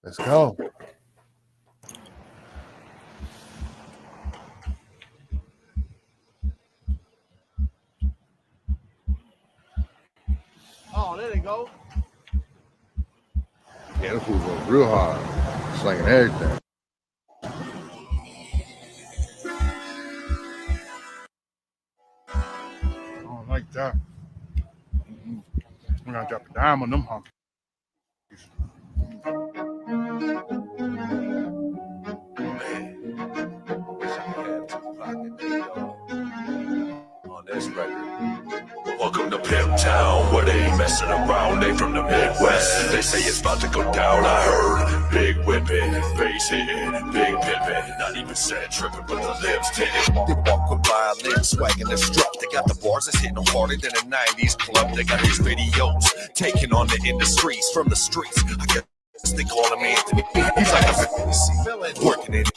Let's go. Oh, there they go. Yeah, this food goes real hard. Slinging everything. I don't like that. I'm gonna drop a dime on them honkies. On this record. Welcome to Pimp Town, where they ain't messing around. They from the Midwest. They say it's about to go down. I heard big whipping, bass hitting, big pimping. Not even said tripping, but the lips tinted. They walk with violin, swagging their strut. They got the bars that's hitting them harder than a 90s club. They got these videos taking on the industries from the streets. I guess they call him Anthony. He's like a villain working it.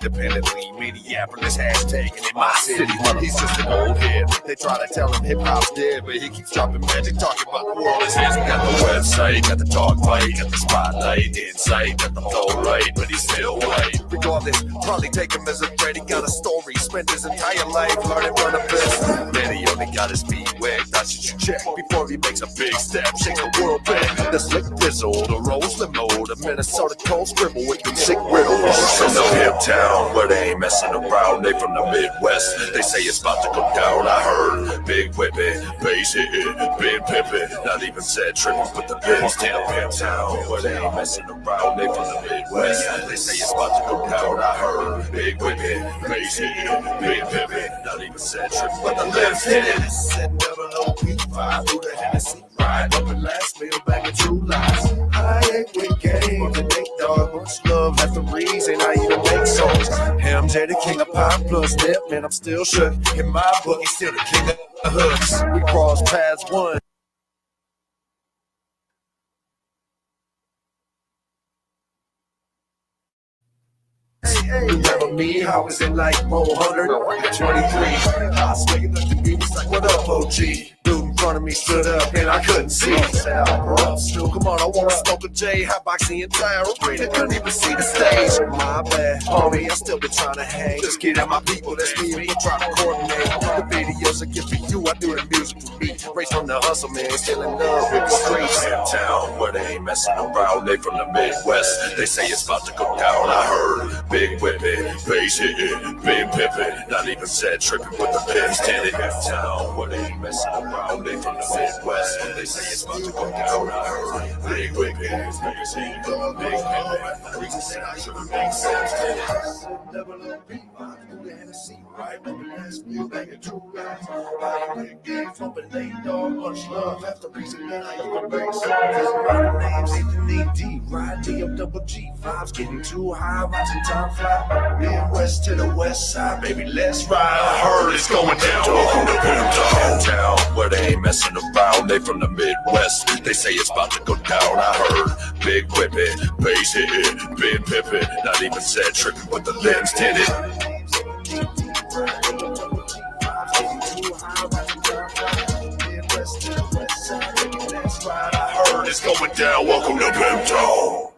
Independently, Minneapolis hashtagging in my city. He's just an old head. They try to tell him hip hop's dead, but he keeps dropping magic, talking about the world is his. Got the website, got the dog fight, got the spotlight, insight, got the flow right, but he's still white. Regardless, probably take him as a threat. He got a story, spent his entire life learning from the best. Then he only got his feet wet. Thought you should check before he makes a big step. Shake the world back. The slick drizzle, the rose limo, the Minnesota cold scribble with them sick riddles. From the hip town, where they ain't messing around. They from the Midwest. They say it's about to go down. I heard big whipping, bass hitting, big pimping. Not even said tripping, but the biz to the Pimp Town, where they ain't messing around. They from the Midwest. They say it's about to go down. I heard big whipping, bass hitting, big pimping. Not even said tripping, but the lips hit it. Said double OP5 through the Hennessy ride up and last meal back in True Lies. I ain't with game on the Nate Dogg. Much love, that's the reason I even make songs. MJ, the king of pop plus Nip, man, I'm still shook. In my book, he's still the king of the hooks. We cross paths one. Remember me, I was in like 423. I was waking up to me, was like, what up, OG? Dude in front of me stood up and I couldn't see. I said, up, Stu, come on, I wanna smoke a J. Hotbox the entire arena, couldn't even see the stage. My bad, homie, I still been trying to hang. Just get at my people, that's me, and we try to coordinate. The videos I give for you, I do the music for me. Race from the hustle, man, still in love with the streets. Pimp Town, where they ain't messing around. They from the Midwest. They say it's about to go down. I heard big whipping, bass hitting, big pimping. Not even said tripping, but the biz tinted. Pimp Town, where they ain't messing around. They from the Midwest. They say it's about to go down. I heard big whipping, bass hitting, big pimping. The reason said I shouldn't make sense. Double OP, through the Hennessy right, but the last meal back in True Lies. Body with game, thumping Nate Dogg, much love. That's the reason that I even make songs. My name's Anthony D. Ride DM double G5's getting too high, watching time fly. Midwest to the west side, baby, let's ride. I heard it's going down. Welcome to Pimp Town, where they ain't messing around. They from the Midwest. They say it's about to go down. I heard big whipping, bass hitting, big pimping. Not even said tripping, but the lips tinted. I heard it's going down. Welcome to Pimp Town.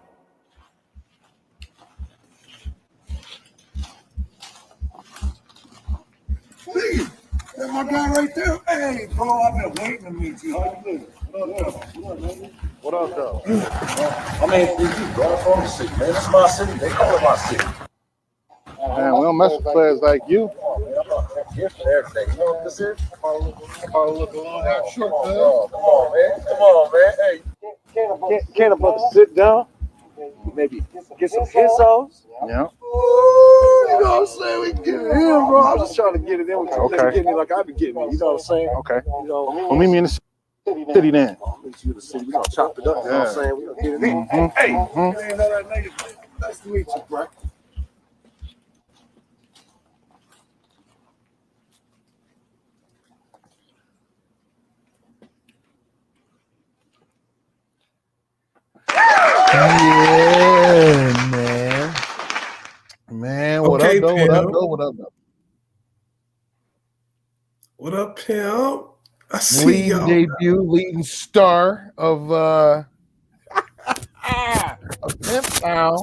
Biggie, that's my guy right there. Hey, bro, I've been waiting to meet you. How you doing? What up, though? I mean, you bro, I'm from the city, man. It's my city. They call it my city. Man, we don't mess with players like you. Oh, man, I'm not here for everything. You know what this is? Probably look a little half short, Come on, man. Come on, man. Hey, can't a brother sit down? Maybe get some kissos? Yeah. You know what I'm saying? We can get it in, bro. I'm just trying to get it in with you. Okay. Get me like I be getting it. You know what I'm saying? Okay. You know, Well, meet me in the city then. I'll meet you in the city. We're gonna chop it up. You know what I'm saying? We're gonna get it in. Mhm. Hey, you ain't know that nigga. Nice to meet you, bro. Yeah, man. Man, what Okay, up, though? What Pam. up, though? What up, though? What up, pimp? I see leading y'all. debut, leading star of Pimp Town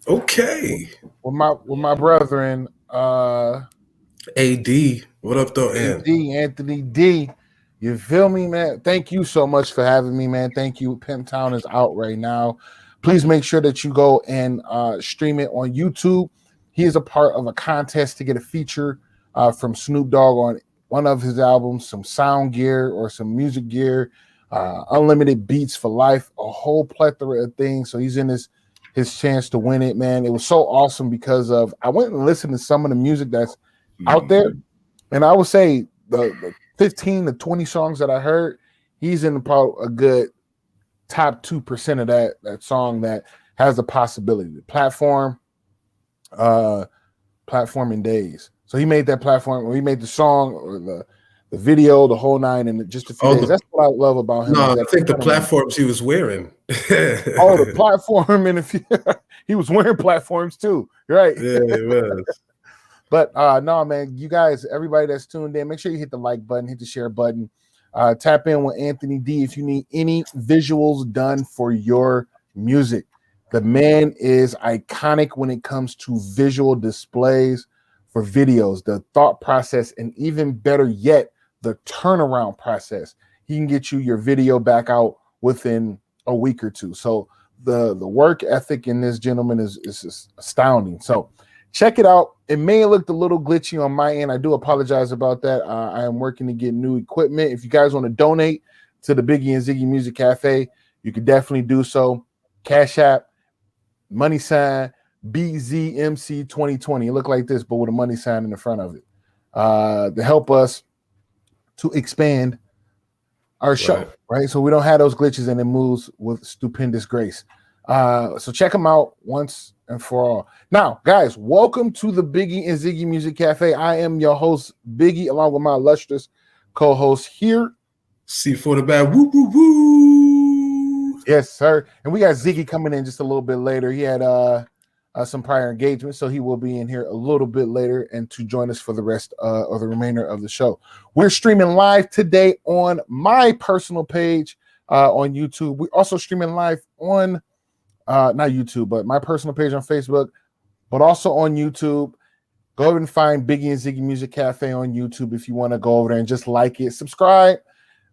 Okay. with my brethren, AD. What up, though, Ant? Anthony D. You feel me, man? Thank you so much for having me, man. Thank you. Pimp Town is out right now. Please make sure that you go and stream it on YouTube. He is a part of a contest to get a feature from Snoop Dogg on one of his albums, some sound gear or some music gear, unlimited beats for life, a whole plethora of things. So he's in his chance to win it, man. It was so awesome because of I went and listened to some of the music that's out there, and I would say the 15 to 20 songs that I heard, he's in probably a good top 2% of that song that has the possibility. The platform in days. So he made that platform, or he made the song or the video, the whole nine in just a few days. That's what I love about him. No, I think the platforms he was wearing. The platform, and if he was wearing platforms too, right? Yeah, it was. But no, man, you guys, everybody that's tuned in, make sure you hit the like button, hit the share button, tap in with Anthony D if you need any visuals done for your music. The man is iconic when it comes to visual displays for videos, the thought process, and even better yet, the turnaround process. He can get you your video back out within a week or two. So the work ethic in this gentleman is astounding. So check it out. It may have looked a little glitchy on my end. I do apologize about that. I am working to get new equipment. If you guys want to donate to the Biggie and Ziggy Music Cafe, you could definitely do so. Cash App, money sign, BZMC 2020. It looked like this, but with a money sign in the front of it. To help us to expand our show, right? So we don't have those glitches and it moves with stupendous grace. So check them out once and for all. Now, guys, welcome to the Biggie and Ziggy Music Cafe. I am your host, Biggie, along with my illustrious co-host here. C for the bad. Woo, woo, woo. Yes, sir. And we got Ziggy coming in just a little bit later. He had some prior engagements, so he will be in here a little bit later and to join us for the rest or the remainder of the show. We're streaming live today on my personal page on YouTube. We're also streaming live on not YouTube, but my personal page on Facebook, but also on YouTube. Go over and find Biggie and Ziggy Music Cafe on YouTube if you want to go over there and just like it, subscribe.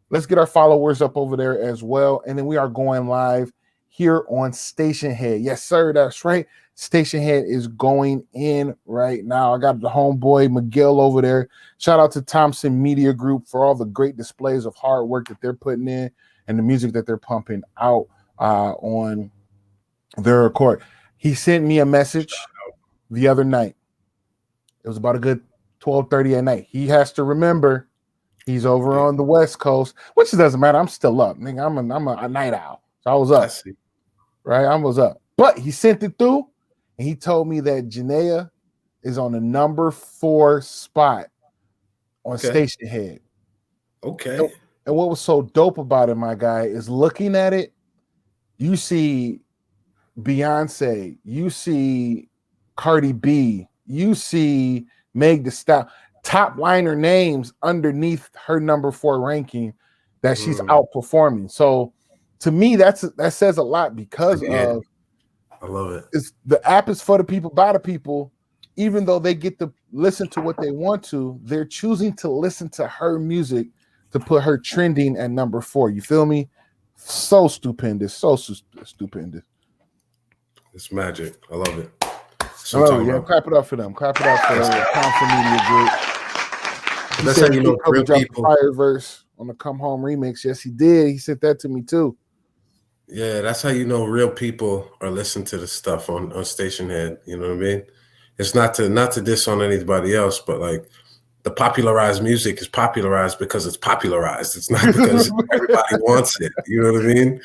Let's get our followers up over there as well. And then we are going live here on Station Head. Yes, sir, that's right. Station Head is going in right now. I got the homeboy Miguel over there. Shout out to Thompson Media Group for all the great displays of hard work that they're putting in and the music that they're pumping out on their record. He sent me a message the other night. It was about a good 12:30 at night. He has to remember he's over on the West Coast, which doesn't matter. I'm still up. Nigga, I'm a night owl. So I was up. Right? I was up. But he sent it through and he told me that Janaea is on the number 4 spot on Station Head. Okay. And what was so dope about it, my guy, is looking at it, you see Beyonce, you see Cardi B, you see Meg Thee Stallion, top liner names underneath her number 4 ranking that she's outperforming. So to me, that says a lot because of I love it. The app is for the people, by the people. Even though they get to listen to what they want to, they're choosing to listen to her music to put her trending at number 4. You feel me? So stupendous, so stupendous. It's magic. I love it. Oh yeah, clap it up for them. Clap it up for the Thompson Media Group. That's how you know real people. Fire verse on the Come Home remix. Yes, he did. He sent that to me too. Yeah, that's how you know real people are listening to the stuff on Station Head. You know what I mean? It's not to diss on anybody else, but like the popularized music is popularized because it's popularized. It's not because everybody wants it. You know what I mean?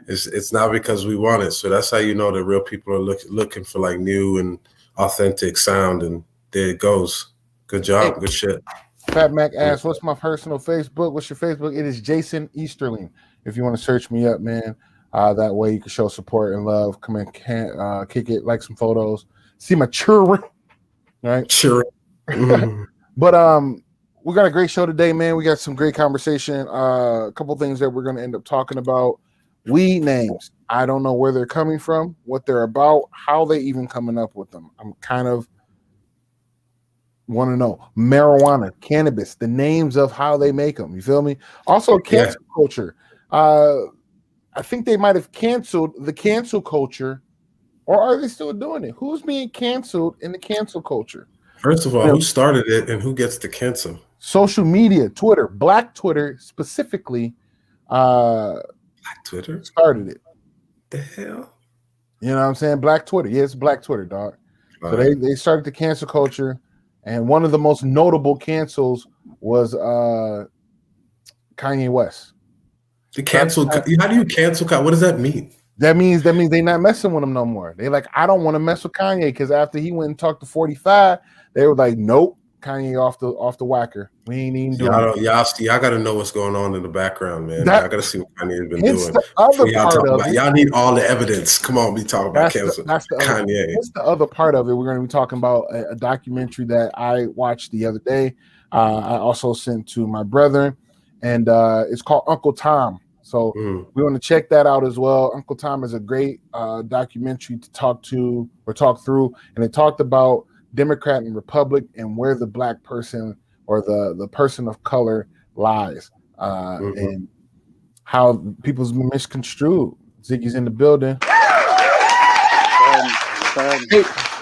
It's not because we want it. So that's how you know that real people are looking for like new and authentic sound. And there it goes. Good job. Hey, good shit. Fat Mac asks, what's my personal Facebook? What's your Facebook? It is Jason Easterling. If you want to search me up, man, that way you can show support and love. Come in, kick it, like some photos, see my children, right? Sure. But we got a great show today, man. We got some great conversation. A couple things that we're going to end up talking about. Weed names. I don't know where they're coming from, what they're about, how they even coming up with them. I'm kind of want to know. Marijuana, cannabis, the names of how they make them. You feel me? Also, cancel culture. I think they might have canceled the cancel culture, or are they still doing it? Who's being canceled in the cancel culture? First of all, who started it and who gets the cancel? Social media, Twitter, Black Twitter specifically. Black Twitter started it. The hell? You know what I'm saying? Black Twitter. Yeah, it's Black Twitter, dog. So they started the cancel culture, and one of the most notable cancels was Kanye West. The cancel. How do you cancel? What does that mean? That means they're not messing with him no more. They like, I don't want to mess with Kanye because after he went and talked to 45, they were like, nope, Kanye off the whacker. We ain't even doing it. Y'all got to know what's going on in the background, man. I got to see what Kanye has been doing. The other part of it. Y'all need all the evidence. Come on, we talk about cancel. Kanye. That's the other part of it. We're going to be talking about a documentary that I watched the other day. I also sent to my brother, and it's called Uncle Tom. So we want to check that out as well. Uncle Tom is a great documentary to talk through, and it talked about Democrat and Republic and where the black person or the person of color lies, and how people's been misconstrued. Ziggy's in the building.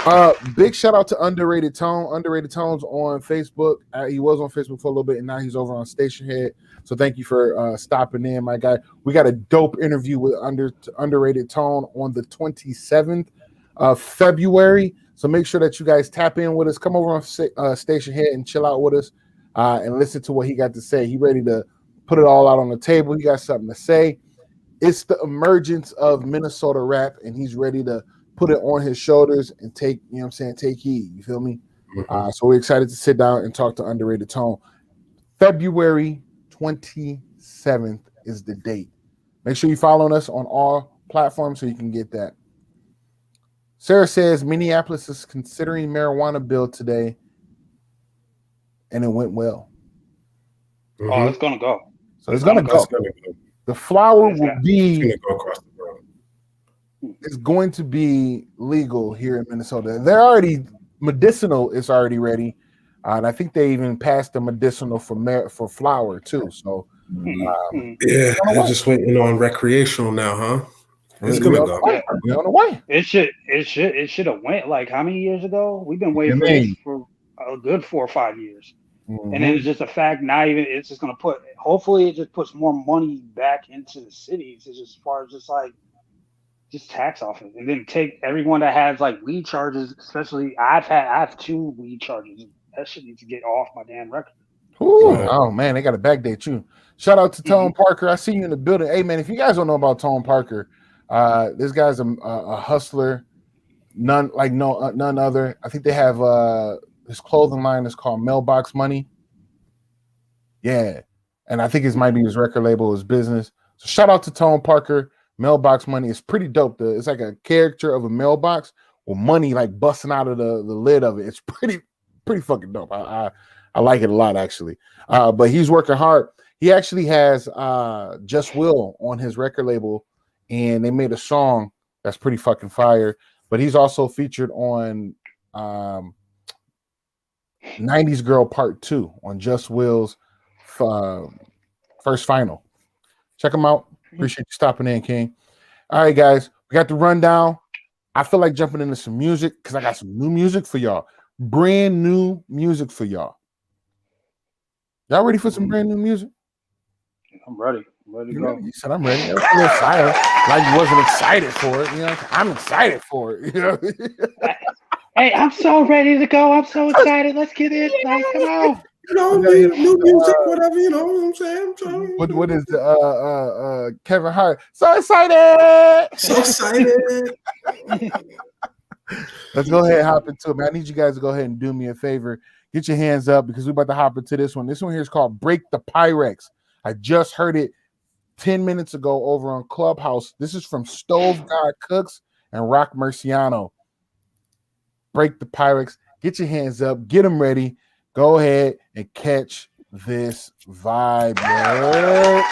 Hey, big shout out to Underrated Tone. Underrated Tone's on Facebook. He was on Facebook for a little bit, and now he's over on Station Head. So thank you for stopping in, my guy. We got a dope interview with Underrated Tone on the 27th of February. So make sure that you guys tap in with us. Come over on Station Head and chill out with us and listen to what he got to say. He ready to put it all out on the table. He got something to say. It's the emergence of Minnesota rap, and he's ready to put it on his shoulders and take heed. You feel me? So we're excited to sit down and talk to Underrated Tone. February 27th is the date. Make sure you follow us on all platforms so you can get that. Sarah says Minneapolis is considering marijuana bill today, and it went well. Oh, it's gonna go. So it's gonna go. The flower will be. It's gonna go across the world. It's going to be legal here in Minnesota. They're already medicinal. It's already ready, and I think they even passed the medicinal for flower too. So they're just waiting on recreational now, huh? It's gonna go. We're on the way. It should have went like how many years ago? We've been waiting for this for a good 4 or 5 years. And then it's just a fact. Not even it's just gonna put. Hopefully, it just puts more money back into the cities. It's just as far as just tax off it, and then take everyone that has like weed charges. Especially, I have 2 weed charges. That shit needs to get off my damn record. Ooh, oh man, they got to backdate you. Shout out to Tone Parker. I see you in the building. Hey man, if you guys don't know about Tone Parker, this guy's a hustler. None other. I think they have his clothing line is called Mailbox Money. Yeah, and I think it might be his record label, his business. So shout out to Tone Parker. Mailbox Money is pretty dope. It's like a character of a mailbox with money like busting out of the lid of it. It's pretty fucking dope. I like it a lot actually. But he's working hard. He actually has Just Will on his record label, and they made a song that's pretty fucking fire. But he's also featured on 90s Girl Part 2 on Just Will's first final. Check him out. Appreciate you stopping in, King. All right, guys, we got the rundown. I feel like jumping into some music because I got some new music for y'all. Brand new music for y'all. Y'all ready for some brand new music? I'm ready. I'm ready to go. You said I'm ready. I was a little silent, like you wasn't excited for it. You know, I'm excited for it. You know? Hey, I'm so ready to go. I'm so excited. Let's get it. Like, come on. You know, new music, whatever, you know what I'm saying? What is the Kevin Hart? So excited! So excited! Let's go ahead and hop into it, man. I need you guys to go ahead and do me a favor. Get your hands up because we're about to hop into this one. This one here is called Break the Pyrex. I just heard it 10 minutes ago over on Clubhouse. This is from Stove God Cooks and Rock Merciano. Break the Pyrex. Get your hands up. Get them ready. Go ahead and catch this vibe, man.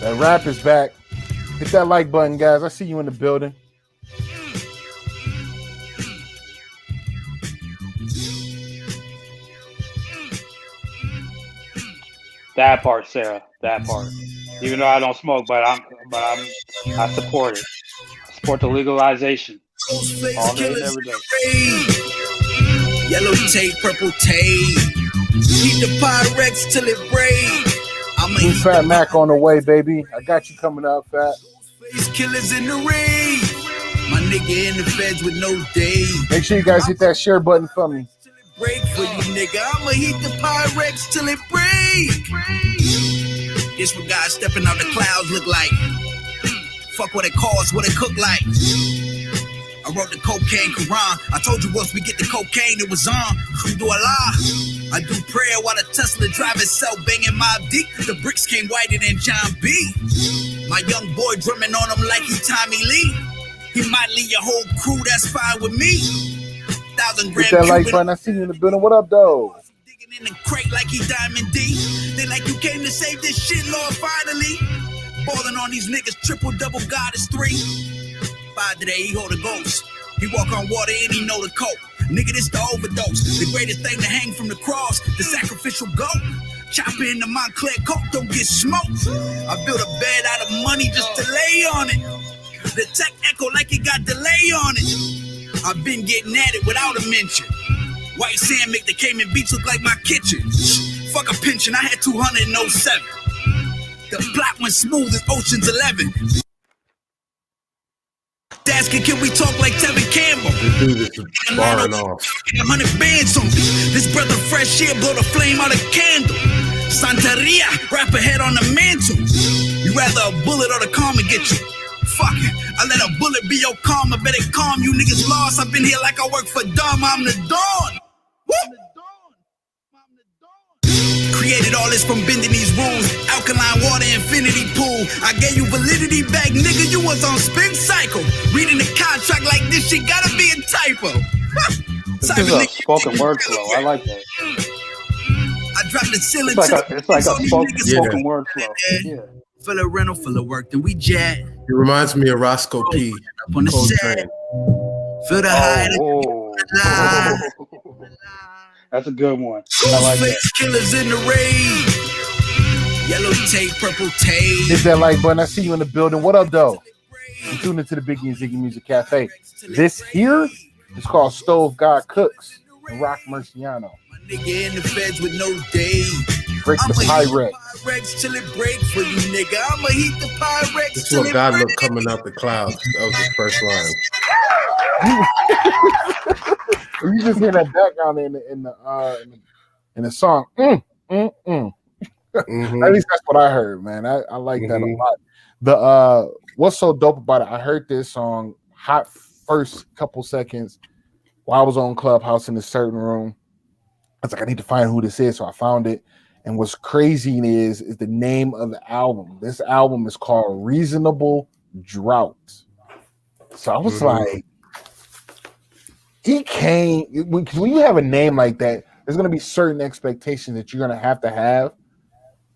That rap is back. Hit that like button, guys. I see you in the building. That part, Sarah. That part. Even though I don't smoke, but I support it. I support the legalization. All day, every day. Yellow tape, purple tape. Keep the Pyrex till it break. New Fat Mac on the way, baby. I got you coming up, Fat. Face killers in the rain. My nigga in the feds with no days. Make sure you guys hit that share button for me. Break for you, nigga. I'ma heat the Pyrex till it break. This what God stepping out the clouds look like. Fuck what it costs, what it cook like. I wrote the cocaine Quran. I told you once we get the cocaine, it was on. Alhamdulillah. I do prayer while the Tesla drive itself banging Mob Deep. The bricks came whiter than John B. My young boy drumming on him like he Tommy Lee. He might lead your whole crew, that's fine with me. 1,000 Hit that like button. I see you in the building. What up, though? Digging in the crate like he Diamond D. They like you came to save this shit, Lord, finally. Balling on these niggas, triple, double, God is 3. 5 today, he hold a ghost. He walk on water and he know the coke. Nigga, this the overdose. The greatest thing to hang from the cross, the sacrificial goat. Chopper in the Montclair coke, don't get smoked. I built a bed out of money just to lay on it. The tech echo like it got delay on it. I've been getting at it without a mention. White sand make the Cayman Beach look like my kitchen. Fuck a pension, I had 207. The plot went smooth as Ocean's 11. Asking, can we talk like Tevin Campbell? This dude is barring off. 100 bands on me. This breath of fresh air blow the flame out a candle. Santeria, wrap a head on the mantle. You rather a bullet or the karma get you? Fuck it, I let a bullet be your karma. Bet it calm you niggas lost. I've been here like I work for dumb. I'm the dawn. Woo! Created all this from bending these rules. Alkaline water, infinity pool. I gave you validity back, nigga. You was on spin cycle. Reading the contract like this shit gotta be a typo. This is a spoken word flow. I like that. I dropped the ceiling. It's like a spoken word flow. Yeah. Full of rental, full of work, then we jet. It reminds me of Roscoe P. Up on the set. Feel the high. That's a good one. I like that. Killers in the raid. Yellow tape, purple tape. Hit that like button. I see you in the building. What up, though? You tuned into the Biggie and Ziggy Music Cafe. This here is called Stove God Cooks and Rock Merciano. Nigga in the feds with no day. Break the Pyrex. Pyrex till it break for you, nigga. I'ma heat the Pyrex. This is what God looked coming out the clouds. That was his first line. You just hear that background in the song. Mm-hmm. At least that's what I heard, man. I like that a lot. The what's so dope about it? I heard this song hot first couple seconds while I was on Clubhouse in a certain room. I was like, I need to find who this is, so I found it. And what's crazy is the name of the album. This album is called Reasonable Drought. So I was like, he came when you have a name like that, there's gonna be certain expectations that you're gonna have to have.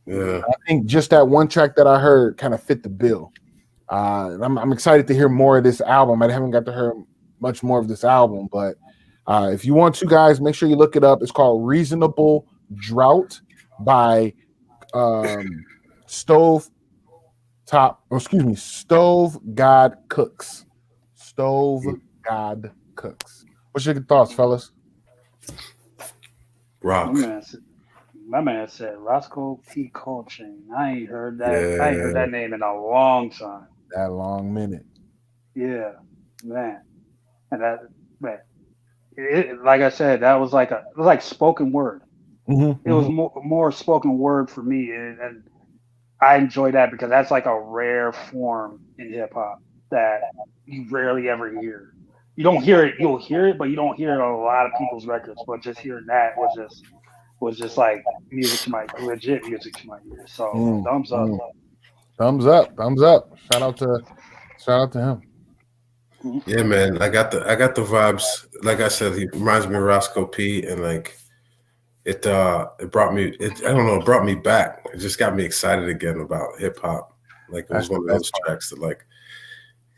Yeah, I think just that one track that I heard kind of fit the bill. I'm excited to hear more of this album. I haven't got to hear much more of this album, but if you want to, guys, make sure you look it up. It's called Reasonable Drought by Stove God Cooks. Stove God Cooks. What's your thoughts, fellas? Rock. My man said Roscoe P. Coltrane. I ain't heard that. Yeah. I ain't heard that name in a long time. That long minute. Yeah, man. And that, man. Like I said, that was like it was like spoken word. It was more spoken word for me, and I enjoy that because that's like a rare form in hip hop that you rarely ever hear. You don't hear it. You'll hear it, but you don't hear it on a lot of people's records. But just hearing that was just like legit music to my ears. So thumbs up. Thumbs up. Shout out to him. Yeah, man. I got the vibes. Like I said, he reminds me of Roscoe P, and like it brought me. I don't know. It brought me back. It just got me excited again about hip hop. Like it was That's one the of best those part. tracks that like.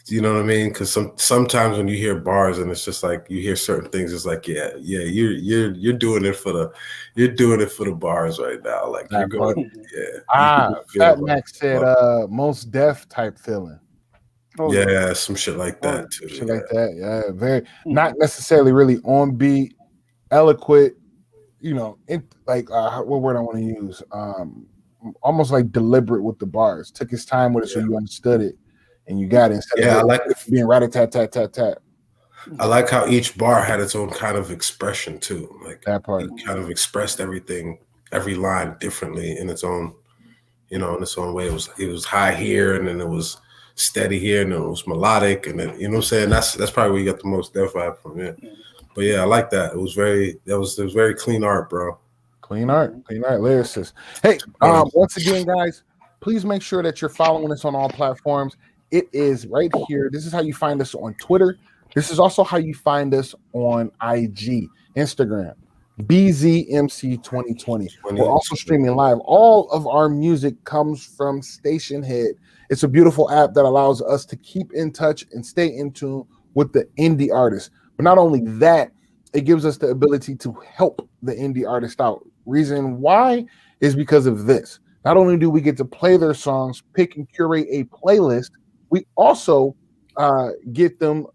You know what I mean? Because sometimes when you hear bars and it's just like you hear certain things, it's like you're doing it for the bars right now. Like you're That part. going, you feel Fat it, Mac said, most deaf type feeling. Oh, yeah, some shit like Oh, that too. Shit Yeah. like that. Yeah, very not necessarily really on beat, eloquent. You know, what word I want to use? Almost like deliberate with the bars. Took his time with it, so you understood it, and you got it instead Yeah, of being rat a tat tat tat tat. I like how each bar had its own kind of expression too. Like That part. he kind of expressed everything, every line differently in its own, in its own way. It was high here, and then it was steady here, and then it was melodic, and then you know what I'm saying. That's probably where you got the most deaf vibe from. Yeah, but yeah, I like that. It was very clean art, bro. Clean art, lyricist. Hey, once again, guys, please make sure that you're following us on all platforms. It is right here. This is how you find us on Twitter. This is also how you find us on IG, Instagram, BZMC2020. We're also streaming live. All of our music comes from Station Head. It's a beautiful app that allows us to keep in touch and stay in tune with the indie artists. But not only that, it gives us the ability to help the indie artist out. Reason why is because of this. Not only do we get to play their songs, pick and curate a playlist, we also get them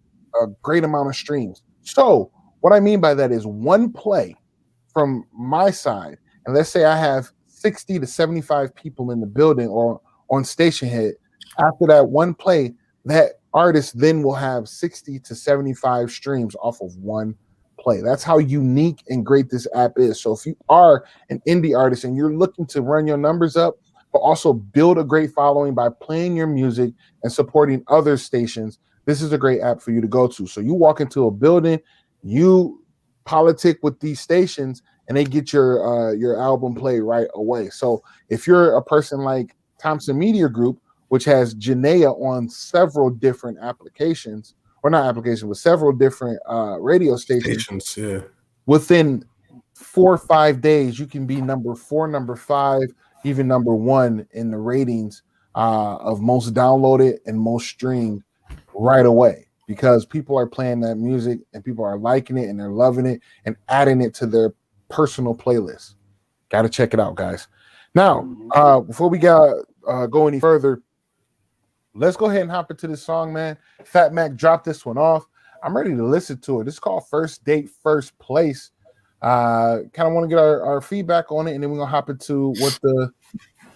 a great amount of streams. So what I mean by that is one play from my side, and let's say I have 60 to 75 people in the building or on Station Head. After that one play, that artist then will have 60 to 75 streams off of one play. That's how unique and great this app is. So if you are an indie artist and you're looking to run your numbers up, but also build a great following by playing your music and supporting other stations, this is a great app for you to go to. So you walk into a building, you politic with these stations, and they get your album played right away. So if you're a person like Thompson Media Group, which has Janaea on several different applications, or not applications, but several different radio stations. Yeah. Within 4 or 5 days, you can be number 4, number 5, even number 1 in the ratings of most downloaded and most streamed right away, because people are playing that music and people are liking it and they're loving it and adding it to their personal playlist. Got to check it out, guys. Now, before we go any further, let's go ahead and hop into this song, man. Fat Mac dropped this one off. I'm ready to listen to it. It's called First Date, First Place. Kind of want to get our feedback on it, and then we're going to hop into what the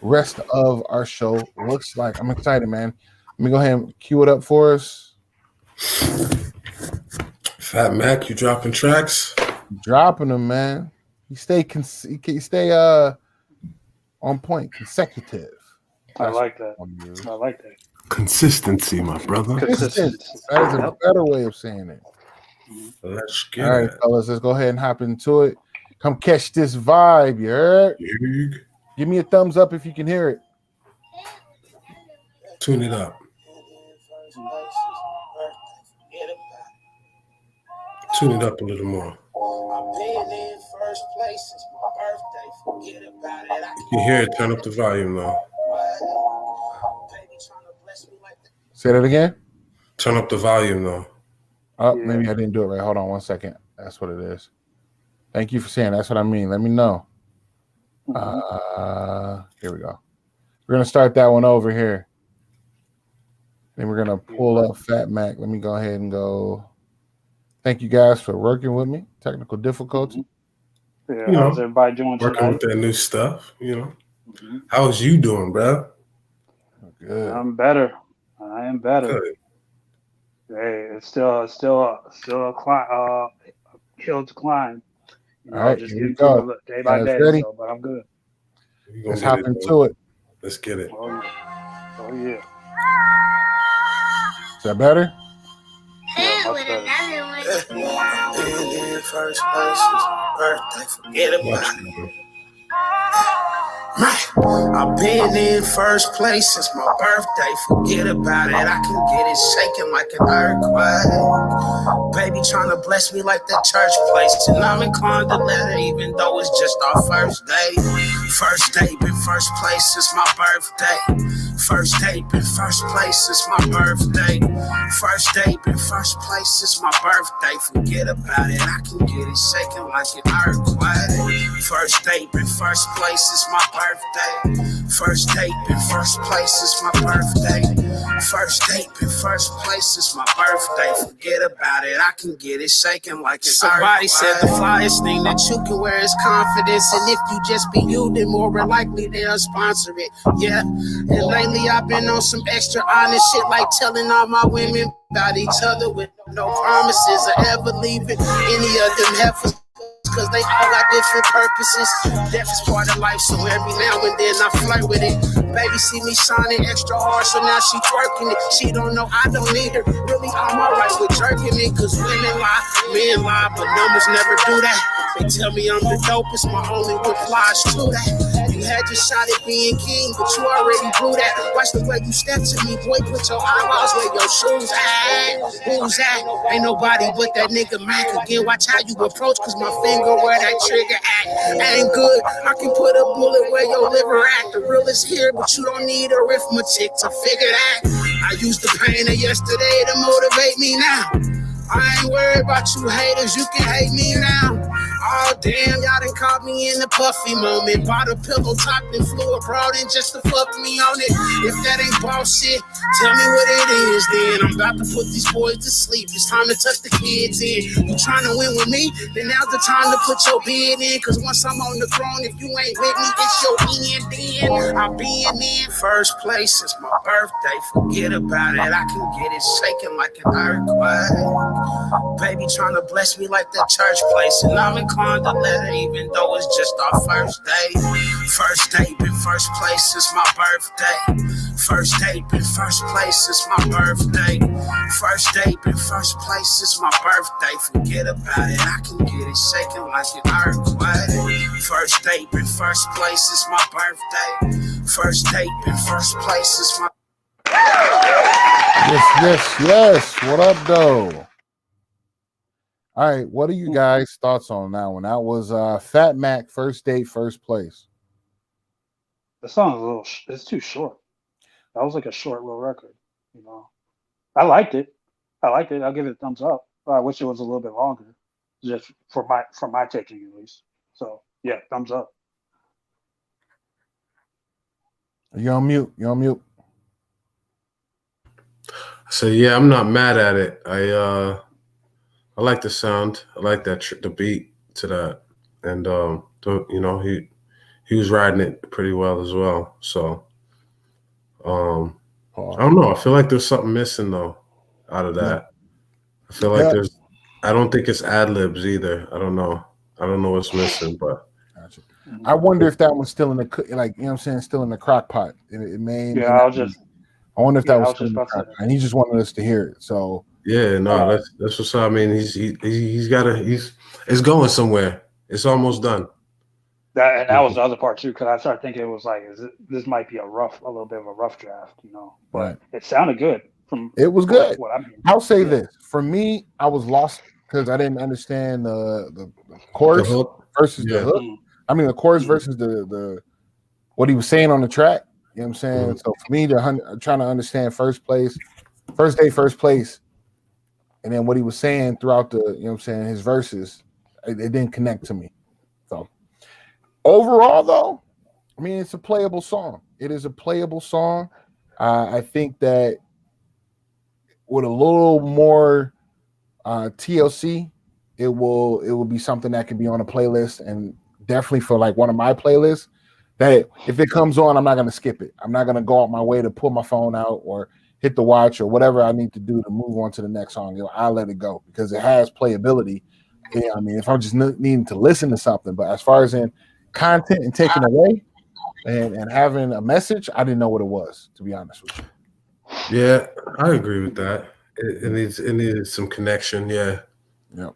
rest of our show looks like. I'm excited, man. Let me go ahead and cue it up for us. Fat Mac, you dropping tracks? Dropping them, man. You stay on point, consecutive. I like that. I like that. Consistency, my brother. Consistent. That is a better way of saying it. Let's get All right, fellas, let's go ahead and hop into it. Come catch this vibe, you heard? Give me a thumbs up if you can hear it. Tune it up. Tune it up a little more. You can hear it. Turn up the volume, though. Say that again. Turn up the volume, though. Oh, maybe I didn't do it right. Hold on 1 second. That's what it is. Thank you for saying that's what I mean. Let me know. Here we go. We're gonna start that one over here. Then we're gonna pull up Fat Mac. Let me go ahead and go. Thank you guys for working with me. Technical difficulty. Yeah, how's everybody doing working tonight? with that new stuff, How's you doing, bro? Good. I'm better. I am better. Good. Hey, it's still a climb, hill to climb. All right, just here we getting go. through it day by day. Ready? So, but I'm good. Let's hop into it. Let's get it. Oh yeah. Is that better? Yeah, much better. First place is birthday, forget about it. I've been in first place since my birthday. Forget about it, I can get it shaking like an earthquake. Baby tryna bless me like that church place, and I'm inclined to let her, even though it's just our first day. First day, been first place since my birthday. First day, been first place since my birthday. First day, been first place since my birthday. Forget about it, I can get it shaking like an earthquake. First day, been first place since my birthday. First date, been first place since my birthday. First date, been first place since my birthday. Forget about it, I can get it shaking like an Somebody said the flyest thing that you can wear is confidence. And if you just be you, then more than likely they'll sponsor it. Yeah, and lately I've been on some extra honest shit, like telling all my women about each other with no promises of ever leaving any of them heifers. Cause they all got different purposes. Death is part of life, so every now and then I flirt with it. Baby see me shining extra hard, so now she twerking it. She don't know I don't need her. Really, I'm alright with jerking it. Cause women lie, men lie, but numbers never do that. They tell me I'm the dopest, my only replies to that. You had your shot at being king, but you already blew that. Watch the way you step to me, boy, put your eyeballs where your shoes at. Who's that? Ain't nobody but that nigga Mac again. Watch how you approach, cause my finger where that trigger at ain't good. I can put a bullet where your liver at. The real is here, but you don't need arithmetic to figure that. I used the pain of yesterday to motivate me now. I ain't worried about you haters, you can hate me now. Oh damn, y'all done caught me in the puffy moment. Bought a pillow top and flew abroad and just to fuck me on it. If that ain't boss shit, tell me what it is then. I'm about to put these boys to sleep, it's time to tuck the kids in. You trying to win with me? Then now's the time to put your bid in. Cause once I'm on the throne, if you ain't with me, it's your end then. I'll be in first place since my birthday. Forget about it, I can get it shaking like an earthquake. Baby tryna bless me like that church place, and I'm inclined to let her, even though it's just our first day. First date, been first place since my birthday. First date, been first place since my birthday. First date, been first place since my birthday. Forget about it, I can get it shaking like an earthquake. First date, been first place since my birthday. First date, been first place since my. Yes. What up, though? All right, what are you guys' thoughts on that one? That was Fat Mac, First Date, First Place. The song is a little, it's too short. That was like a short little record, you know. I liked it. I'll give it a thumbs up. I wish it was a little bit longer, just for my taking at least. So yeah, thumbs up. You're on mute. So yeah, I'm not mad at it. I like the sound. I like that the beat to that, and you know, he was riding it pretty well as well. So I don't know. I feel like there's something missing though out of that. I feel like I don't think it's ad libs either. I don't know what's missing, but gotcha. I wonder if that was still in the, like, you know what I'm saying, still in the crock pot. It may. Yeah, I wonder if that was still in the crock pot, and he just wanted us to hear it. So yeah, no, that's what's up. I mean, it's going somewhere. It's almost done. That was the other part too, because I started thinking it was like, this might be a little bit of a rough draft, you know. But It sounded good. It was good. I'll say this. For me, I was lost because I didn't understand the chorus versus the hook. I mean, the chorus versus the what he was saying on the track. You know what I'm saying? So for me, trying to understand first day, first place, and then what he was saying throughout the, you know what I'm saying, his verses, it didn't connect to me. So overall, though, I mean, it's a playable song. It is a playable song. I think that with a little more TLC, it will be something that can be on a playlist, and definitely for like one of my playlists, that if it comes on, I'm not going to skip it. I'm not going to go out my way to pull my phone out or hit the watch or whatever I need to do to move on to the next song. You know, I'll let it go because it has playability. Yeah, I mean, if I'm just needing to listen to something, but as far as in content and taking away and having a message, I didn't know what it was, to be honest with you. Yeah, I agree with that. It needed some connection. Yeah.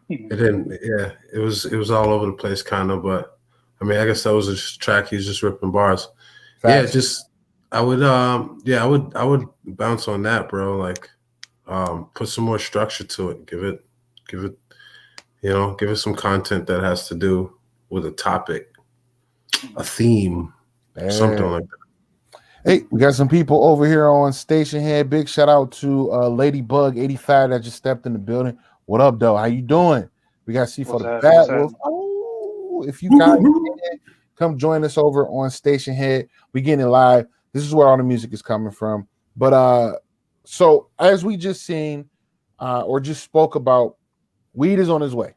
It didn't. Yeah, it was all over the place, kind of. But I mean, I guess that was a track. He's just ripping bars. Facts. just I would bounce on that, bro. Like put some more structure to it. Give it give it some content that has to do with a topic, a theme, something like that. Hey, we got some people over here on Station Head. Big shout out to Ladybug85 that just stepped in the building. What up, though? How you doing? We got C for the Bad Wolf. Oh, if you guys can, come join us over on Station Head. We getting it live. This is where all the music is coming from. But so as we just seen or just spoke about, weed is on its way.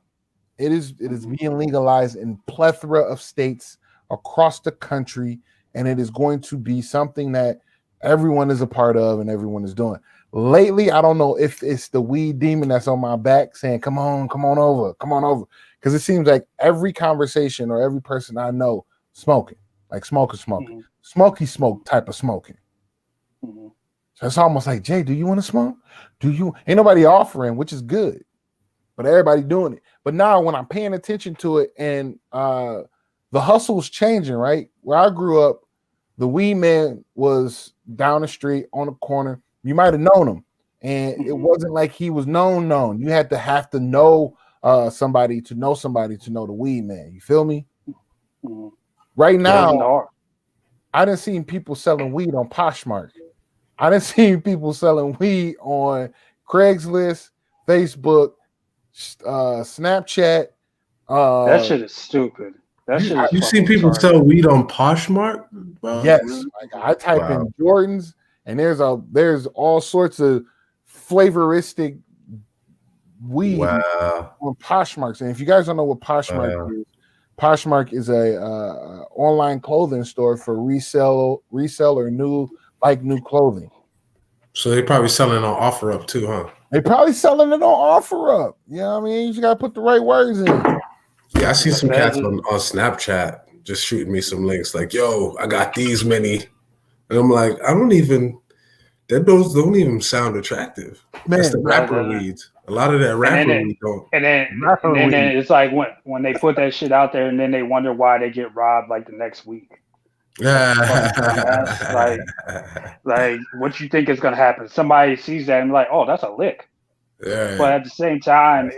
It is being legalized in plethora of states across the country. And it is going to be something that everyone is a part of and everyone is doing. Lately, I don't know if it's the weed demon that's on my back saying, come on over. Because it seems like every conversation or every person I know smoking, like smoking, Mm-hmm. smoky smoke type of smoking. Mm-hmm. So it's almost like, Jay, do you want to smoke? Ain't nobody offering, which is good, but everybody doing it. But now when I'm paying attention to it and the hustle's changing, right? Where I grew up, the weed man was down the street on the corner. You might have known him, and it wasn't like he was known. You had to have to know somebody to know the weed man. You feel me? Mm-hmm. Right now, I done seen people selling weed on Poshmark. I done seen people selling weed on Craigslist, Facebook, Snapchat. That shit is stupid. You seen people sell weed on Poshmark? Bro? Yes, like I type in Jordans, and there's all sorts of flavoristic weed on Poshmark. And if you guys don't know what Poshmark is, Poshmark is a online clothing store for resell or new clothing. So they probably selling on OfferUp too, huh? They probably selling it on OfferUp. You know what I mean? You just gotta put the right words in. Yeah, I see some cats on Snapchat just shooting me some links like, yo, I got these many. And I'm like, those don't even sound attractive. Man, that's the rapper weeds. A lot of that rapper weed don't. And then it's like when they put that shit out there and then they wonder why they get robbed like the next week. like what you think is gonna happen? Somebody sees that and like, oh, that's a lick. Yeah. But at the same time,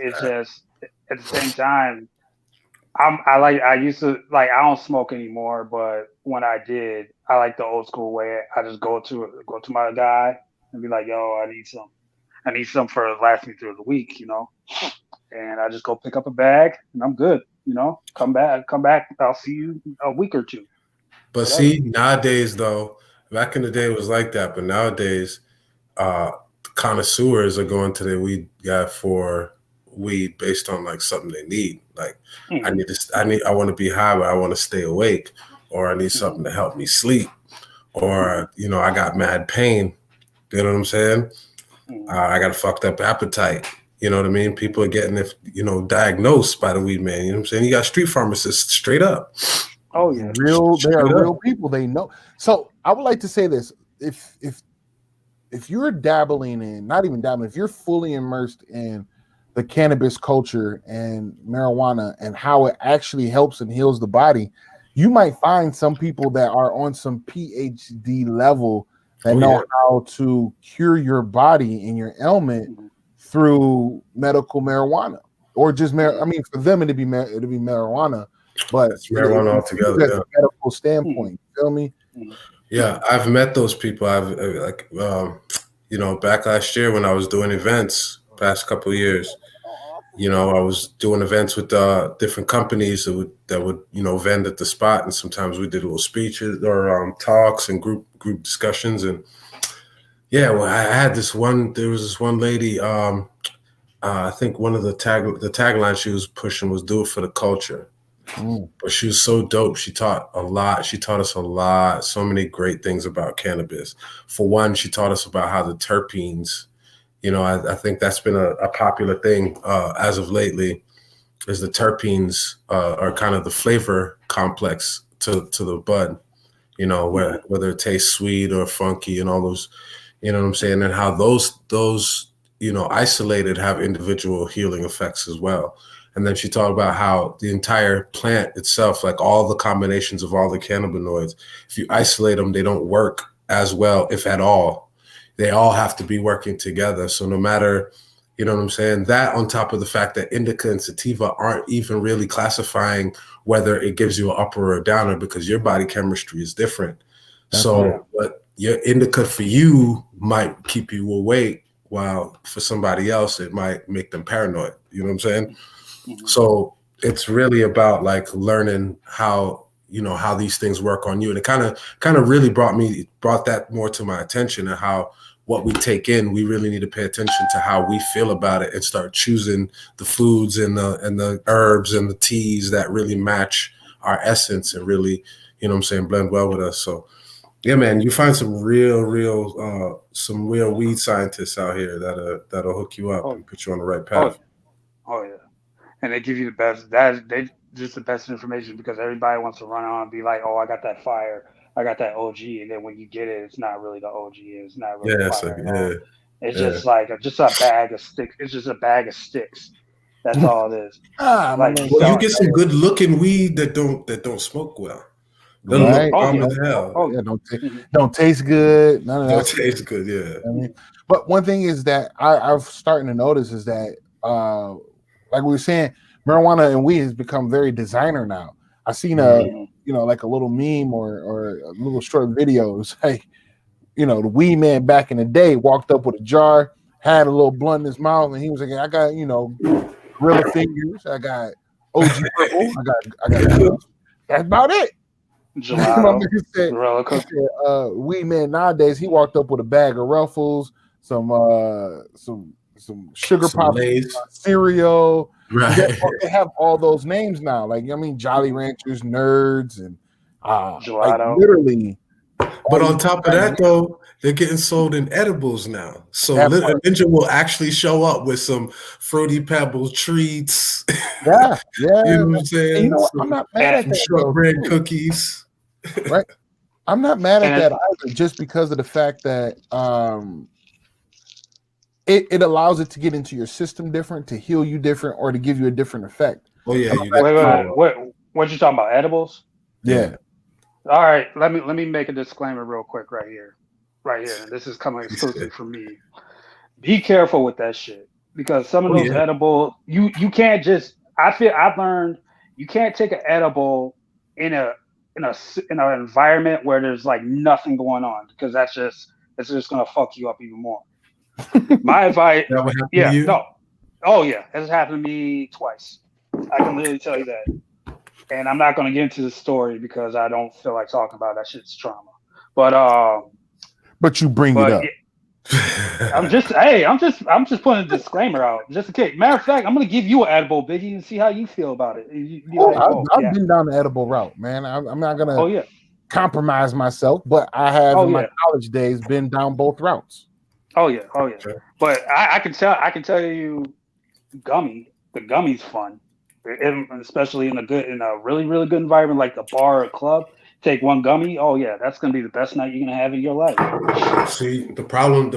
I used to I don't smoke anymore, but when I did, I like the old school way. I just go to my guy and be like, yo, I need some for last me through the week, and I just go pick up a bag and I'm good, come back. I'll see you a week or two. But see, nowadays though, back in the day it was like that, but nowadays, connoisseurs are going to their weed guy for weed based on like something they need. Like I want to be high, but I want to stay awake, or I need something to help me sleep, or I got mad pain. You know what I'm saying? I got a fucked up appetite. You know what I mean? People are getting diagnosed by the weed man. You know what I'm saying? You got street pharmacists straight up. Oh yeah, they are real people. They know. So I would like to say this: if you're dabbling in, not even dabbling, if you're fully immersed in the cannabis culture and marijuana and how it actually helps and heals the body, you might find some people that are on some PhD level that know how to cure your body and your ailment through medical marijuana, or just for them it'd be marijuana, but it's marijuana altogether. From a medical standpoint, you feel me? Yeah, I've met those people. I've back last year when I was doing events, past couple of years, I was doing events with different companies that would vend at the spot, and sometimes we did little speeches or talks and group discussions. And I had there was this one lady. I think one of the tagline she was pushing was "Do it for the culture." But she was so dope. She taught a lot. She taught us a lot. So many great things about cannabis. For one, she taught us about how the terpenes. I think that's been a popular thing as of lately, is the terpenes are kind of the flavor complex to the bud, whether it tastes sweet or funky and all those, you know what I'm saying? And how those isolated have individual healing effects as well. And then she talked about how the entire plant itself, like all the combinations of all the cannabinoids, if you isolate them, they don't work as well, if at all. They all have to be working together. So no matter, you know what I'm saying, that on top of the fact that indica and sativa aren't even really classifying whether it gives you an upper or a downer, because your body chemistry is different. So what your indica for you might keep you awake, while for somebody else, it might make them paranoid. You know what I'm saying? So it's really about like learning how, you know, how these things work on you. And it kind of really brought that more to my attention, and how what we take in, we really need to pay attention to how we feel about it and start choosing the foods and the herbs and the teas that really match our essence and really, you know what I'm saying, blend well with us. So yeah, man, you find some real weed scientists out here that'll hook you up and put you on the right path. Oh yeah. And they give you the best. They just the best information, because everybody wants to run on and be like, "Oh, I got that fire, I got that OG," and then when you get it, it's not really the OG. It's not really fire. It's just like just a bag of sticks. It's just a bag of sticks. That's all it is. Well, you get some good looking weed that don't smoke well. They'll Right. look dumb as hell. Yeah, don't taste good. None of that. Don't taste good. Yeah. I mean, but one thing is that I'm starting to notice is that, like we were saying, marijuana and weed has become very designer now. I seen like a little meme or a little short video. It was like, you know, the weed man back in the day walked up with a jar, had a little blunt in his mouth, and he was like, "I got, you know, Gorilla Fingers, I got OG Purple, I got that's about it." Gelato, weed man nowadays, he walked up with a bag of Ruffles, some sugar pop cereal. Right. They have all those names now. Like, I mean, Jolly Ranchers, Nerds, and Gelato. Like literally. But on top of that, though, they're getting sold in edibles now. So Ninja will actually show up with some Fruity Pebbles treats. Yeah. You know what I'm saying? And you know what? I'm not mad at that. Shortbread cookies. Right. I'm not mad at that either, just because of the fact that it allows it to get into your system different, to heal you different, or to give you a different effect. Oh yeah. Wait. What you talking about? Edibles? Yeah. All right. Let me make a disclaimer real quick right here. This is coming exclusively from me. Be careful with that shit, because some of those edible, you can't just. I've learned you can't take an edible in an environment where there's like nothing going on, because it's just gonna fuck you up even more. My advice, it has happened to me twice. I can literally tell you that, and I'm not gonna get into the story because I don't feel like talking about that shit's trauma. But you bring it up. I'm just putting a disclaimer out, just in case. Matter of fact, I'm gonna give you an edible, Biggie, and see how you feel about it. I've been down the edible route, man. I'm not gonna compromise myself, but I have in my college days been down both routes. Oh yeah. But I can tell you, the gummy's fun, especially in a really really good environment like the bar or club. Take one gummy. Oh yeah, that's gonna be the best night you're gonna have in your life. See, the problem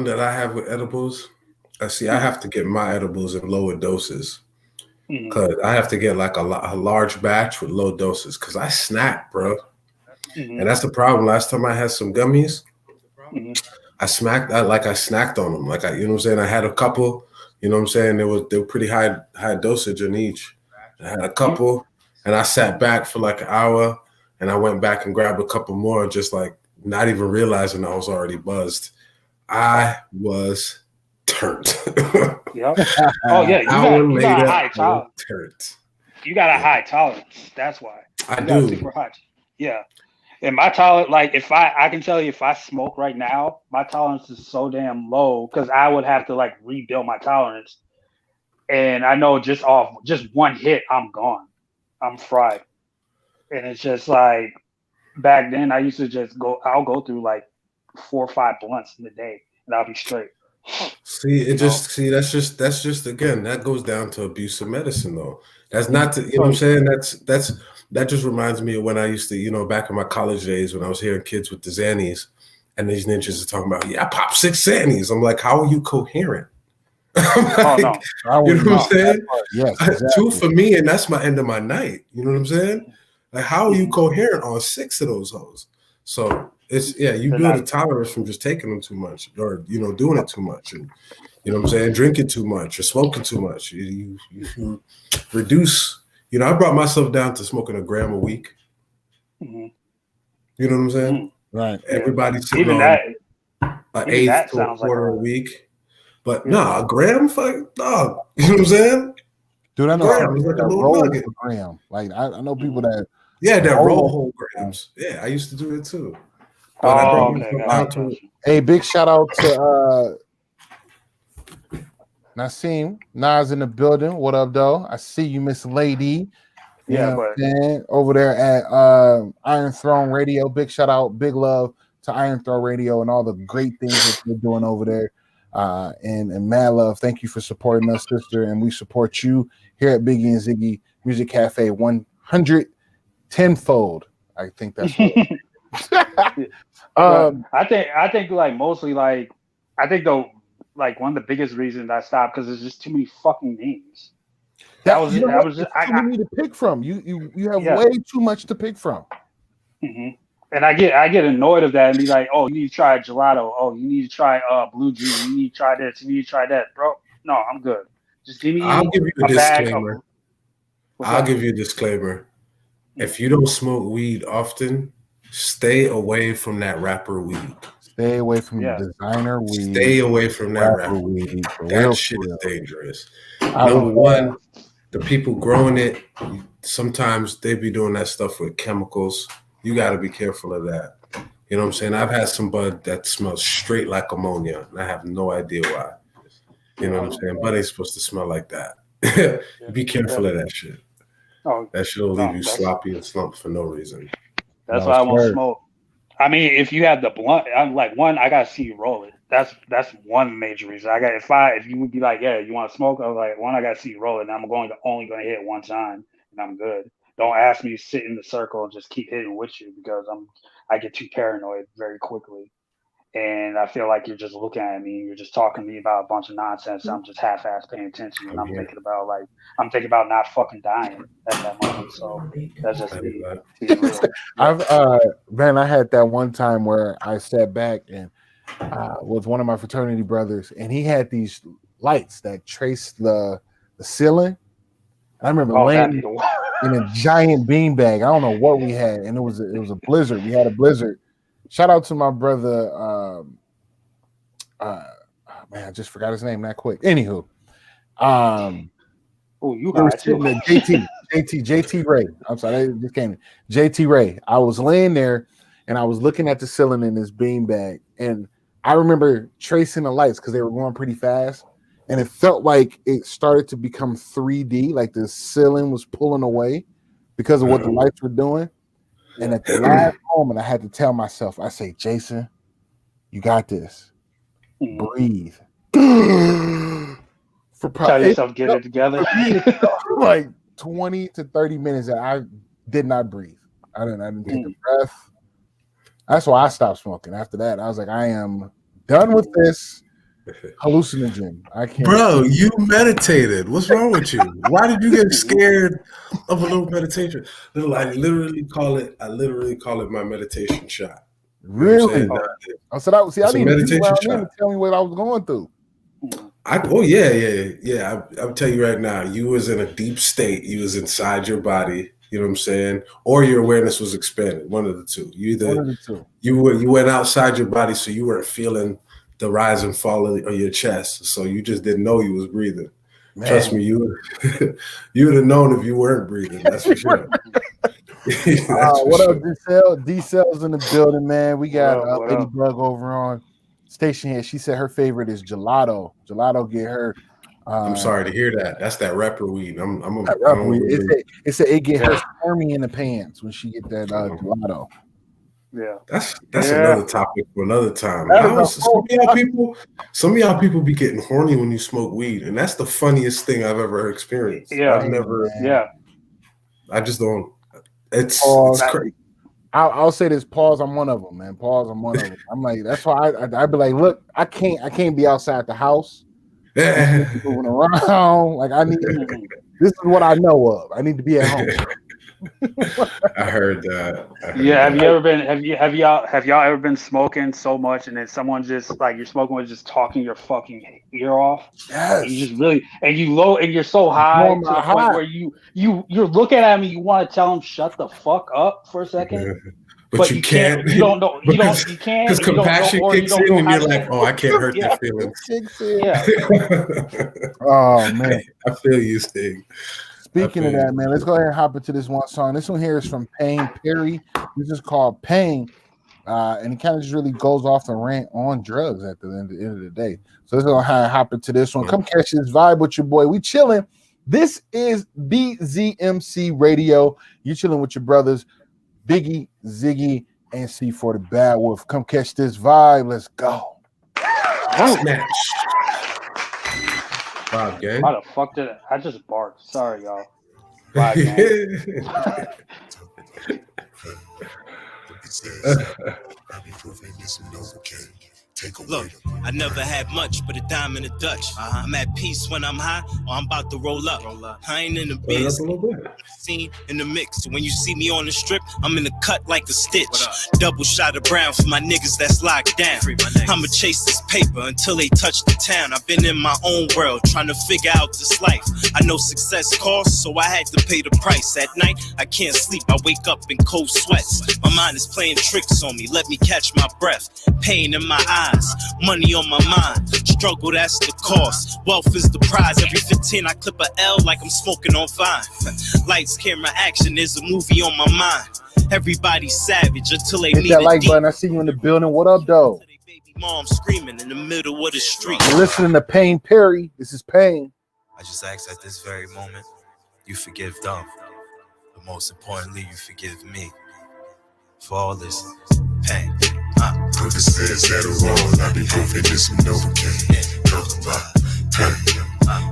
that I have with edibles, I have to get my edibles in lower doses, because I have to get like a large batch with low doses, because I snack, bro, and that's the problem. Last time I had some gummies, I snacked on them, like you know what I'm saying. I had a couple, you know what I'm saying. They were pretty high dosage in each. I had a couple, and I sat back for like an hour. And I went back and grabbed a couple more, just like not even realizing I was already buzzed. I was turned. Yep. Oh yeah, you got a high tolerance. You got a high tolerance. That's why. I do. Super high. Yeah. And my tolerance, like I can tell you, if I smoke right now, my tolerance is so damn low, because I would have to like rebuild my tolerance. And I know just one hit, I'm gone. I'm fried. And it's just like, back then I used to I'll go through like 4 or 5 blunts in a day and I'll be straight. That's just again, that goes down to abuse of medicine though. That's not to, you know what I'm saying? That just reminds me of when I used to, you know, back in my college days when I was hearing kids with the Xannies, and these ninjas are talking about, I popped 6 Xannies. I'm like, how are you coherent? Oh no, you know what I'm saying? Yes, exactly. 2 for me, and that's my end of my night. You know what I'm saying? Like, how are you coherent on 6 of those hoes? So it's you build a tolerance from just taking them too much, or doing it too much, and you know what I'm saying, drinking too much or smoking too much. You reduce. I brought myself down to smoking a gram a week. Mm-hmm. You know what I'm saying? Mm-hmm. Right. Everybody's sitting Even on that, an eighth to a quarter a week. But a gram, fuck, dog. You know what I'm saying? Dude, I know gram is like a little nugget. Gram. Like I know people that that roll whole grams. Yeah, I used to do it too. But I brought myself down to it. Hey, big shout out to Nasim. Nas in the building. What up, though? I see you, Miss Lady. Over there at Iron Throne Radio. Big shout out, big love to Iron Throne Radio and all the great things that you're doing over there. And mad love. Thank you for supporting us, sister. And we support you here at Biggie and Ziggy Music Cafe 110-fold. I think that's what I think like mostly like I think though like one of the biggest reasons I stopped because there's just too many fucking names. I need to pick from. You have way too much to pick from. Mm-hmm. And I get annoyed of that and be like, oh, you need to try gelato. Oh, you need to try blue dream. You need to try this. You need to try that, bro. No, I'm good. Just give me. I'll give you a disclaimer. I'll give you a disclaimer. If you don't smoke weed often, stay away from that rapper weed. Stay away from designer weed. Stay away from that rapper weed. That shit is dangerous. Number one, the people growing it, sometimes they be doing that stuff with chemicals. You got to be careful of that. You know what I'm saying? I've had some bud that smells straight like ammonia, and I have no idea why. You know what I'm saying? Bud ain't supposed to smell like that. Be careful of that shit. That shit will leave you sloppy and slumped for no reason. That's why I won't smoke. I mean, if you have the blunt, I'm like, one, I gotta see you roll it. That's one major reason. If you would be like, yeah, you want to smoke? I was like, one, I gotta see you roll it, and I'm only gonna hit one time, and I'm good. Don't ask me to sit in the circle and just keep hitting with you because I get too paranoid very quickly, and I feel like you're just looking at me, you're just talking to me about a bunch of nonsense. I'm just half-ass paying attention, and I'm thinking about not fucking dying at that moment. So that's just me. I had that one time where I sat back and with one of my fraternity brothers, and he had these lights that traced the ceiling. I remember laying in a giant beanbag. I don't know what we had, and it was a blizzard. We had a blizzard. Shout out to my brother. Man, I just forgot his name that quick. Anywho, JT Ray. I'm sorry, that just came in. JT Ray. I was laying there and I was looking at the ceiling in this beanbag, and I remember tracing the lights because they were going pretty fast, and it felt like it started to become 3D, like the ceiling was pulling away because of what the lights were doing. And at the last moment, I had to tell myself, I say, Jason, you got this. Breathe. Tell yourself, get it together. Like 20 to 30 minutes that I did not breathe. I didn't take a breath. That's why I stopped smoking. After that, I was like, I am done with this hallucinogen. I can't. Bro, you meditated. What's wrong with you? Why did you get scared of a little meditation? I literally call it my meditation shot. Really? You know I said, I need meditation to tell me what I was going through. I'll tell you right now, you was in a deep state. You was inside your body. You know what I'm saying? Or your awareness was expanded. One of the two. You went outside your body, so you weren't feeling the rise and fall of your chest. So you just didn't know you was breathing. Man. Trust me, you would have known if you weren't breathing. That's for sure. What up, D-Cell's in the building, man. We got Lady Bug over on station here. She said her favorite is gelato. Gelato get her. I'm sorry to hear that. That's that rapper weed. It said it get her squirmy in the pants when she get that gelato. Yeah, that's another topic for another time. Some of y'all people be getting horny when you smoke weed, and that's the funniest thing I've ever experienced. I just don't. It's crazy. I'll say this. Pause. I'm one of them, man. Pause. I'm one of them. I'm like, that's why I be like, look, I can't be outside the house moving around. Like I need. This is what I know of. I need to be at home. I heard that. Have you ever been? Have y'all ever been smoking so much and then someone just like you're smoking with just talking your fucking ear off? Yes. And you just really and you low and you're so high to the point where you're looking at me. You want to tell them shut the fuck up for a second. But you can't. You don't know. You can't. Because compassion kicks in, and you're like, "Oh, I can't hurt their feelings." Yeah. Oh man, I feel you, Stig. Speaking of that, man, let's go ahead and hop into this one song. This one here is from Pain Perry. This is called Pain, and it kind of just really goes off the rant on drugs at the end of the day. So let's go ahead and hop into this one. Come catch this vibe with your boy. We chilling. This is BZMC Radio. You chilling with your brothers. Biggie, Ziggy, and C for the Bad Wolf. Come catch this vibe. Let's go. Match. Wow, gang. How the fuck did I just barked? Sorry, y'all. Bye, gang. Look, I never had much but a dime and a Dutch. I'm at peace when I'm high, or I'm about to roll up. I ain't in the biz. Scene in the mix. So when you see me on the strip, I'm in the cut like a stitch. Double shot of brown for my niggas that's locked down. I'ma chase this paper until they touch the town. I've been in my own world trying to figure out this life. I know success costs, so I had to pay the price. At night, I can't sleep. I wake up in cold sweats. My mind is playing tricks on me. Let me catch my breath. Pain in my eyes, money on my mind. Struggle, that's the cost. Wealth is the prize. Every 15 I clip a L like I'm smoking on Vine. Lights, camera, action is a movie on my mind. Everybody's savage until they hit that like button. I see you in the building. What up, though? Mom screaming in the middle of the street. You're listening to Pain Perry. This is Pain. I just ask at this very moment, you forgive them. But most importantly, you forgive me for all this pain. Purposes that are wrong, I be proving this one Novocaine. Talk about pain.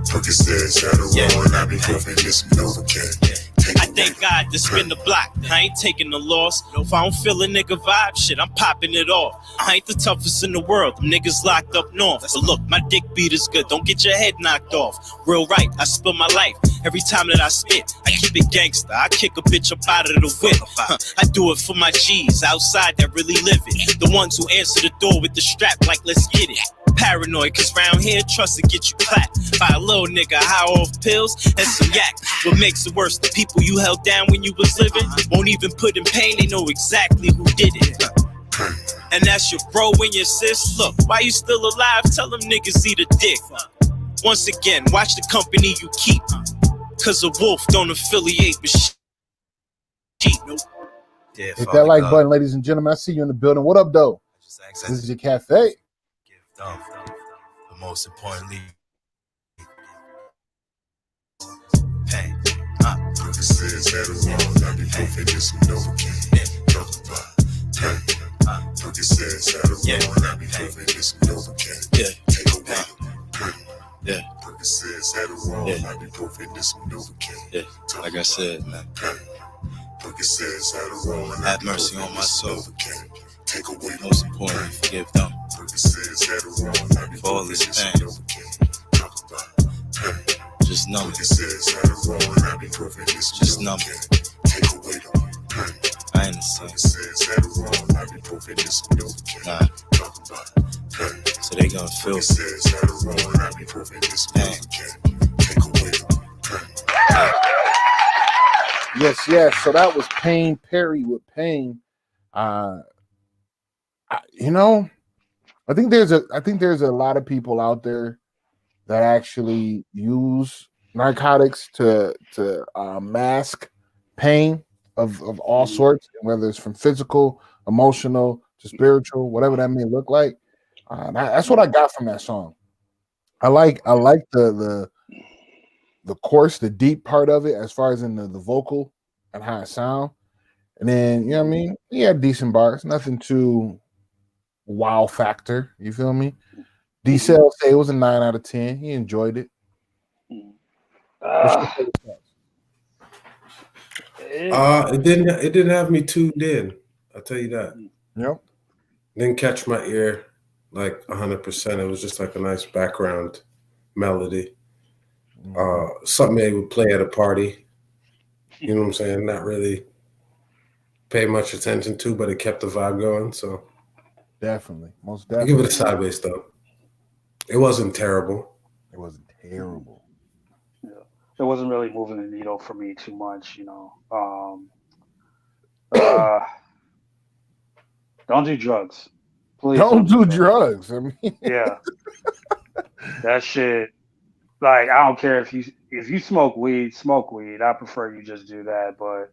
Percocets that are wrong, I be proving this one Novocaine. I thank God to spin the block. I ain't taking the loss. If I don't feel a nigga vibe, shit, I'm popping it off. I ain't the toughest in the world. Them niggas locked up north. But look, my dick beat is good. Don't get your head knocked off. Real right, I spill my life. Every time that I spit, I keep it gangster. I kick a bitch up out of the whip. I do it for my G's outside that really live it. The ones who answer the door with the strap like, let's get it. Paranoid, cause round here, trust to get you clapped by a little nigga high off pills and some yak. What makes it worse, the people you held down when you was living won't even put in pain, they know exactly who did it. And that's your bro and your sis. Look, why you still alive? Tell them niggas eat a dick. Once again, watch the company you keep, cause a wolf don't affiliate with sheep. Nope. Hit that like button, ladies and gentlemen. I see you in the building. What up, though? This is your cafe. But most importantly, pain. Purposes that are wrong, I be proving this one Novocaine. Talk about pain. Percocets that are wrong, I be proving this one Novocaine. Take a while. Yeah. Percocets that are wrong, I be proving this one Novocaine. Yeah. Like I said, man. Percocets that are wrong, have mercy on my soul. Take away most importantly, forgive them for all this pain. Just numb it. Just numb it. I ain't the same. Nah. So they gonna feel pain. Yes. So that was Pain Perry with Pain. I think there's a lot of people out there that actually use narcotics to mask pain of all sorts, whether it's from physical, emotional to spiritual, whatever that may look like. That's what I got from that song. I like the course, the deep part of it, as far as in the vocal and how it sound. And then, you know what I mean? He had decent bars, nothing too wow factor. You feel me? D-Cell say it was a 9 out of 10. He enjoyed it. It didn't have me tuned in. I'll tell you that. Yep. Didn't catch my ear like 100%. It was just like a nice background melody. Something they would play at a party. You know what I'm saying? Not really pay much attention to, but it kept the vibe going. So definitely, most I definitely. give it a sideways though. It wasn't terrible. It wasn't terrible. Yeah. It wasn't really moving the needle for me too much, Don't do drugs. Please don't do drugs. I mean, yeah. That shit, like, I don't care if you smoke weed. I prefer you just do that. But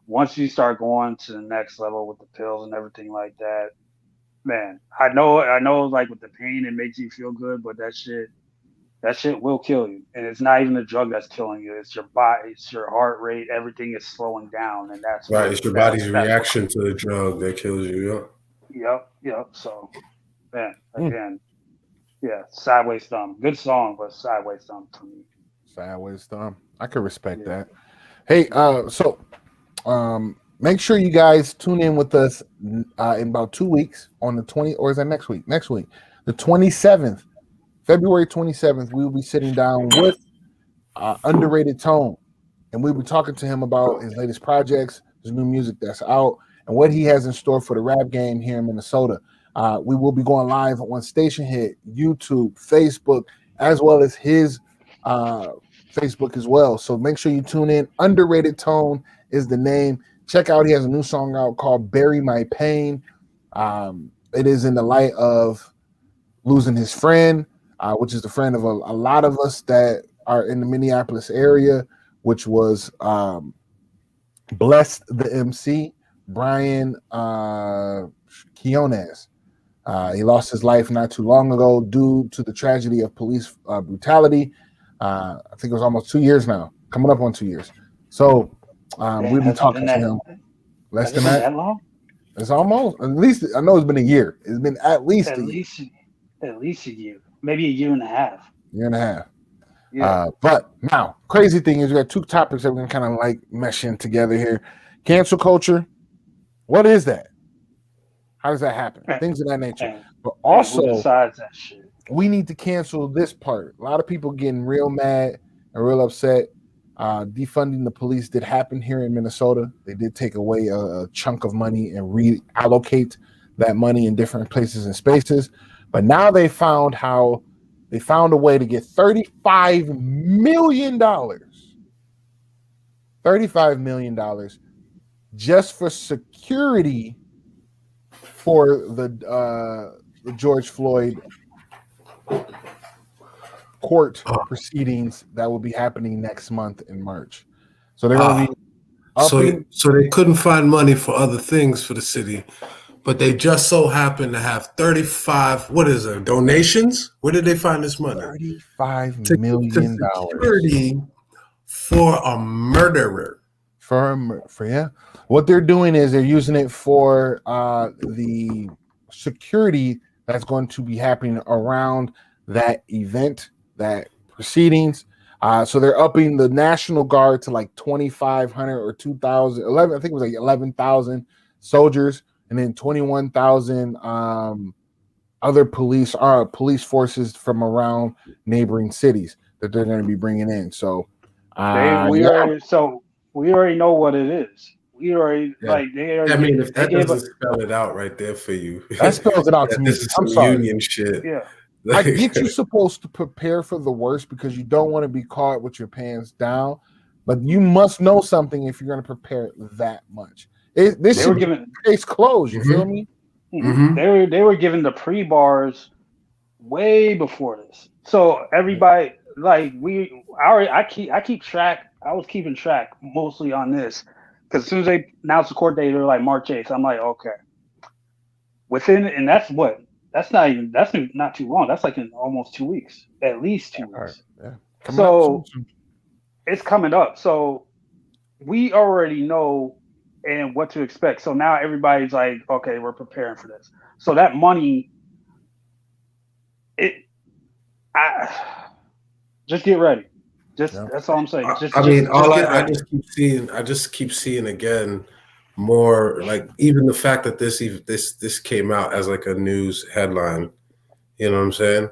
once you start going to the next level with the pills and everything like that, man, I know, like with the pain, it makes you feel good, but that shit will kill you. And it's not even the drug that's killing you. It's your body, it's your heart rate, everything is slowing down. And that's Right. It's your body's reaction to the drug that kills you. Yep. So, man, again, yeah, Sideways Thumb. Good song, but Sideways Thumb to me. Sideways Thumb. I could respect that. Hey, so make sure you guys tune in with us in about 2 weeks on the 20th, or is that next week? Next week, the 27th, February 27th, we will be sitting down with Underrated Tone, and we'll be talking to him about his latest projects, his new music that's out, and what he has in store for the rap game here in Minnesota. We will be going live on Station Hit, YouTube, Facebook, as well as his Facebook as well. So make sure you tune in. Underrated Tone is the name. Check out, he has a new song out called Bury My Pain. It is in the light of losing his friend, which is the friend of a lot of us that are in the Minneapolis area, which was Blessed the MC, Brian Quinones. He lost his life not too long ago due to the tragedy of police brutality. I think it was almost 2 years now, coming up on 2 years. So we've been talking to him. Less than that long? It's almost, at least, I know it's been a year. It's been at least a year, maybe a year and a half. Yeah. But now, crazy thing is, we got two topics that we're gonna kind of like mesh in together here. Cancel culture. What is that? How does that happen? Things of that nature. But also, who decides that shit? We need to cancel this part. A lot of people getting real mad and real upset. Defunding the police did happen here in Minnesota. They did take away a chunk of money and reallocate that money in different places and spaces. But now they found a way to get $35 million. $35 million just for security for the George Floyd court proceedings that will be happening next month in March. So they're going to be so they couldn't find money for other things for the city, but they just so happen to have 35. What is it? Donations? Where did they find this money? $35 million security for a murderer. What they're doing is they're using it for the security that's going to be happening around that event, that proceedings. So they're upping the National Guard to like 2,500 or 2,000, 11. I think it was like 11,000 soldiers, and then 21,000 other police forces from around neighboring cities that they're going to be bringing in. So we already know what it is. We already if that doesn't spell it out right there for you, that spells it out to me. This is some union shit. Yeah. I get you supposed to prepare for the worst because you don't want to be caught with your pants down, but you must know something if you're going to prepare that much. This should be case closed. You feel me? Mm-hmm. They were given the pre-bars way before this, so everybody I keep track. I was keeping track mostly on this because as soon as they announced the court date, they were like March 8th. I'm like, okay, and that's not too long. That's like in almost 2 weeks, at least 2 weeks. Yeah. So it's coming up. So we already know and what to expect. So now everybody's like, okay, we're preparing for this. So that money, just get ready. That's all I'm saying. I just keep seeing again more, like, even the fact that this came out as like a news headline, you know what I'm saying?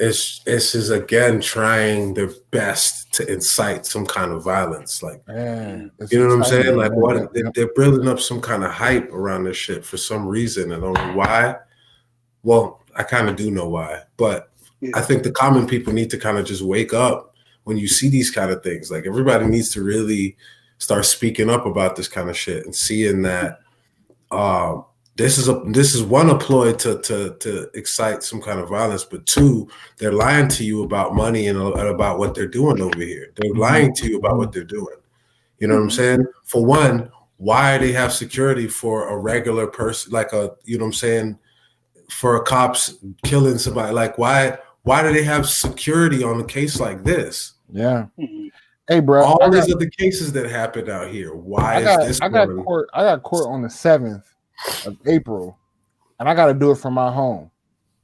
It's is again trying their best to incite some kind of violence. Like, it's you know what I'm saying? exciting. Like, Yeah, yeah. they're building up some kind of hype around this shit for some reason. I don't know why. Well, I kind of do know why, but I think the common people need to kind of just wake up when you see these kind of things. Like, everybody needs to really start speaking up about this kind of shit and seeing that this is one, a ploy to excite some kind of violence, but two, they're lying to you about money and about what they're doing over here. They're lying to you about what they're doing. You know what I'm saying? For one, why they have security for a regular person, like you know what I'm saying, for a cops killing somebody? Like, why do they have security on a case like this? Yeah. Hey, bro. All these other cases that happened out here. Why is this? I got court on the 7th of April, and I got to do it from my home.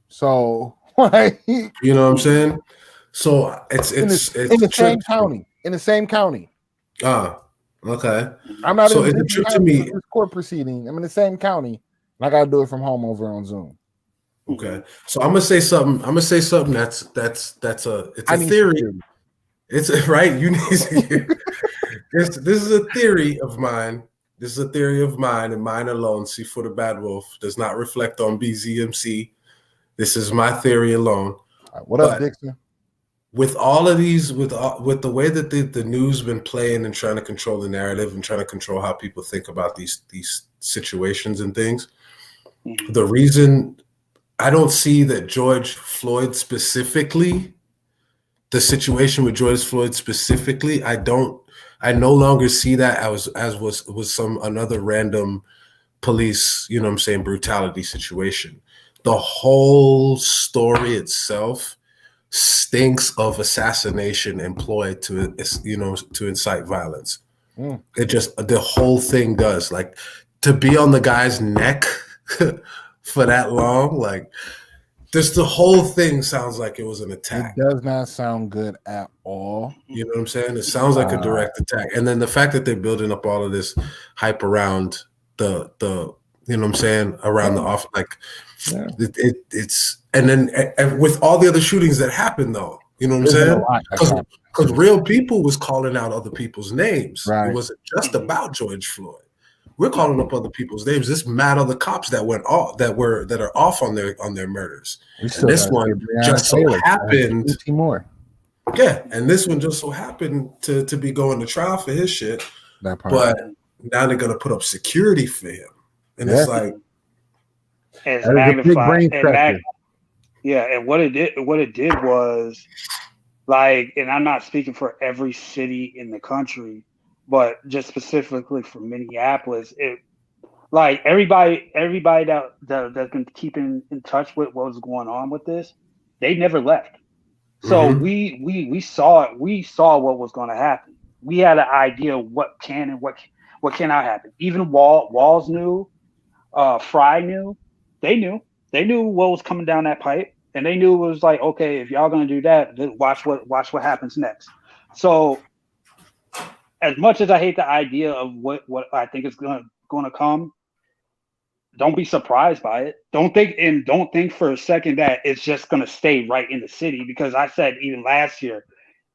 So, like, you know what I'm saying? So it's in the same county. In the same county. Okay. I'm not so in it's a trip to me. This court proceeding. I'm in the same county, and I got to do it from home over on Zoom. Okay. So I'm gonna say something. That's a theory. It's right. You need to. This is a theory of mine. This is a theory of mine and mine alone. See, for the Bad Wolf does not reflect on BZMC. This is my theory alone. What up, Dixon? With all of these, with the way that the news been playing and trying to control the narrative and trying to control how people think about these situations and things, the reason I don't see that George Floyd specifically, the situation with George Floyd specifically, I no longer see that as was some another random police, you know what I'm saying, brutality situation. The whole story itself stinks of assassination employed to incite violence. It just, the whole thing does. Like, to be on the guy's neck for that long, like, just the whole thing sounds like it was an attack. It does not sound good at all. You know what I'm saying? It sounds like a direct attack. And then the fact that they're building up all of this hype around the you know what I'm saying, around the off, like, it's, and then with all the other shootings that happened, though, you know what I'm saying? Because real people was calling out other people's names. Right. It wasn't just about George Floyd. We're calling up other people's names. There's mad other cops that went off, that are off on their murders. And this one just so happened. Yeah, and this one just so happened to be going to trial for his shit. But now they're gonna put up security for him. And it's like, it's magnified. And what it did was, like, and I'm not speaking for every city in the country, but just specifically for Minneapolis, it, like, everybody that's been keeping in touch with what was going on with this, they never left. So we saw it. We saw what was going to happen. We had an idea what can and what cannot happen. Even Walls knew. Fry knew. They knew what was coming down that pipe, and they knew it was like, okay, if y'all gonna do that, then watch what happens next. So, as much as I hate the idea of what I think is gonna come, don't be surprised by it. Don't think for a second that it's just gonna stay right in the city, because I said even last year,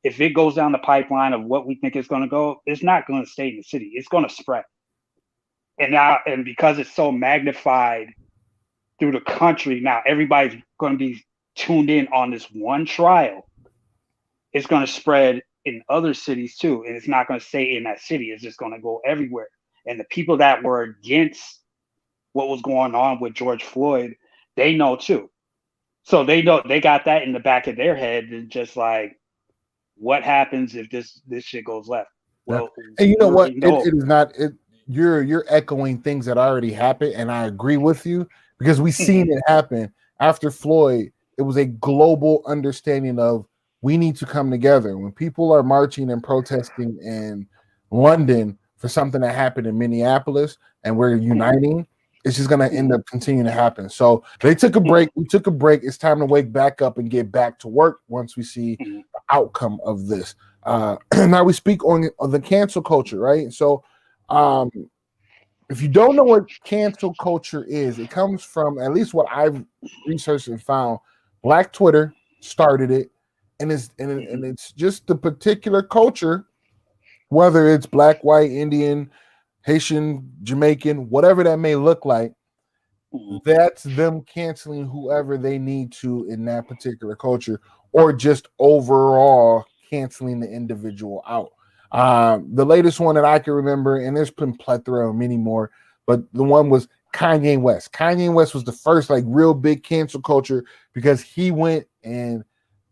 if it goes down the pipeline of what we think it's gonna go, it's not gonna stay in the city. It's gonna spread. And because it's so magnified through the country, now everybody's going to be tuned in on this one trial. It's going to spread in other cities too, and it's not going to stay in that city. It's just going to go everywhere. And the people that were against what was going on with George Floyd, they know too. So they know, they got that in the back of their head, and just like, what happens if this shit goes left? Well, and you know what? It is not it. You're echoing things that already happened, and I agree with you, because we seen it happen after Floyd. It was a global understanding of, we need to come together. When people are marching and protesting in London for something that happened in Minneapolis, and we're uniting, it's just going to end up continuing to happen. So they took a break. We took a break. It's time to wake back up and get back to work once we see the outcome of this. Now we speak on the cancel culture, right? So if you don't know what cancel culture is, it comes from, at least what I've researched and found, Black Twitter, started it, and it's just the particular culture, whether it's black, white, Indian, Haitian, Jamaican, whatever that may look like. That's them canceling whoever they need to in that particular culture, or just overall canceling the individual out. The latest one that I can remember, and there's been plethora of many more, but the one was Kanye West. Kanye West was the first like real big cancel culture because he went and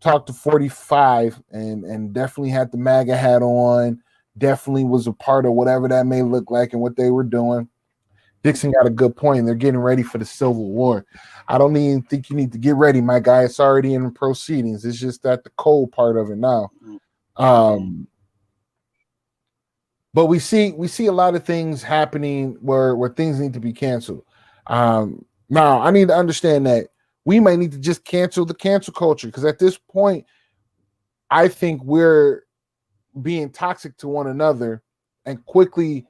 talked to 45 and definitely had the MAGA hat on, definitely was a part of whatever that may look like and what they were doing. Dixon got a good point. They're getting ready for the Civil War. I don't even think you need to get ready, my guy. It's already in proceedings. It's just that the cold part of it now. But we see a lot of things happening where things need to be canceled. Now, I need to understand that we might need to just cancel the cancel culture, because at this point, I think we're being toxic to one another and quickly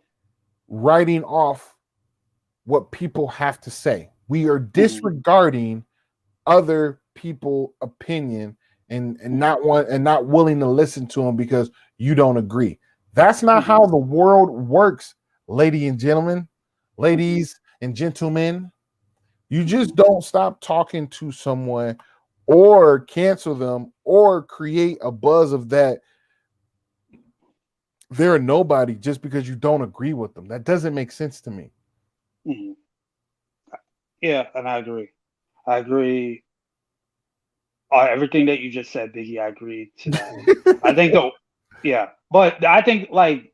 writing off what people have to say. We are disregarding other people's opinion and not willing to listen to them because you don't agree. That's not how the world works, ladies and gentlemen. You just don't stop talking to someone or cancel them or create a buzz of that they're a nobody just because you don't agree with them. That doesn't make sense to me. Yeah, and I agree. Everything that you just said, Biggie, I agree to that. I think but I think like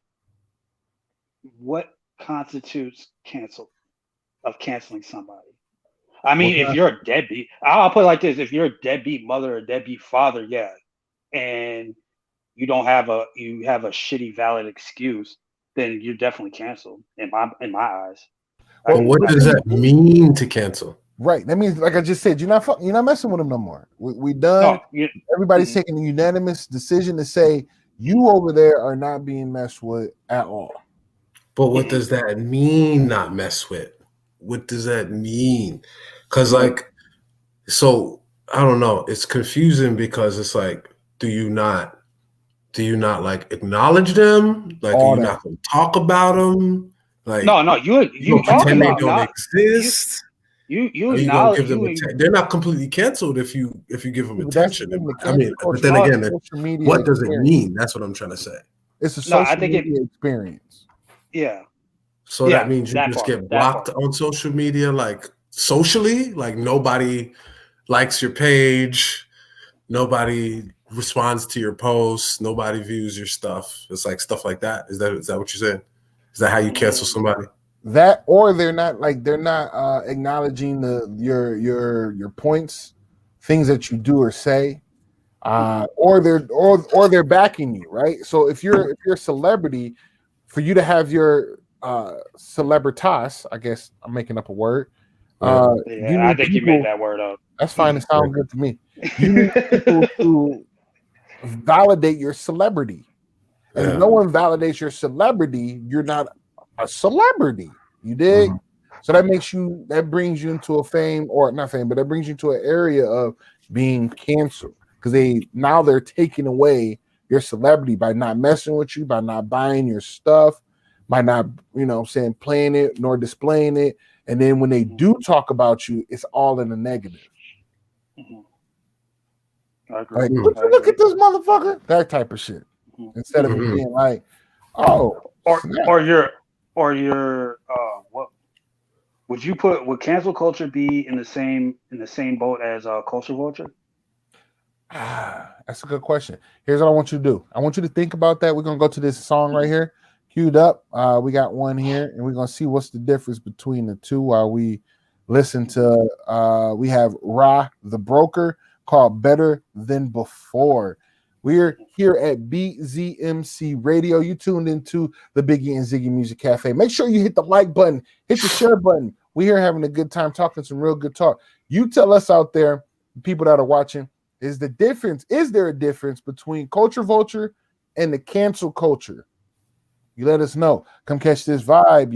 what constitutes canceling somebody? I mean, if you're a deadbeat, I'll put it like this: if you're a deadbeat mother or a deadbeat father, yeah, and you have a shitty valid excuse, then you're definitely canceled in my eyes. Well, what does that mean to cancel? Right. That means, like I just said, you're not messing with them no more. We done. No, everybody's taking a unanimous decision to say you over there are not being messed with at all. But what does that mean, not mess with? What does that mean? Because so I don't know. It's confusing because it's like, do you not like acknowledge them? Like, are you not going to talk about them? Like, no, you pretend they don't exist. You acknowledge give them they're not completely canceled if you give them attention. I mean, but then again, what does it mean? That's what I'm trying to say. It's a social media experience. Yeah. So that means you just get blocked on social media, like socially, like nobody likes your page, nobody responds to your posts, nobody views your stuff. It's like stuff like that. Is that what you're saying? Is that how you cancel somebody? That, or they're not acknowledging your points, things that you do or say, or they're backing you, right? So if you're a celebrity, for you to have your celebritas, I guess I'm making up a word. I think you made that word up. That's fine. It sounds good to me. You need people to validate your celebrity. And if no one validates your celebrity, you're not a celebrity. You dig? So that brings you into a fame, or not fame, but that brings you to an area of being canceled, because they're taking away your celebrity by not messing with you, by not buying your stuff, by not playing it nor displaying it. And then when they do talk about you, it's all in the negative. I agree. Like, look at this motherfucker, that type of shit. Instead of it being like, oh, or your what would cancel culture be in the same boat as culture vulture? That's a good question. Here's what I want you to do. I want you to think about that. We're gonna go to this song right here, queued up. We got one here, and we're gonna see what's the difference between the two while we listen to. We have Ra the Broker, called Better Than Before. We're here at BZMC Radio. You tuned into the Biggie and Ziggy Music Cafe. Make sure you hit the like button, hit the share button. We're here having a good time talking some real good talk. You tell us out there, people that are watching, is there a difference between culture vulture and the cancel culture? You let us know. Come catch this vibe,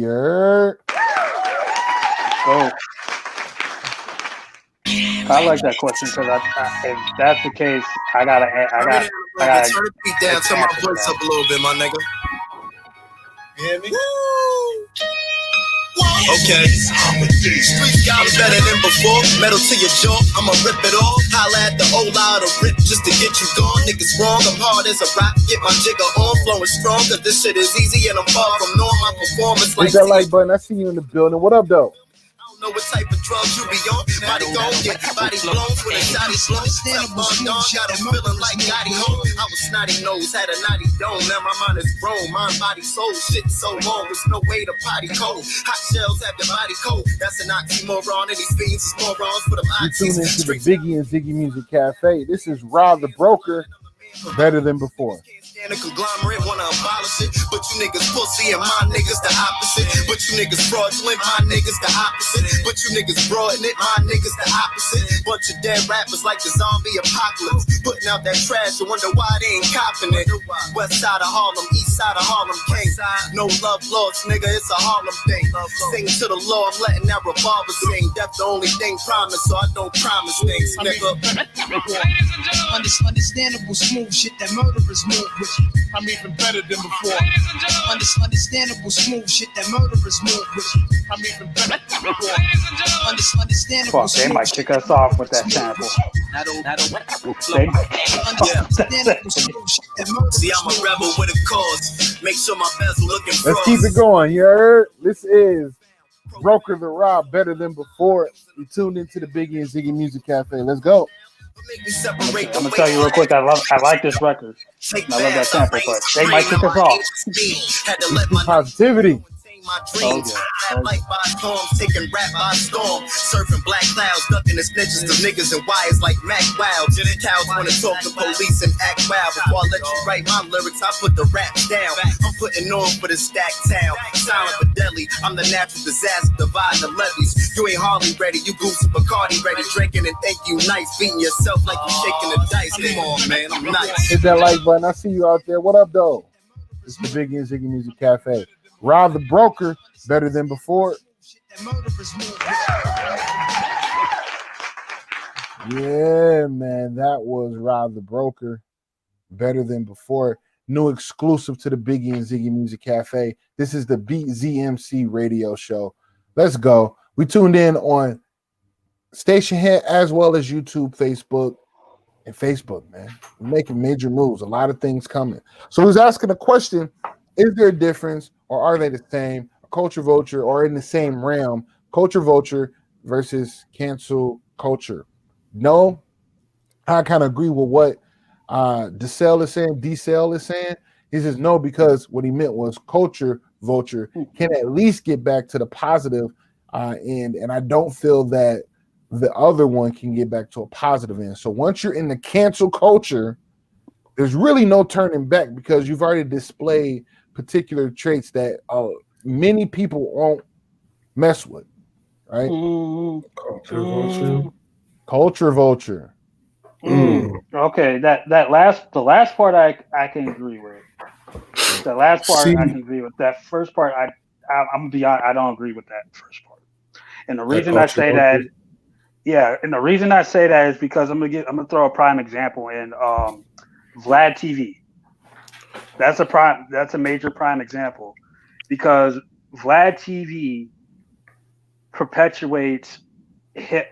Oh. I like that question because if that's the case, I gotta Turn the beat down, turn my answer voice that. up a little bit, my nigga. You hear me? Okay. Streets got better than before. Metal to your jaw, I'ma rip it off. Holla at the old out of rip just to get you gone. Niggas wrong, I'm hard as a rock. Get my jigger on, flowing strong, cause this shit is easy and I'm far from norm. My performance Hit that like button. I see you in the building. What up, though? Know what type of drugs you be on. Body gon' get body blown with a shotty flow. That bun dog got a feeling like Gotti home. I was snotty nose, had a naughty dome. Now my mind is grown. Mind, body, soul. Shit so long, there's no way to potty cold. Hot shells have the body cold. That's an oxymoron. And these fiends is morons for them You oxys. tune into the Biggie and Ziggy Music Cafe. This is Rob the Broker, better than before. And a conglomerate wanna abolish it, but you niggas pussy and my niggas the opposite. But you niggas fraudulent, my niggas the opposite. But you niggas broaden it, my niggas the opposite. Bunch of dead rappers like the zombie apocalypse, putting out that trash and wonder why they ain't copping it. West side of Harlem, east side of Harlem, king. No love lost, nigga, it's a Harlem thing. Sing to the Lord, I'm letting that revolver sing. Death the only thing promised, so I don't promise things, nigga. Understandable smooth shit that murderers move with. I'm even better than before. Understandable smooth shit that murderers move with. I'm even better than before. Understandable. Fuck, they might kick us off with that sample. See, I'm a rebel with a cause. Make sure my bezel looking frost. Let's keep it going. You heard? This is Broker the Rob, better than before. You tuned into the Biggie and Ziggy Music Cafe. Let's go. I'm gonna tell you real quick. I like this record. I love that sample, but they might kick us off. Positivity. My dreams, like by storms, taking rap by storm, surfing black clouds, ducking the snitches, the niggas and wires like Mac Wild. Cows wanna talk to police and act wild. Before I let you write my lyrics, I put the raps down. I'm putting on for the stacked town, silent but deadly. I'm the natural disaster, divide the levees. You ain't hardly ready, you goose and Bacardi ready, drinking and think you nice, beating yourself like you shaking the dice. Come on, man, I'm nice. Hit that like button. I see you out there. What up, though? It's the Biggie and Ziggy Music Cafe. Rob the Broker, better than before. Yeah, man, that was Rob the Broker, better than before. New exclusive to the Biggie and Ziggy Music Cafe. This is the Beat ZMC radio show. Let's go. We tuned in on Station Head as well as YouTube, Facebook, and Facebook, man. We're making major moves. A lot of things coming. So he's asking a question. Is there a difference or are they the same? A culture vulture or in the same realm? Culture vulture versus cancel culture. No, I kind of agree with what DeCell is saying. He says no, because what he meant was culture vulture can at least get back to the positive end. And I don't feel that the other one can get back to a positive end. So once you're in the cancel culture, there's really no turning back because you've already displayed particular traits that many people won't mess with, right? Culture vulture. Okay, the last part I can agree with. The last part I can agree with. That first part I'm gonna be honest, I don't agree with that first part. And the reason I say that, is because I'm gonna throw a prime example in Vlad TV. That's a major prime example because Vlad TV perpetuates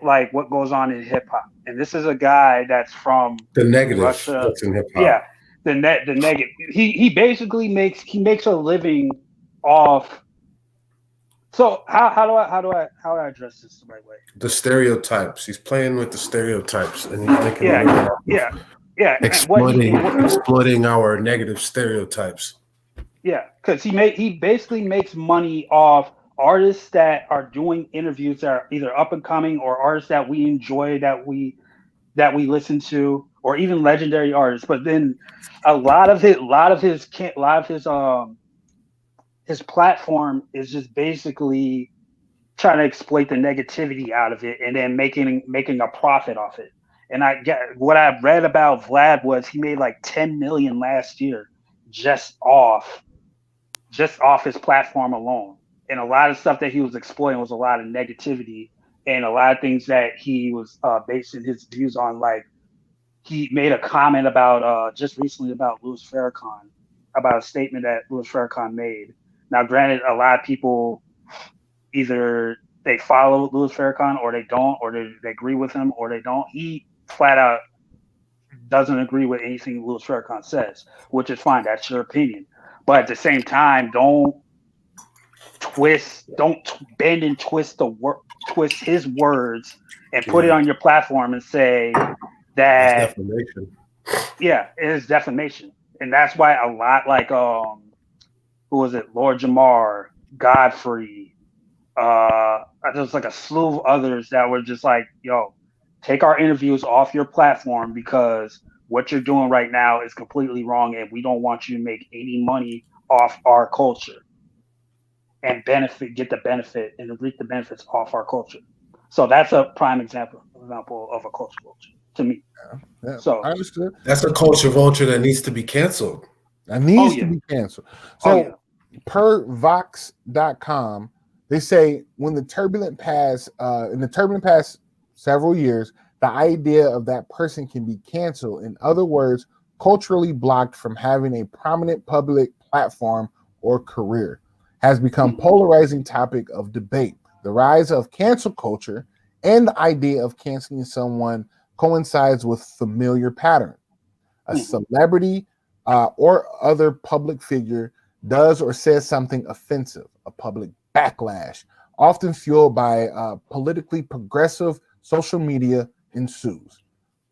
like what goes on in hip hop. And this is a guy that's from the negative Russia. That's in hip hop. Yeah, the negative. He basically makes a living off. So how do I address this the right way? The stereotypes. He's playing with the stereotypes, and he's making exploiting our negative stereotypes. Yeah, because he basically makes money off artists that are doing interviews that are either up and coming or artists that we enjoy, that we listen to, or even legendary artists. But then a lot of his platform is just basically trying to exploit the negativity out of it and then making a profit off it. And what I read about Vlad was he made like 10 million last year just off his platform alone. And a lot of stuff that he was exploiting was a lot of negativity and a lot of things that he was basing his views on, like he made a comment about just recently about Louis Farrakhan, about a statement that Louis Farrakhan made. Now, granted, a lot of people either they follow Louis Farrakhan or they don't, or they agree with him or they don't. He flat out doesn't agree with anything Louis Farrakhan says, which is fine. That's your opinion. But at the same time, don't bend and twist twist his words and put it on your platform and say that defamation. Yeah, it is defamation. And that's why a lot like who was it, Lord Jamar, Godfrey, there's like a slew of others that were just like, yo, take our interviews off your platform because what you're doing right now is completely wrong and we don't want you to make any money off our culture and get the benefit and reap the benefits off our culture. So that's a prime example of a culture vulture to me. Yeah, so I understood. That's a culture vulture that needs to be canceled. That needs to be canceled. So per Vox.com, they say when the turbulent past, in the turbulent past several years, the idea of that person can be canceled. In other words, culturally blocked from having a prominent public platform or career, has become polarizing topic of debate. The rise of cancel culture and the idea of canceling someone coincides with familiar pattern. A celebrity or other public figure does or says something offensive, a public backlash, often fueled by politically progressive social media ensues.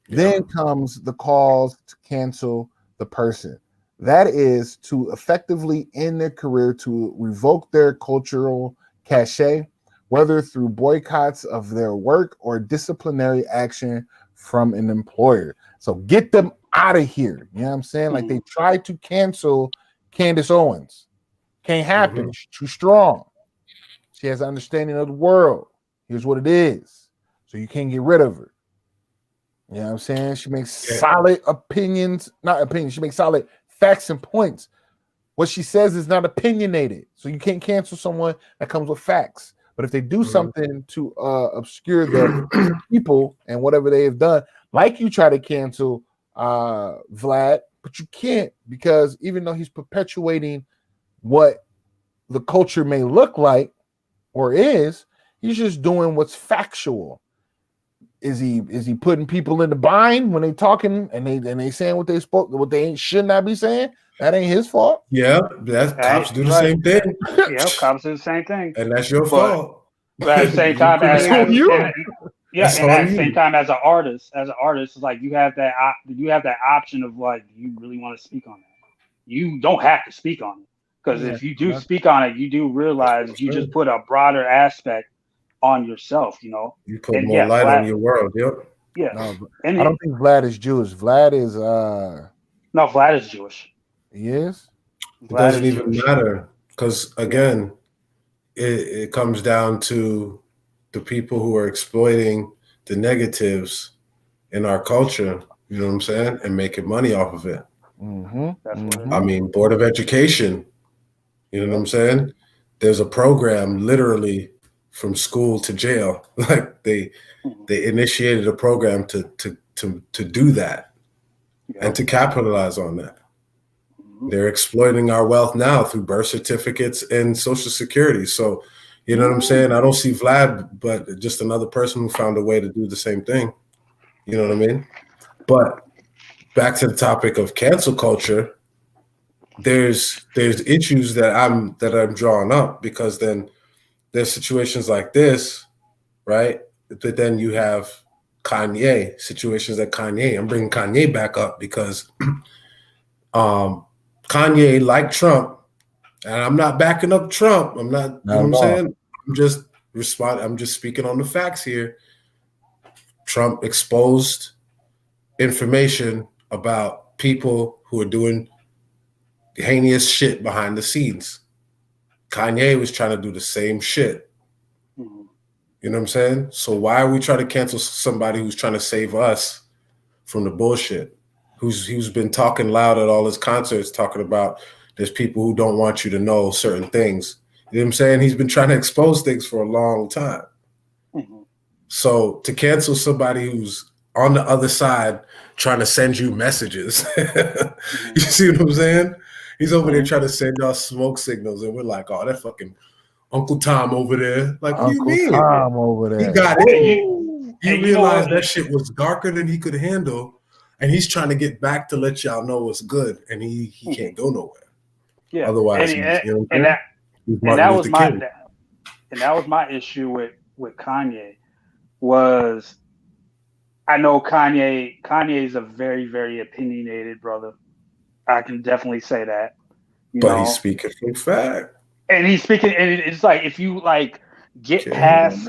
Then comes the calls to cancel the person. That is to effectively end their career, to revoke their cultural cachet, whether through boycotts of their work or disciplinary action from an employer. So get them out of here. You know what I'm saying? Like they tried to cancel Candace Owens. Can't happen. She's too strong. She has an understanding of the world. Here's what it is. So you can't get rid of her. You know what I'm saying? She makes solid opinions, not opinions. She makes solid facts and points. What she says is not opinionated. So you can't cancel someone that comes with facts. But if they do something to obscure the people and whatever they have done, like you try to cancel Vlad, but you can't, because even though he's perpetuating what the culture may look like or is, he's just doing what's factual. Is he putting people in the bind when they talking and they saying what they should not be saying? That ain't his fault. Yeah, cops do the same thing. Yeah, cops do the same thing, and that's your fault. But at the same time, at the same time, as an artist, it's like you have that option of like, do you really want to speak on that? You don't have to speak on it, because if you do speak on it, you do realize you just put a broader aspect on yourself. You know, you put more light on your world. Yep. Yeah, no, I don't think Vlad is Jewish. Vlad is no, Vlad is Jewish. He is. It doesn't even matter, because again, it comes down to the people who are exploiting the negatives in our culture. You know what I'm saying, and making money off of it. I mean, Board of Education. You know what I'm saying? There's a program literally from school to jail. Like they initiated a program to do that and to capitalize on that. They're exploiting our wealth now through birth certificates and Social Security. So, you know what I'm saying? I don't see Vlad, but just another person who found a way to do the same thing. You know what I mean? But back to the topic of cancel culture, there's issues that I'm drawing up, because then there's situations like this, right? But then you have Kanye, situations like Kanye. I'm bringing Kanye back up because Kanye, like Trump, and I'm not backing up Trump. I'm not, you know what I'm saying? I'm just speaking on the facts here. Trump exposed information about people who are doing heinous shit behind the scenes. Kanye was trying to do the same shit. You know what I'm saying? So why are we trying to cancel somebody who's trying to save us from the bullshit? Who's been talking loud at all his concerts, talking about there's people who don't want you to know certain things. You know what I'm saying? He's been trying to expose things for a long time. So to cancel somebody who's on the other side trying to send you messages, you see what I'm saying? He's over there trying to send us smoke signals, and we're like, oh, that fucking Uncle Tom over there. Like, what do you mean? Tom over there. He got it. You realize that what? shit was darker than he could handle, and he's trying to get back to let y'all know what's good, and he can't go nowhere. Yeah. Otherwise, and that was my issue with Kanye. Was I know Kanye is a very, very opinionated brother. I can definitely say that. But he's speaking from fact. And he's speaking, and it's like if you like get past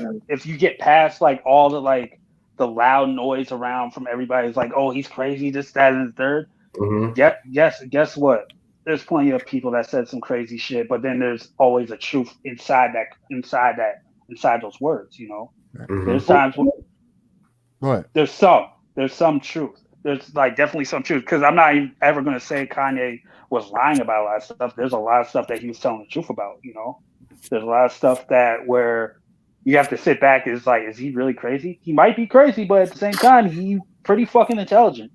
like all the like the loud noise around from everybody, it's like, oh, he's crazy, this, that, and the third. Mm-hmm. Guess what? There's plenty of people that said some crazy shit, but then there's always a truth inside those words, you know. Mm-hmm. There's times when there's some truth. There's like definitely some truth, because I'm not even ever going to say Kanye was lying about a lot of stuff. There's a lot of stuff that he was telling the truth about, you know. There's a lot of stuff that where you have to sit back and it's like, is he really crazy? He might be crazy, but at the same time, he's pretty fucking intelligent.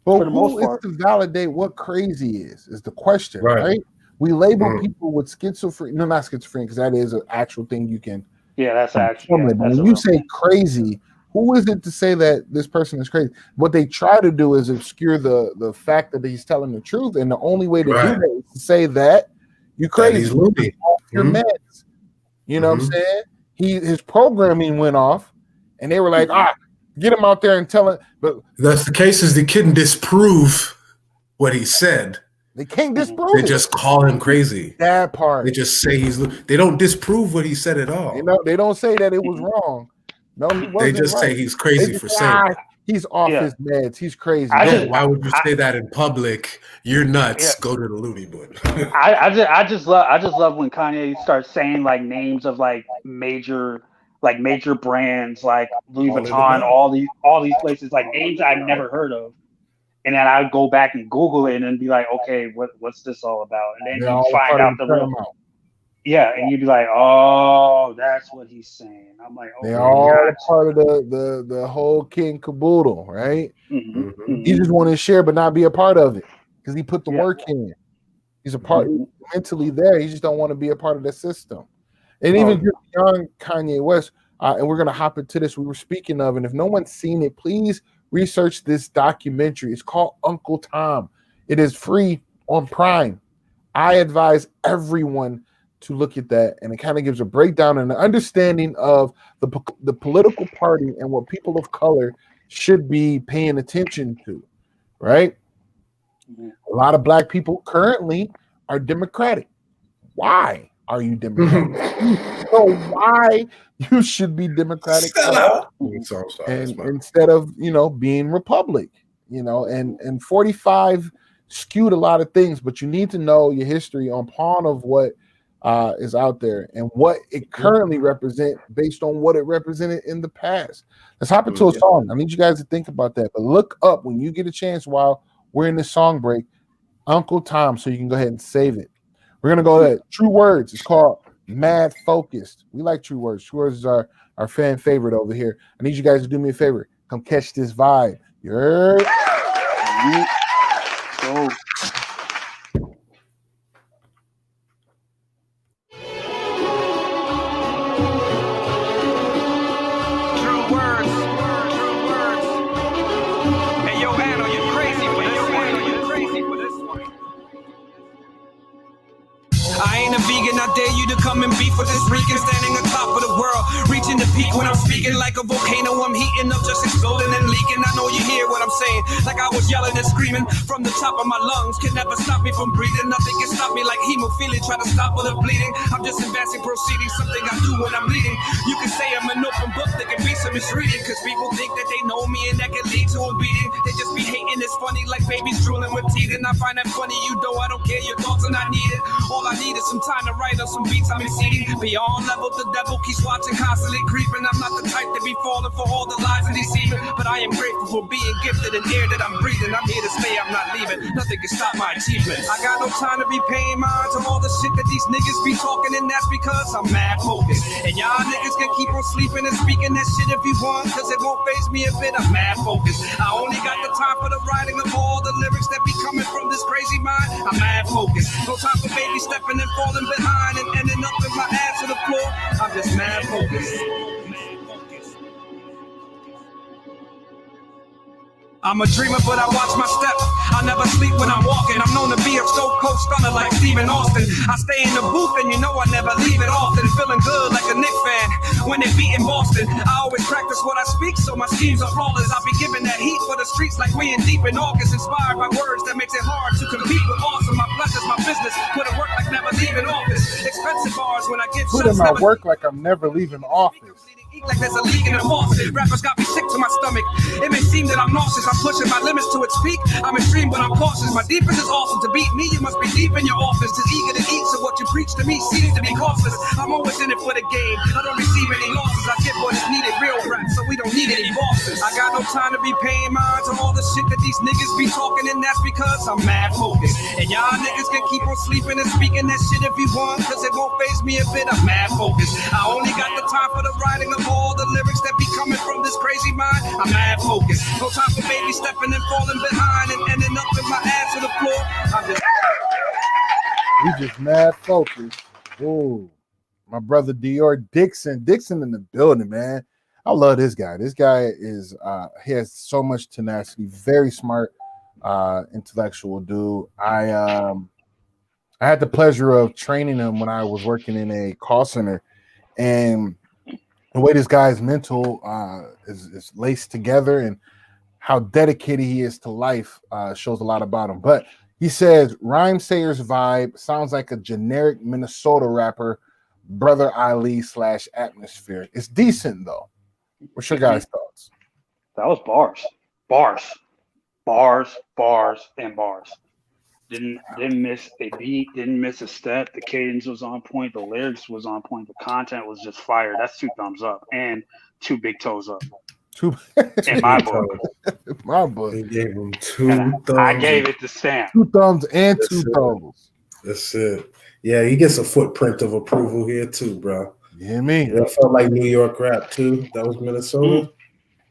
But for the most part, to validate what crazy is the question, right? We label people with schizophrenia, no, not schizophrenia, because that is an actual thing you can. Yeah, that's actually. Yeah, when you say crazy, who is it to say that this person is crazy? What they try to do is obscure the fact that he's telling the truth, and the only way to do that is to say that you're crazy. He's loony. Your meds. You know what I'm saying? His programming went off, and they were like, get him out there and tell it. But that's the case. Is they couldn't disprove what he said. They can't disprove. They just call him crazy. That part. They just say they don't disprove what he said at all. You know, they don't say that it was wrong. No, he wasn't. They just say he's crazy for saying it. He's off his meds. He's crazy. Why would you say that in public? You're nuts. Go to the loony bin. I just love when Kanye starts saying like names of like major brands like Louis Vuitton, all these places, like names I've never heard of. And then I would go back and Google it and be like, okay, what's this all about? And then you find out the real. Yeah, and you'd be like, oh, that's what he's saying. I'm like, oh, they're all part of the whole king caboodle, right? Mm-hmm. He just wanted to share but not be a part of it because he put the work in. He's a part mentally there. He just don't want to be a part of the system. And even beyond Kanye West, and we're gonna hop into this. We were speaking of, and if no one's seen it, please research this documentary. It's called Uncle Tom. It is free on Prime. I advise everyone to look at that, and it kind of gives a breakdown and an understanding of the political party and what people of color should be paying attention to, right? A lot of black people currently are Democratic. Why are you Democratic? So why you should be Democratic and instead of being Republic, and 45 skewed a lot of things, but you need to know your history on pawn of what is out there and what it currently represents based on what it represented in the past. Let's hop into a song. I need you guys to think about that, but look up when you get a chance while we're in this song break, Uncle Tom, so you can go ahead and save it. We're gonna go ahead. True Words. It's called Mad Focused. We like True Words. True Words is our fan favorite over here. I need you guys to do me a favor. Come catch this vibe. You heard? So. I dare you to come and beef with this Rican standing on top of the world, reaching the peak when I'm speaking like a volcano. I'm heating up, just exploding and leaking. I know you hear what I'm saying, like I was yelling and screaming from the top of my lungs. Can never stop me from breathing. Nothing can stop me like hemophilia. Try to stop all the bleeding. I'm just advancing, proceeding. Something I do when I'm leading. You can say I'm an open book. There can be some misreading, cause people think that they know me and that can lead to a beating. They just be hating. It's funny like babies drooling with teeth, and I find that funny. You know I don't care. Your thoughts are not needed. All I need needed some time to write up some beats I'm exceeding. Beyond level, the devil keeps watching, constantly creeping. I'm not the type to be falling for all the lies and deceiving, but I am grateful for being gifted and air that I'm breathing. I'm here to stay, I'm not leaving. Nothing can stop my achievements. I got no time to be paying mind to all the shit that these niggas be talking, and that's because I'm mad focused. And y'all niggas can keep on sleeping and speaking that shit if you want, cause it won't faze me a bit. I'm mad focused. I only got the time for the writing of all the lyrics that be coming from this crazy mind. I'm mad focused. No time for baby stepping and falling behind and ending up with my ass to the floor. I'm just mad focused. I'm a dreamer, but I watch my step. I never sleep when I'm walking. I'm known to be a stone cold stunner like Stephen Austin. I stay in the booth and you know I never leave it often. Feeling good like a Knicks fan when they beat in Boston. I always practice what I speak, so my schemes are flawless. I'll be giving that heat for the streets like we in deep in August. Inspired by words that makes it hard to compete with awesome. My pleasure's my business. Put in work like never leaving office. Expensive bars when I get Put in my work like I'm never leaving office. Like there's a league in the Boston. Rappers got me sick to my stomach. It may seem that I'm nauseous. I'm pushing my limits to its peak. I'm extreme, but I'm cautious. My defense is awesome. To beat me, you must be deep in your office. Just eager to eat, so what you preach to me seems to be costless. I'm always in it for the game. I don't receive any losses. I get what is needed, real rap, so we don't need any bosses. I got no time to be paying mind to all the shit that these niggas be talking, and that's because I'm mad focused. And y'all niggas can keep on sleeping and speaking that shit if you want, cause it won't faze me a bit. I'm mad focused. I only got the time for the writing of all the lyrics that be coming from this crazy mind. I'm mad focused. No time for baby stepping and falling behind and ending up with my ass to the floor. I'm just We just mad focused. Ooh, my brother Dior Dixon in the building, man. I love this guy. This guy is he has so much tenacity, very smart, intellectual dude. I had the pleasure of training him when I was working in a call center, and the way this guy's mental is laced together and how dedicated he is to life shows a lot about him. But he says Rhyme Sayers vibe sounds like a generic Minnesota rapper, Brother Ali / Atmosphere. It's decent though. What's your guys' thoughts? That was bars. And bars. Didn't miss a beat, didn't miss a step. The cadence was on point, the lyrics was on point, the content was just fire. That's 2 thumbs up and 2 big toes up. In my book. My book. He gave him 2 thumbs. I gave it the stamp. 2 thumbs and 2 toes. That's it. Yeah, he gets a footprint of approval here too, bro. Yeah, me. That felt like New York rap too. That was Minnesota.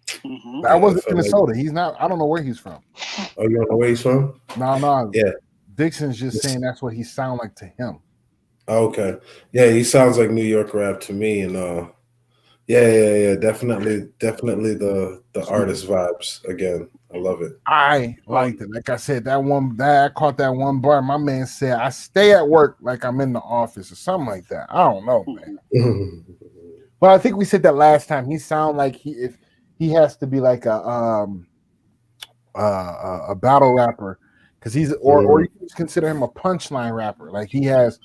Mm-hmm. That wasn't Minnesota. He's not. I don't know where he's from. Oh, you don't know where he's from? No. Yeah. Dixon's just saying that's what he sound like to him. Okay. Yeah, he sounds like New York rap to me, and yeah. Definitely the artist vibes again. I love it. I liked it. Like I said, I caught that one bar. My man said, I stay at work like I'm in the office or something like that. I don't know, man. But I think we said that last time. He sound like if he has to be like a battle rapper, because he's or you can consider him a punchline rapper. Like he has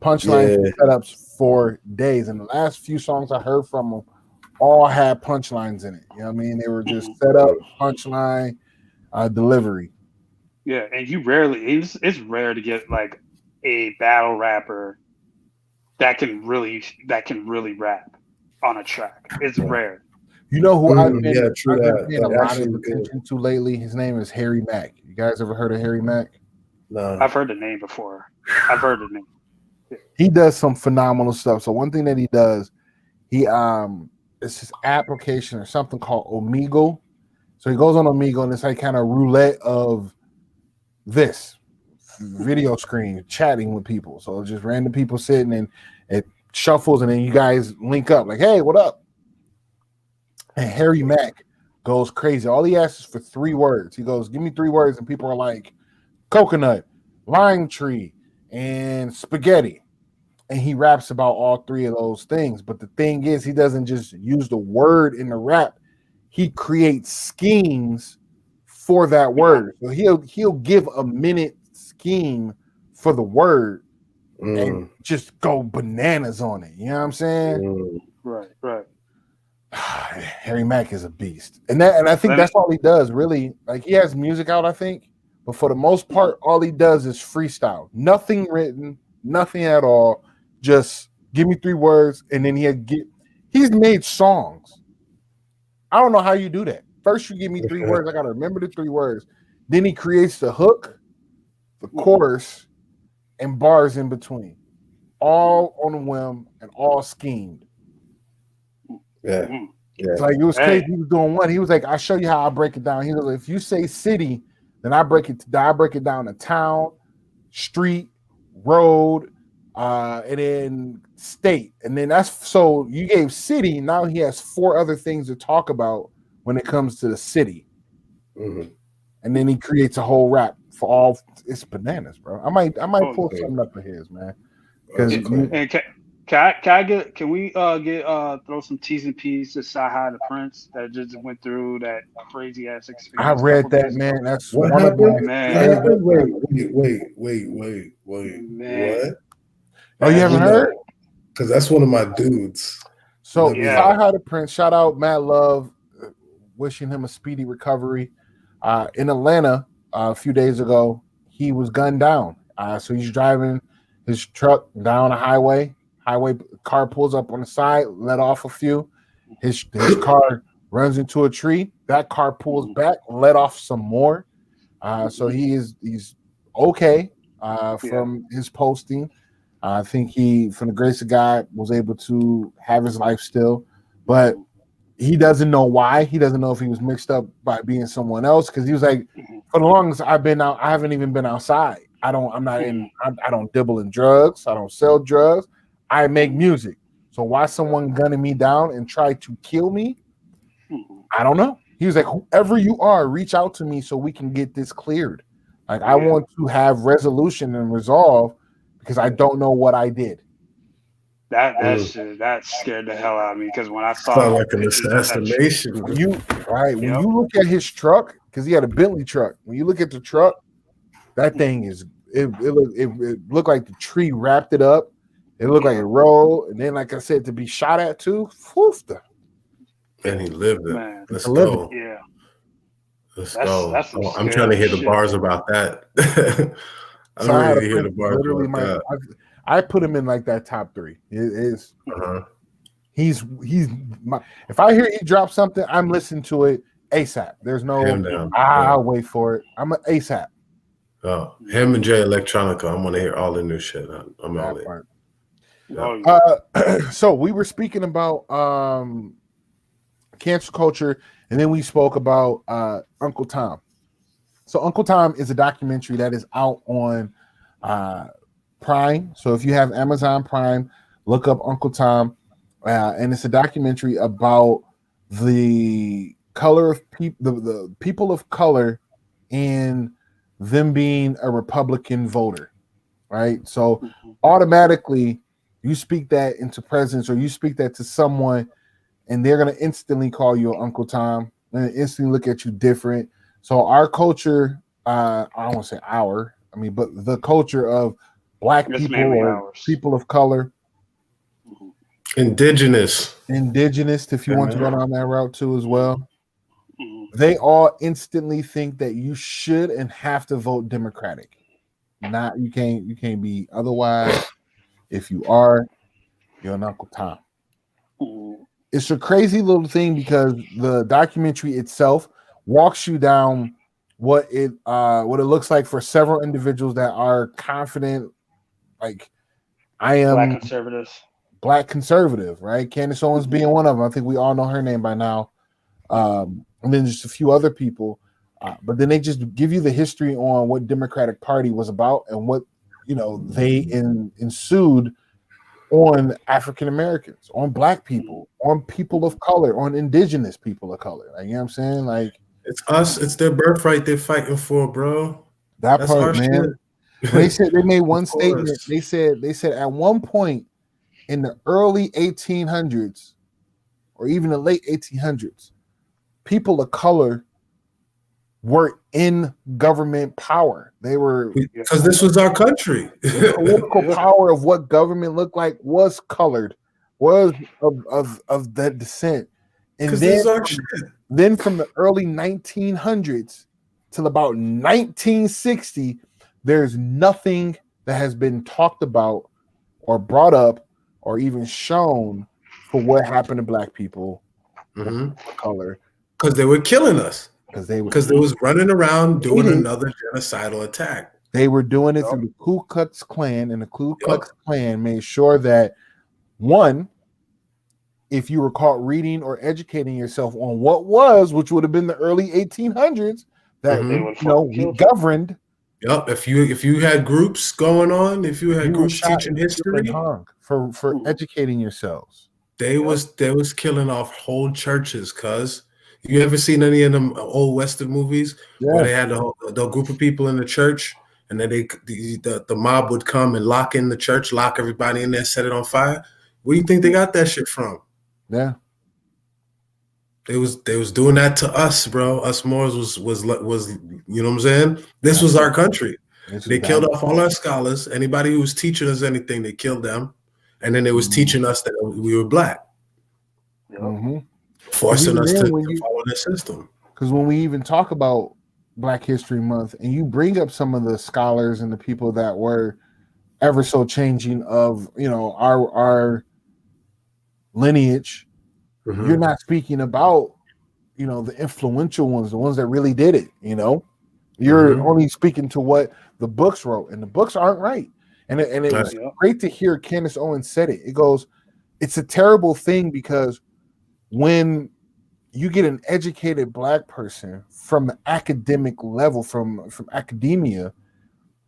punchline setups for days. And the last few songs I heard from him all had punchlines in it. You know what I mean? They were just set up, punchline, delivery. Yeah, and you it's rare to get like a battle rapper that can really rap on a track. It's rare. You know who I've been paying a lot of attention to lately? His name is Harry Mack. You guys ever heard of Harry Mack? No. I've heard the name before. He does some phenomenal stuff. So one thing that he does, it's his application or something called Omegle. So he goes on Omegle and it's like kind of roulette of this video screen chatting with people. So just random people sitting and it shuffles and then you guys link up like, hey, what up? And Harry Mack goes crazy. All he asks is for 3 words. He goes, give me 3 words, and people are like coconut, lime tree, and spaghetti. And he raps about all 3 of those things. But the thing is, he doesn't just use the word in the rap. He creates schemes for that word. So he'll give a minute scheme for the word and just go bananas on it. You know what I'm saying? Right. Harry Mack is a beast. And I think that's all he does, really. Like he has music out, I think, but for the most part, all he does is freestyle. Nothing written, nothing at all. Just give me 3 words, and then he's made songs. I don't know how you do that. First, you give me 3 words. I gotta remember the 3 words. Then he creates the hook, the chorus, and bars in between, all on a whim and all schemed. Yeah. It's like it was crazy. He was doing one. He was like, "I'll show you how I break it down." He was like, "If you say city, then I break it down to town, street, road, and then state, and then that's so you gave city. Now he has 4 other things to talk about when it comes to the city, and then he creates a whole rap for all. It's bananas, bro. I might pull something up of his, man. Because can we throw some T's and P's to Sci-Hi the Prince that just went through that crazy ass experience? I read that, man. That's what one happened? of my Man. Wait. What? Oh, you haven't heard? Because that's one of my dudes. So Sci-Hi the Prince, shout out Matt Love, wishing him a speedy recovery. In Atlanta a few days ago, he was gunned down. So he's driving his truck down a highway. Car pulls up on the side, let off a few. His car runs into a tree. That car pulls back, let off some more. So he's okay from his posting. I think he, from the grace of God, was able to have his life still, but he doesn't know why. He doesn't know if he was mixed up by being someone else, because he was like, for the longest I've been out, I haven't even been outside. I don't dibble in drugs. I don't sell drugs. I make music. So why someone gunning me down and try to kill me? I don't know. He was like, whoever you are, reach out to me so we can get this cleared. Like, I want to have resolution and resolve because I don't know what I did. That scared the hell out of me, because when I saw like an assassination. When you look at his truck, because he had a Bentley truck. When you look at the truck, that thing it looked like the tree wrapped it up. It looked like it rolled, and then, like I said, to be shot at too. And he lived it. Man. Let's go. Yeah. Let's go. I'm trying to hear the bars about that. I'm ready to hear the bars about that. I put him in like that top 3. It is. He's my. If I hear he drops something, I'm listening to it ASAP. There's no. I'll wait for it. I'm an ASAP. Oh, him and Jay Electronica. I'm gonna hear all the new shit. I'm all in. So we were speaking about cancel culture, and then we spoke about Uncle Tom. So Uncle Tom is a documentary that is out on Prime. So if you have Amazon Prime, look up Uncle Tom, and it's a documentary about the color of the people of color and them being a Republican voter, right? So automatically you speak that into presence, or you speak that to someone, and they're going to instantly call you Uncle Tom and instantly look at you different. So our culture, I don't want to say but the culture of Black people or people of color, indigenous, if you want to go down that route too as well, they all instantly think that you should and have to vote Democratic. Not you can't be otherwise. If you are, you're an Uncle Tom. It's a crazy little thing because the documentary itself walks you down what it looks like for several individuals that are confident. Like, I am Black conservative, right? Candace Owens being one of them. I think we all know her name by now. And then just a few other people. But then they just give you the history on what Democratic Party was about and what, they ensued on African Americans, on Black people, on people of color, on indigenous people of color. Like, you know what I'm saying? Like, it's us, it's their birthright they're fighting for, bro. That's part, man. They said they made one statement. They said at one point in the early 1800s or even the late 1800s, people of color were in government power. They were, because this was our country. The political power of what government looked like was colored, was of that descent. And then from the early 1900s till about 1960, there's nothing that has been talked about or brought up or even shown for what happened to black people of color. Because they were killing us. Because they was running around doing another genocidal attack. They were doing it through the Ku Klux Klan, and the Ku Klux Klan made sure that, one, if you were caught reading or educating yourself on what was, which would have been the early 1800s, that we governed. Yep. If you had groups going on, if you had groups teaching history for educating yourselves, they was killing off whole churches. Cause you ever seen any of them old Western movies where they had the group of people in the church, and then the mob would come and lock in the church, lock everybody in there, set it on fire? Where do you think they got that shit from? Yeah. They was doing that to us, bro. Us Moors was you know what I'm saying? This was our country. They killed off all our scholars. Anybody who was teaching us anything, they killed them. And then they was teaching us that we were black. Forcing us to follow the system. Because when we even talk about Black History Month and you bring up some of the scholars and the people that were ever so changing of, our lineage, you're not speaking about, the influential ones, the ones that really did it, You're only speaking to what the books wrote, and the books aren't right. And it was great to hear Candace Owens said it. It goes, it's a terrible thing because when you get an educated Black person from the academic level, from academia,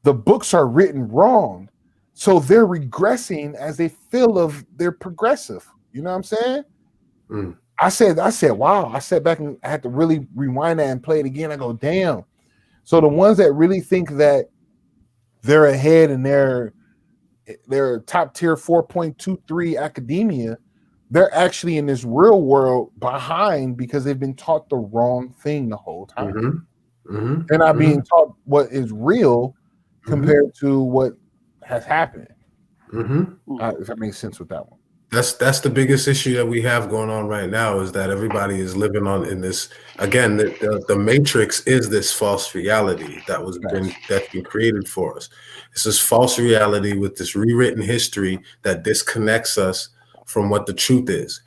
the books are written wrong. So they're regressing as they feel they're progressive. You know what I'm saying? I said, wow. I sat back and I had to really rewind that and play it again. I go, damn. So the ones that really think that they're ahead and they're top tier 4.23 academia, they're actually in this real world behind because they've been taught the wrong thing the whole time. They're not being taught what is real compared to what has happened. If that makes sense with that one. That's the biggest issue that we have going on right now, is that everybody is living in this, again, the matrix is this false reality that's been created for us. It's this false reality with this rewritten history that disconnects us from what the truth is.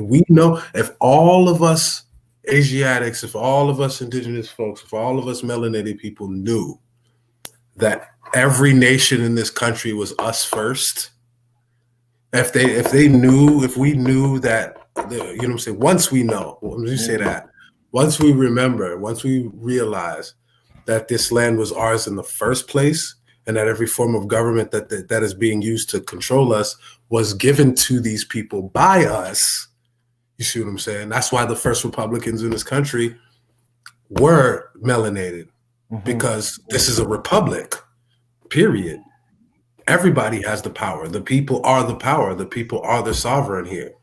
We know, if all of us Asiatics, if all of us indigenous folks, if all of us melanated people knew that every nation in this country was us first, if we knew that, once we know, let me say that, once we remember, once we realize that this land was ours in the first place, and that every form of government that is being used to control us was given to these people by us, you see what I'm saying? That's why the first Republicans in this country were melanated, because this is a republic, period. Everybody has the power. The people are the power. The people are the sovereign here.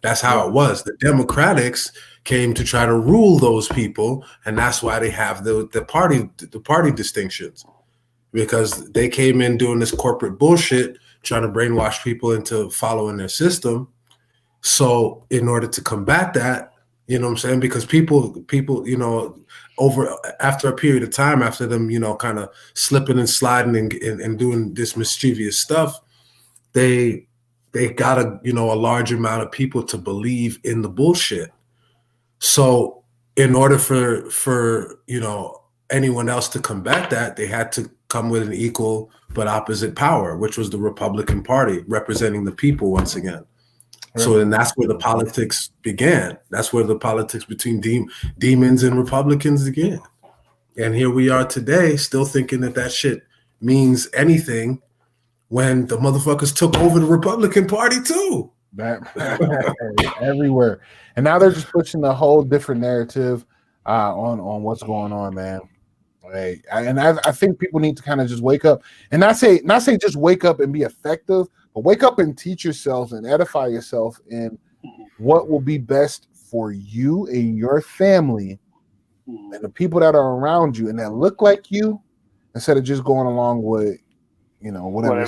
That's how it was. The Democrats came to try to rule those people, and that's why they have the party distinctions, because they came in doing this corporate bullshit, trying to brainwash people into following their system. So in order to combat that, you know what I'm saying? Because people, over after a period of time, after them, kind of slipping and sliding and doing this mischievous stuff, they got a large amount of people to believe in the bullshit. So in order for anyone else to combat that, they had to come with an equal but opposite power, which was the Republican Party, representing the people once again. So then that's where the politics began. That's where the politics between demons and Republicans began. And here we are today, still thinking that shit means anything, when the motherfuckers took over the Republican Party too. Everywhere. And now they're just pushing a whole different narrative on what's going on, man. Like, and I think people need to kind of just wake up, and not say just wake up and be effective, but wake up and teach yourselves and edify yourself in what will be best for you and your family and the people that are around you and that look like you, instead of just going along with whatever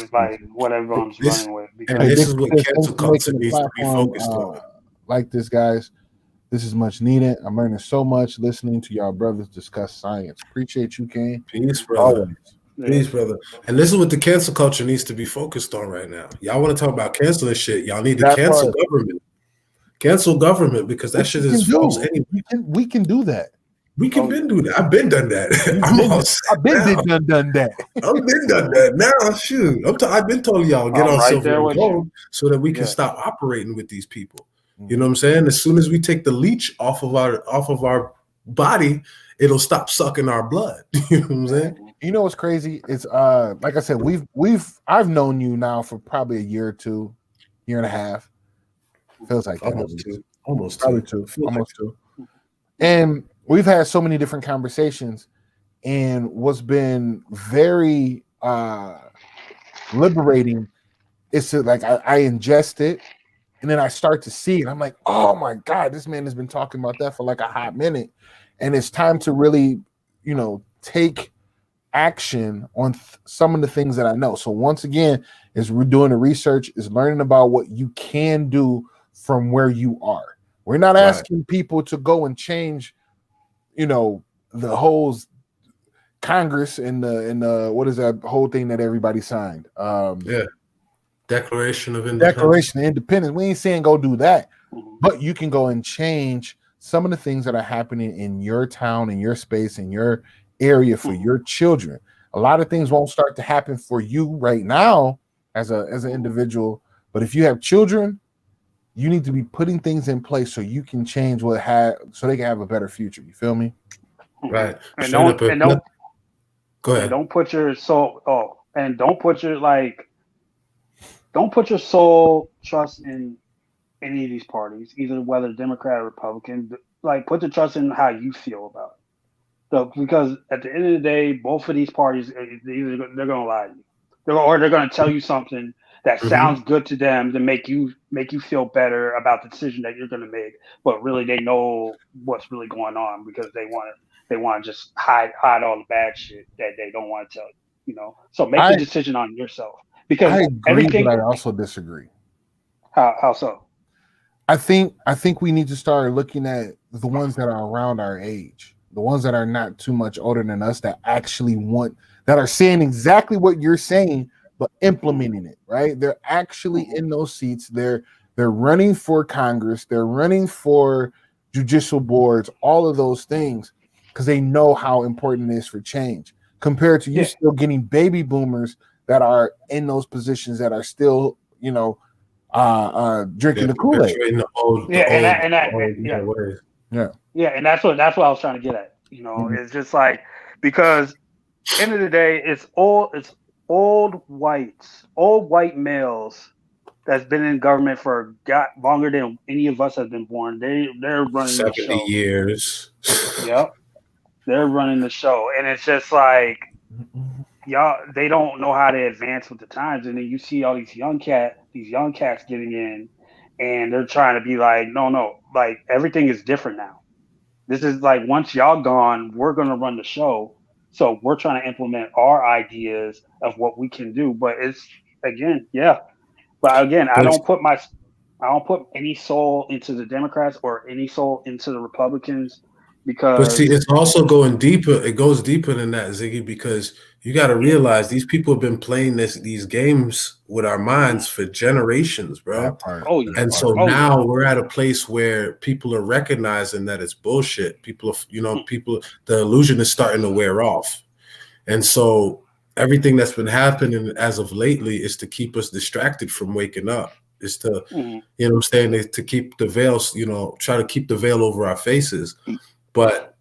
everyone's running with. And this is what cancel culture needs to be focused on. Like this, guys. This is much needed. I'm learning so much listening to y'all brothers discuss science. Appreciate you, Kane. Peace, brother. Always. Please, brother. And this is what the cancel culture needs to be focused on right now. Y'all want to talk about canceling shit? Y'all need to That cancel part. government. Cancel government because that shit is false anyway. We can do that. We can been do that. I've been done that. I've been done that. I've been done that. Now, shoot. I've been telling y'all get I'm on right silver there and with gold you. so that we can stop operating with these people. You know what I'm saying? As soon as we take the leech off of our body, it'll stop sucking our blood. You know what I'm saying? You know what's crazy? It's like I said, I've known you now for probably a year or two, year and a half. Feels like almost two. Almost probably two. Almost two. And we've had so many different conversations, and what's been very liberating is to like I ingest it, and then I start to see it. I'm like, oh my God, this man has been talking about that for like a hot minute, and it's time to really, take action on some of the things that I know. So once again, is we're doing the research, is learning about what you can do from where you are. We're not asking people to go and change, the whole Congress and the what is that whole thing that everybody signed? Declaration of Independence. Declaration of Independence. We ain't saying go do that, but you can go and change some of the things that are happening in your town, in your space, in your area for your children. A lot of things won't start to happen for you right now as an individual, but if you have children, you need to be putting things in place so you can change so they can have a better future. You feel me? Right. And don't go ahead. Don't put your soul. Don't put your soul trust in any of these parties, either whether Democrat or Republican. Like, put the trust in how you feel about it. So, because at the end of the day, both of these parties, they're going to lie to you, or they're going to tell you something that sounds good to them to make you feel better about the decision that you're going to make, but really they know what's really going on because they want to just hide all the bad shit that they don't want to tell you. So make the decision on yourself. Because I agree, but I also disagree. How so? I think we need to start looking at the ones that are around our age, the ones that are not too much older than us, that actually that are saying exactly what you're saying, but implementing it, right? They're actually in those seats. They're running for Congress. They're running for judicial boards, all of those things, because they know how important it is for change, compared to you still getting baby boomers that are in those positions that are still, drinking the Kool-Aid. And that's what I was trying to get at. It's just like, because end of the day, it's old white males that's been in government for longer than any of us have been born. They're running 70 the show. years. Yep. They're running the show. And it's just like, y'all, they don't know how to advance with the times. And then you see all these young cats getting in, and they're trying to be like, no, like everything is different now. This is like, once y'all gone, we're going to run the show. So we're trying to implement our ideas of what we can do. But it's, again, I don't put any soul into the Democrats or any soul into the Republicans, because. But see, it's also going deeper. It goes deeper than that, Ziggy, because you got to realize these people have been playing these games with our minds for generations, bro. And so now we're at a place where people are recognizing that it's bullshit. People, the illusion is starting to wear off. And so everything that's been happening as of lately is to keep us distracted from waking up. Is to, to keep the veils, try to keep the veil over our faces. But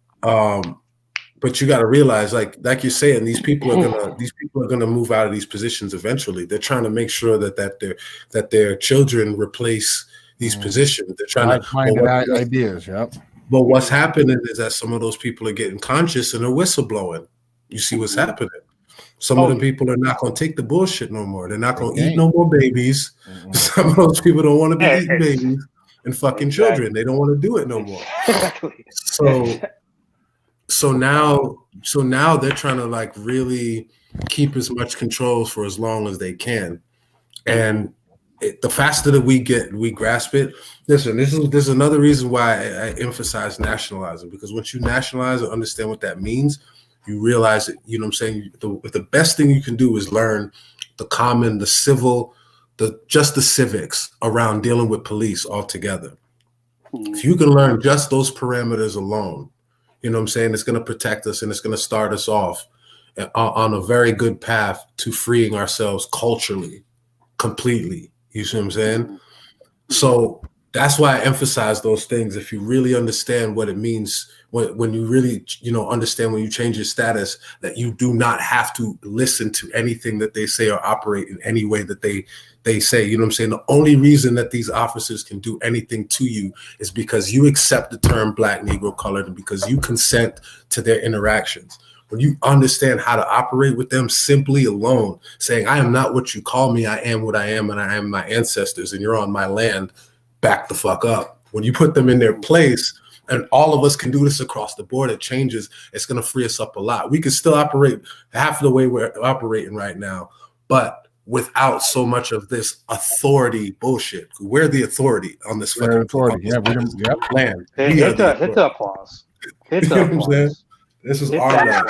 you got to realize, like you're saying, these people are gonna move out of these positions eventually. They're trying to make sure that their children replace these positions. They're trying to find ideas. Yep. But what's happening is that some of those people are getting conscious and they're whistleblowing. You see what's happening. Some of the people are not going to take the bullshit no more. They're not going to eat no more babies. Some of those people don't want to be eating babies and fucking children. They don't want to do it no more. So now they're trying to like really keep as much control for as long as they can. And the faster that we grasp it. Listen, this is another reason why I emphasize nationalizing, because once you nationalize and understand what that means, you realize that, you know what I'm saying, the best thing you can do is learn the civil, just the civics around dealing with police altogether. If you can learn just those parameters alone, you know what I'm saying, it's going to protect us and it's going to start us off on a very good path to freeing ourselves culturally, completely. You see what I'm saying? So that's why I emphasize those things. If you really understand what it means, when you really, you know, understand when you change your status, that you do not have to listen to anything that they say or operate in any way that they say. You know what I'm saying? The only reason that these officers can do anything to you is because you accept the term Black, Negro, colored, and because you consent to their interactions. When you understand how to operate with them simply alone, saying, I am not what you call me, I am what I am, and I am my ancestors, and you're on my land, back the fuck up. When you put them in their place, and all of us can do this across the board, it changes, it's going to free us up a lot. We can still operate half the way we're operating right now, but without so much of this authority bullshit. We're the authority on this fucking authority. Yeah, land. Hit the applause. Hit the applause. This is our land.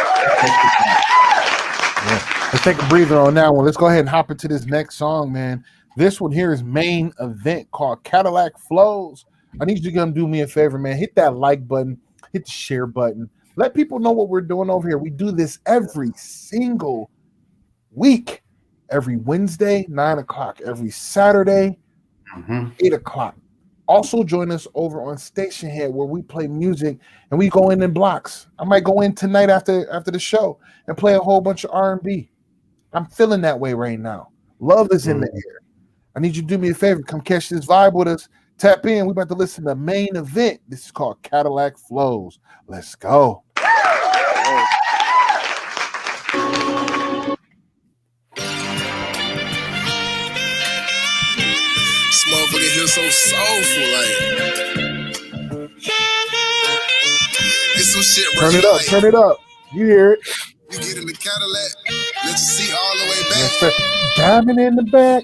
Yeah. Let's take a breather on that one. Let's go ahead and hop into this next song, man. This one here is Main Event, called Cadillac Flows. I need you to come do me a favor, man. Hit that like button, hit the share button. Let people know what we're doing over here. We do this every single week, every Wednesday, 9 o'clock, every Saturday, 8 o'clock. Also join us over on Station Head, where we play music and we go in blocks. I might go in tonight after the show and play a whole bunch of R&B. I'm feeling that way right now. Love is in the air. I need you to do me a favor. Come catch this vibe with us. Tap in. We're about to listen to Main Event. This is called Cadillac Flows. Let's go. This motherfucker here so soulful, like. It's some shit, bro. Turn it up. Turn it up. You hear it. You get in the Cadillac, let your seat all the way back. Yes, diamond in the back.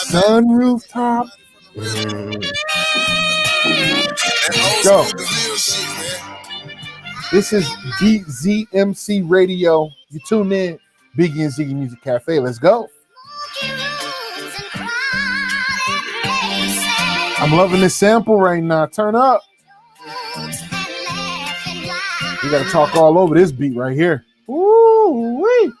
Sunroof top. Go. This is DZMC Radio. You tune in. Biggie and Ziggy Music Cafe. Let's go. I'm loving this sample right now. Turn up. We gotta talk all over this beat right here. Woo-wee.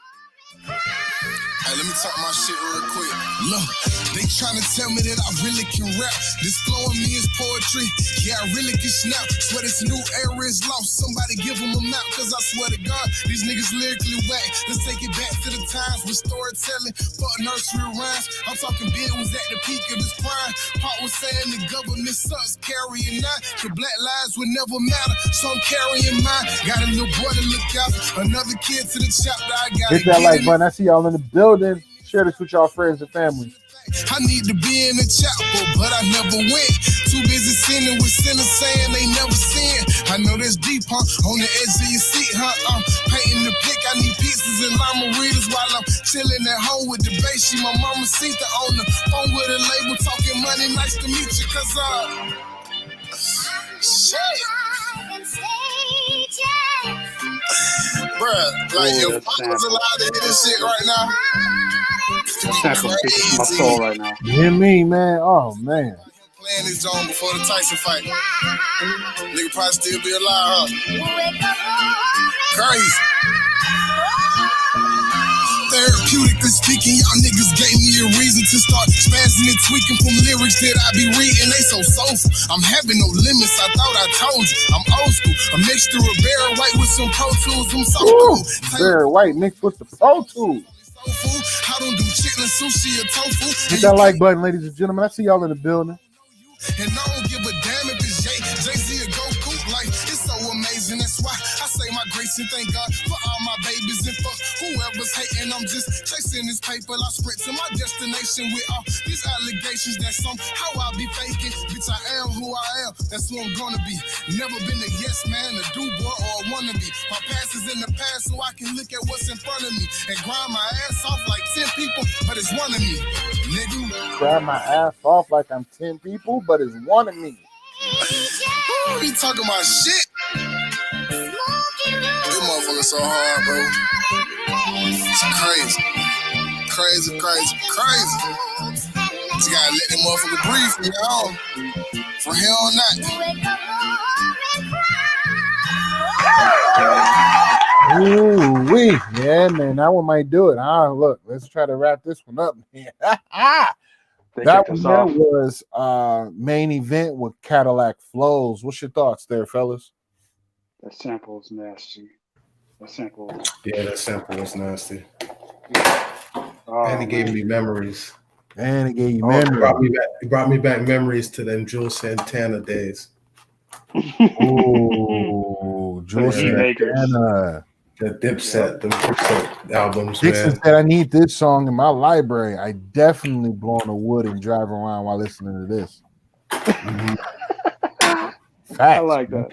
Hey, let me talk my shit real quick. Look, they trying to tell me that I really can rap. This flow in me is poetry. Yeah, I really can snap. Swear this new era is lost. Somebody give them a map, cause I swear to God, these niggas lyrically whack. Let's take it back to the times with storytelling. Fuck nursery rhymes. I'm talking Bill was at the peak of his prime. Pop was saying the government sucks, carrying on. The black lives would never matter, so I'm carrying mine. Got a little boy to look out. Another kid to the chapter. I got hit that like button. I see y'all in the building. Share this with y'all friends and family. I need to be in the chapel, but I never went. Too busy sinning with sinners saying they never sin. I know that's deep, huh? On the edge of your seat, huh? I'm painting the pic. I need pieces and lima readers while I'm chilling at home with the bass. She my mama seat on the phone with a label talking money. Nice to meet you, cause shit. Bruh, like your father's allowed to hear this shit right now. Sample speaks to my soul right now. You hear me, man? Oh, man. Playing this zone before the Tyson fight. Nigga probably still be alive, huh? Crazy. Therapeutically speaking, y'all niggas gave me a reason to start spazzing and tweaking from lyrics that I be reading. They so soulful. I'm having no limits. I thought I told you. I'm old school. A mixture of Barry White with some Pro Tools. I'm so cool. Barry White mixed with the Pro Tools. I don't do chicken, sushi, or tofu. Hit that like button, ladies and gentlemen. I see y'all in the building. And I don't give a damn if it's Jay-Z or Goku. Like, it's so amazing. That's why I say my grace and thank God for all my babies and fuck whoever's hating. I'm just chasing this paper. I sprint to my destination with all these allegations that somehow I'll be faking. Bitch, I am who I am. That's who I'm gonna be. Never been a yes man, a do boy, or a wannabe. My past is in the past, so I can look at what's in front of me and grind my ass off like 10 people, but it's one of me, nigga. Grind my ass off like I'm 10 people, but it's one of me. Who be talking about shit? Them motherfucker so hard, bro. It's crazy. Crazy. You gotta let that motherfucker breathe from now on. From here on out. Ooh, wee. Yeah, man, that one might do it. Look, let's try to wrap this one up, man. That one there was main event with Cadillac Flows. What's your thoughts there, fellas? That sample is nasty. Yeah, that sample was nasty. Oh, and it gave me memories. And it gave you memories. It brought me back memories to them Jules Santana days. Ooh, Jules Santana. The Dipset albums, Dixon man. said, I need this song in my library. I definitely blow on the wood and drive around while listening to this. I like that.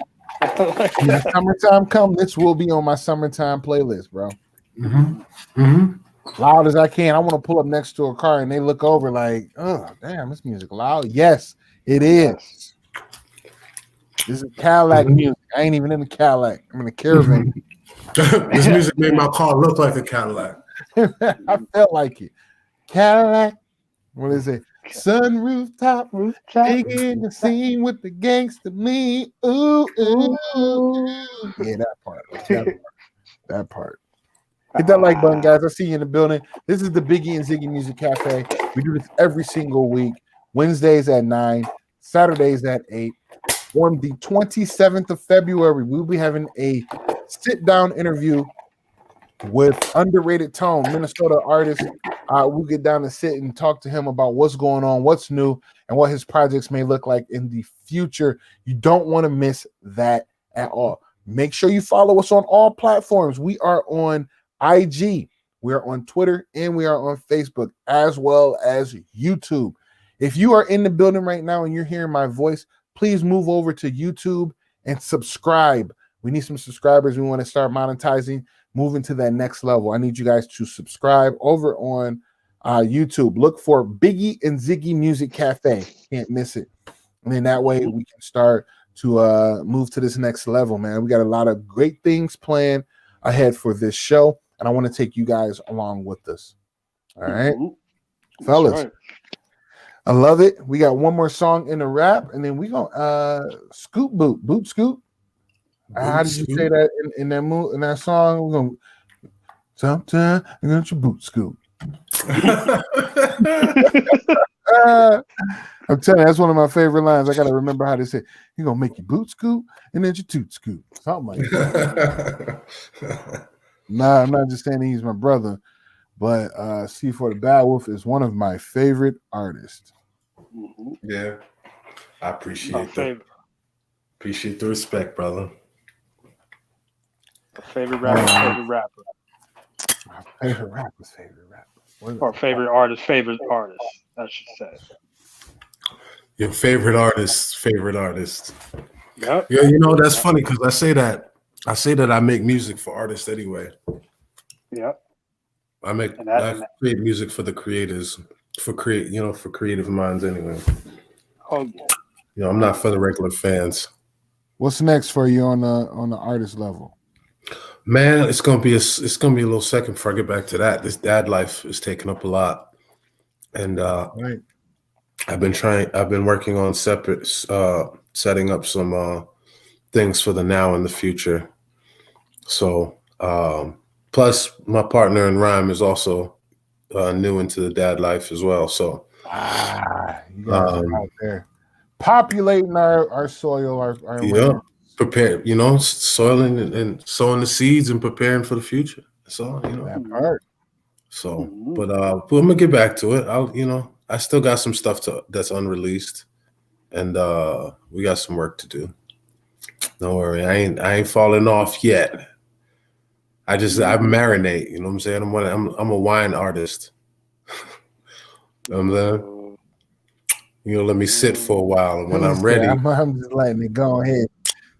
When the summertime come, this will be on my summertime playlist, bro. Loud as I can. I want to pull up next to a car and they look over like, oh, damn, this music loud. Yes, it is. This is Cadillac music. I ain't even in the Cadillac. I'm in a Caravan. This music made my car look like a Cadillac. I felt like it. Cadillac. What is it? Sun rooftop, taking the scene with the gangster me. Ooh, ooh, ooh. Yeah, that part. That part. Hit that like button, guys. I see you in the building. This is the Biggie and Ziggy Music Cafe. We do this every single week. Wednesdays at 9, Saturdays at 8. On the 27th of February, we'll be having a sit-down interview with Underrated Tone, Minnesota artist. We'll get down and sit and talk to him about what's going on, what's new, and what his projects may look like in the future. You don't want to miss that at all. Make sure you follow us on all platforms. We are on IG, we are on Twitter, and we are on Facebook, as well as YouTube. If you are in the building right now and you're hearing my voice, please move over to YouTube and subscribe. We need some subscribers. We want to start monetizing, moving to that next level. I need you guys to subscribe over on YouTube. Look for Biggie and Ziggy Music Cafe. Can't miss it. And then that way we can start to move to this next level, man. We got a lot of great things planned ahead for this show, and I want to take you guys along with us. All right, fellas. Right. I love it. We got one more song in the rap, and then we gonna scoop boot scoop. How did you say that in that in that song? We're gonna sometime I'm gonna your boot scoop. I'm telling you, that's one of my favorite lines. I gotta remember how to say. You're gonna make your boot scoop and then your toot scoop. Something like that. Nah, I'm not just saying he's my brother. But C4 the Bad Wolf is one of my favorite artists. Yeah, I appreciate that. Appreciate the respect, brother. Favorite rapper, favorite rapper. My favorite rapper's favorite rapper. Or favorite artist, I should say. Your favorite artist, favorite artist. Yep. Yeah, you know, that's funny because I say that I make music for artists anyway. Yep. I create music for the creators, for creative minds anyway. Oh yeah. You know, I'm not for the regular fans. What's next for you on the artist level? Man, it's gonna be a little second before I get back to that. This dad life is taking up a lot, and right. I've been working on setting up some things for the now and the future. So. Plus, my partner in rhyme is also new into the dad life as well. So, you guys are out there populating our soil, our land. Prepare, soiling and sowing the seeds and preparing for the future. That's all, that part. So, but I'm gonna get back to it. I still got some stuff that's unreleased, and we got some work to do. Don't worry, I ain't falling off yet. I marinate, you know what I'm saying? I'm a wine artist. You know what I'm saying? Let me sit for a while, and when I'm ready, I'm just letting it go ahead.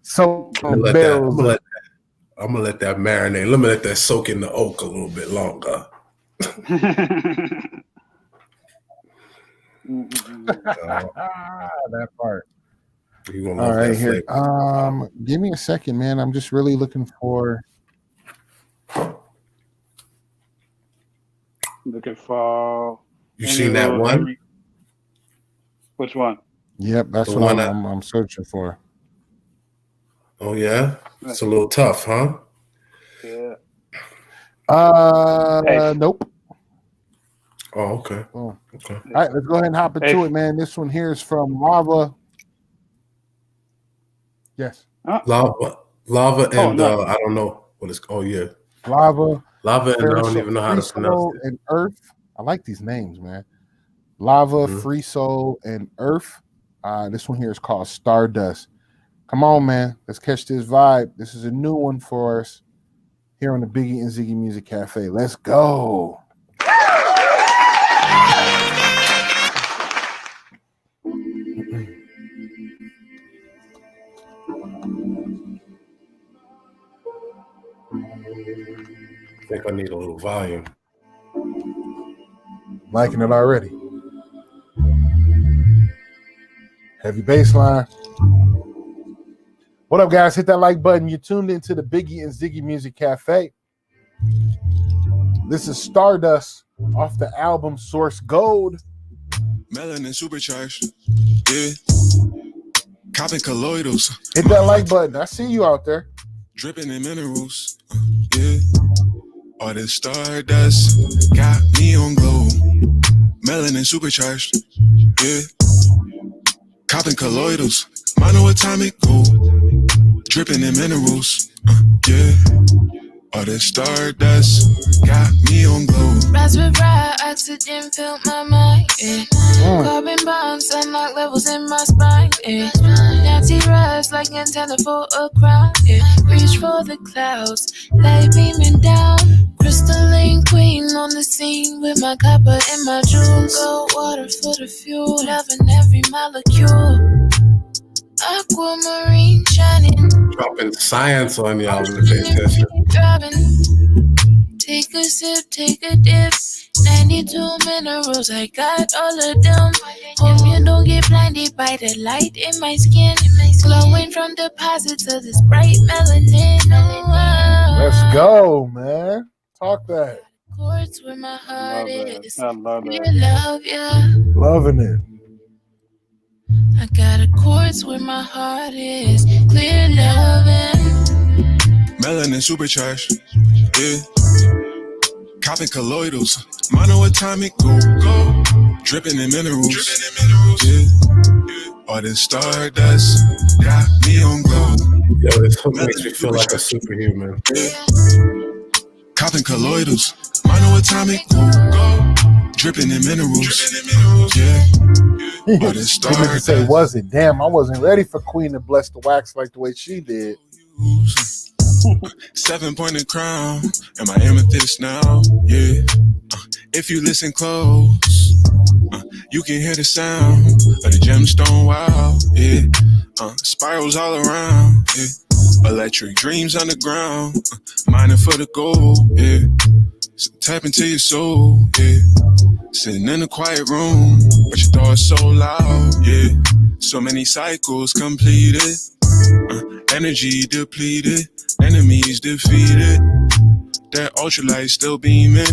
So I'm gonna let that marinate. Let me let that soak in the oak a little bit longer. That part. You gonna all love right, that here. flavor. Give me a second, man. I'm just really looking for Looking for You any seen that little one? which one? Yep, that's The what one I'm searching for. Oh yeah, it's a little tough, huh? Yeah. Nope. Oh, okay. Oh. Okay. All right, let's go ahead and hop into it, man. This one here is from Lava. Yes. Lava, and no. I don't know what it's. Oh yeah, Lava, and I don't even know how Free to pronounce Soul, it. and Earth. I like these names, man. Lava, Mhm. Free Soul, and Earth. This one here is called Stardust. Come on, man. Let's catch this vibe. This is a new one for us here on the Biggie and Ziggy Music Cafe. Let's go. I think I need a little volume. Liking it already. Heavy bass line. What up, guys? Hit that like button. You tuned into the Biggie and Ziggy Music Cafe. This is Stardust off the album Source Gold. Melanin supercharged. Yeah. Copping colloidals. Hit that like button. I see you out there. Dripping in minerals. Yeah. All this stardust got me on glow. Melanin supercharged. Yeah. Copping colloidals. Monoatomic gold. Dripping in minerals. Yeah. All this stardust got me on glow. Raspberry oxygen filled my mind. Yeah. Carbon bombs unlock levels in my spine. Yeah. Nancy rise like antenna for a crown. Yeah. Reach for the clouds, light beaming down. Crystalline queen on the scene with my copper and my jewels. Gold water for the fuel, loving every molecule. Aquamarine shining. Dropping science on y'all to pay attention. Take a sip, take a dip. 92 minerals, I got all of them. Hope you don't get blinded by the light in my skin. Glowing from deposits of this bright melanin. Let's go, man. Talk that. Chords where my heart is. I love Clear that. love, yeah. Loving it. I got a chords where my heart is. Clear loving. Melanin supercharged. Yeah. Copping colloidals. Monoatomic gold. Dripping in minerals. Yeah. All this stardust got me on glow. Yo, this hook makes me feel like a superhuman. Yeah. Copping colloidals. Monoatomic gold. Dripping in minerals. Yeah. All this They meant to say, stardust. was it? Damn, I wasn't ready for Queen to bless the wax like the way she did. 7-pointed crown and my amethyst now, yeah. If you listen close, you can hear the sound of the gemstone, wow, yeah. Spirals all around, yeah. Electric dreams underground, mining for the gold, yeah. So tap into your soul, yeah. Sitting in a quiet room, but your thoughts so loud, yeah. So many cycles completed, energy depleted, enemies defeated. That ultralight still beaming,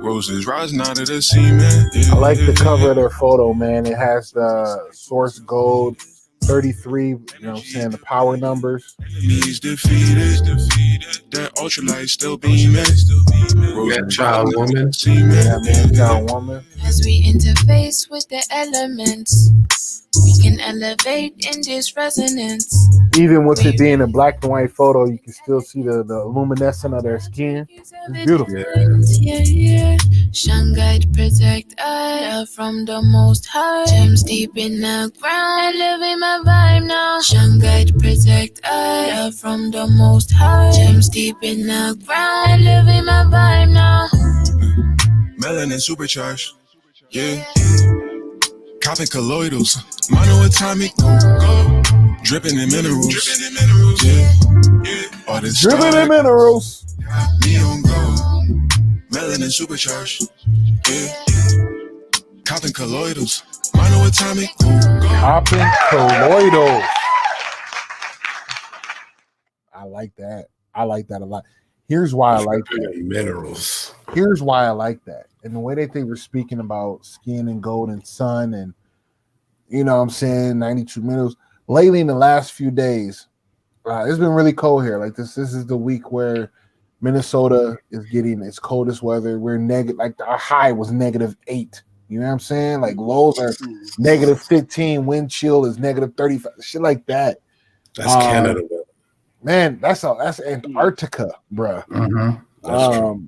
roses rising out of the semen. Yeah, I like the cover of their photo, man. It has the Source Gold 33, you know what I'm saying, the power numbers. Enemies defeated, that ultralight still beaming. Yeah, child woman. Yeah, man, child woman. As we interface with the elements, we can elevate in this resonance. Even with it being a black and white photo, you can still see the luminescence of their skin. It's beautiful. Yeah. Shungite protect I from the most high. Gems deep in the ground, living my vibe now. Shungite protect I from the most high. Gems deep in the ground, living my vibe now. Melanin supercharged, yeah. Copping colloidals, monoatomic gold. Dripping in minerals, yeah. All this Dripping in minerals. me on gold. Melanin supercharged, yeah. Copping colloidals, monoatomic gold. Copping colloidals. I like that. I like that a lot. Here's why I like that. Minerals. Here's why I like that. And the way that they were speaking about skin and gold and sun and, you know what I'm saying, 92 minutes. Lately in the last few days, it's been really cold here. Like this is the week where Minnesota is getting its coldest weather. We're negative, like our high was -8. You know what I'm saying? Like lows are -15, wind chill is -35, shit like that. That's Canada, man. That's Antarctica, bruh. Mm-hmm. That's true.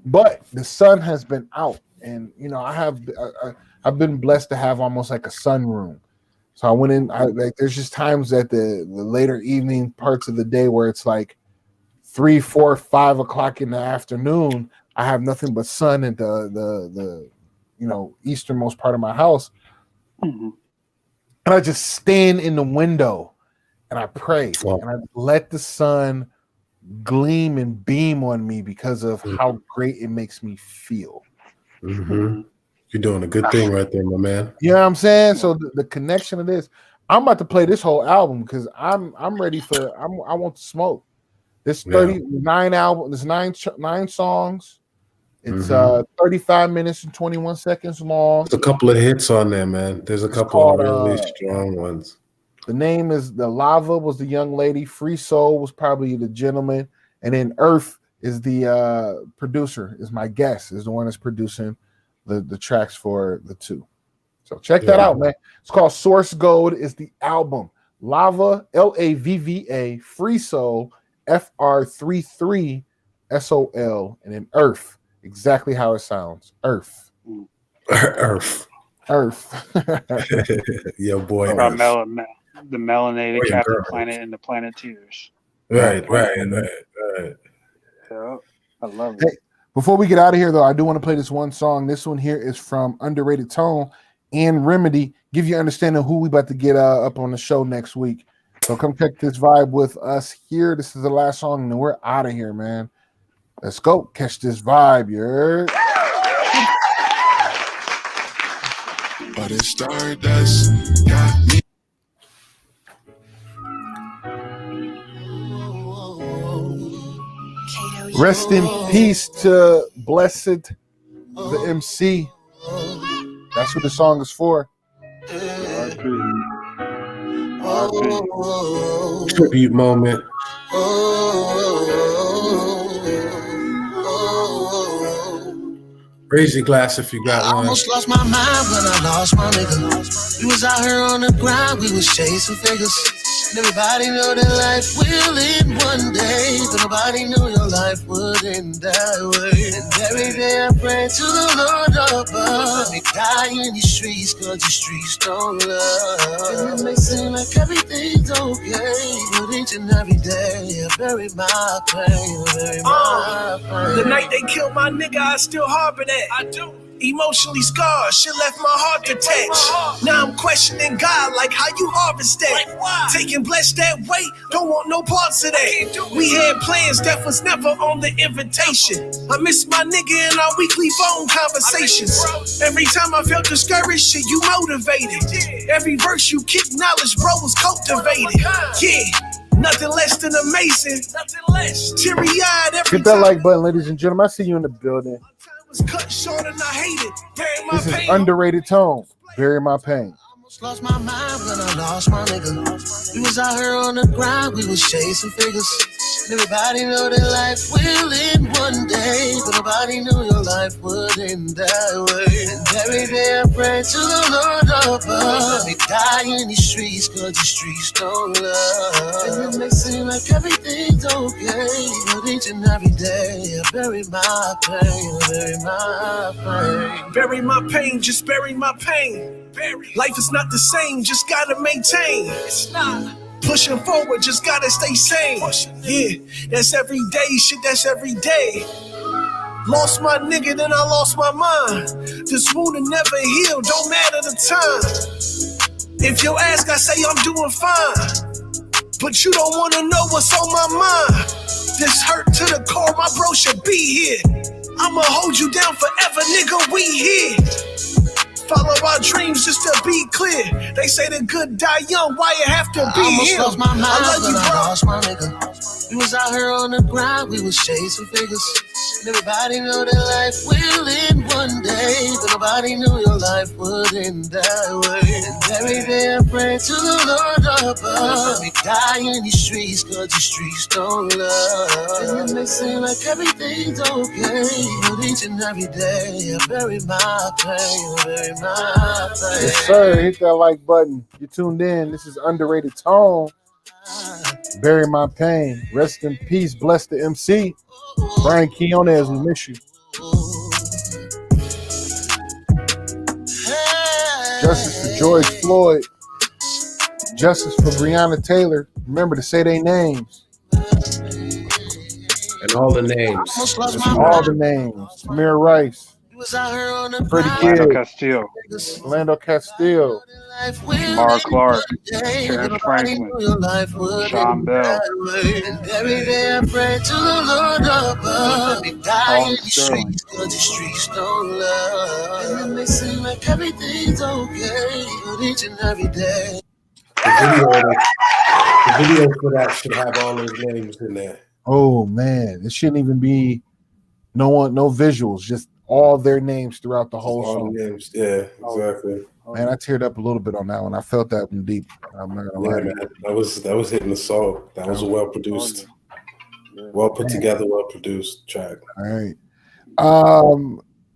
But the sun has been out, and you know I've been blessed to have almost like a sunroom. So I went in. There's just times at the later evening parts of the day where it's like 3, 4, 5 o'clock in the afternoon. I have nothing but sun at the easternmost part of my house, and I just stand in the window and I pray and I let the sun gleam and beam on me because of how great it makes me feel. Mm-hmm. You're doing a good thing right there, my man. You know what I'm saying? So the connection of this, I'm about to play this whole album because I'm ready for. I want to smoke. This 39 album. There's nine songs. It's 35 minutes and 21 seconds long. There's a couple of hits on there, man. There's a couple of really strong ones. The name is the Lava was the young lady. Free Soul was probably the gentleman, and then Earth is the producer. Is my guess is the one that's producing the tracks for the two. So check that out, man. It's called Source Gold. Is the album Lava LAVVA Free Soul FR33 SOL and then Earth. Exactly how it sounds. Earth. Earth. Yo, boy. About the melanated Captain Planet and the Planeteers. Right. Yeah, I love it. Hey, before we get out of here, though, I do want to play this one song. This one here is from Underrated Tone and Remedy. Give you understanding who we about to get up on the show next week. So come check this vibe with us here. This is the last song, and then we're out of here, man. Let's go. Catch this vibe, you heard? But it Stardust got me. Rest in peace to Blessed, the MC. That's what the song is for. Tribute moment. Raise your glass if you got one. I almost lost my mind when I lost my nigga. We was out here on the grind, we was chasing figures. And everybody know that life will end one day, but nobody knew your life would end that way. And every day I pray to the Lord above, let me die in these streets, cause the streets don't love. And it may seem like everything's okay, but each and every day I bury my pain, The night they killed my nigga, I still harbor that. I do. Emotionally scarred, shit left my heart detached. Now I'm questioning God, like how you harvest that. Like taking blessed that weight, don't want no parts of that. We had plans that was never on the invitation. I miss my nigga in our weekly phone conversations. Every time I felt discouraged, shit, you motivated. Every verse you kick knowledge, bro, was cultivated. Yeah. Nothing less than amazing. Nothing less. Teary-eyed every Hit that like button, ladies and gentlemen. I see you in the building. was cut short and I hate it. Bury my This is pain. Underrated Tone. Bury My Pain. Lost my mind when I lost my nigga. We was out here on the grind, we was chasing figures. And everybody know that life will end one day, but nobody knew your life would end that way. And every day I pray to the Lord above, let me die in these streets, cause the streets don't love. And it may seem like everything's okay, but each and every day I bury my pain, I bury my pain. Bury my pain, just bury my pain. Life is not the same, just gotta maintain. It's not. Pushing forward, just gotta stay sane. Yeah, that's every day, shit, that's every day. Lost my nigga, then I lost my mind. This wound will never heal, don't matter the time. If you ask, I say I'm doing fine. But you don't wanna know what's on my mind. This hurt to the core, my bro should be here. I'ma hold you down forever, nigga, we here. Follow our dreams just to be clear. They say the good die young, why you have to be here? I almost lost my mind I love when you, I bro. lost my nigga. We was out here on the grind, we was chasing figures. Everybody know that life will end one day, but nobody knew your life would end that way. And every day I pray to the Lord above, let me die in these streets, cause these streets don't love. And it may seem like everything's okay, but each and every day I bury my pain, bury my pain. Yes, sir. Hit that like button. You tuned in. This is Underrated Tone. Bury my pain. Rest in peace. Bless the MC. Brian Quinones, we miss you. Justice for George Floyd. Justice for Breonna Taylor. Remember to say their names. And all the names. All the names. Tamir Rice. Freddie Orlando Kidd. Castillo, Orlando Castillo. Mark Clark, Terrence Franklin, Sean Bell, Every day I pray to the Lord above, let me die in these Sterling. streets, cause these streets don't love. And it may seem like everything's okay, but each and every day. The video for that should have all those names in there. Oh man, it shouldn't even be no visuals, just all their names throughout the whole All song. the names, yeah, exactly. Man, I teared up a little bit on that one. I felt that one deep. I'm not gonna lie. Yeah, man, that was hitting the soul. That was a well produced, well put together, well produced track. All right.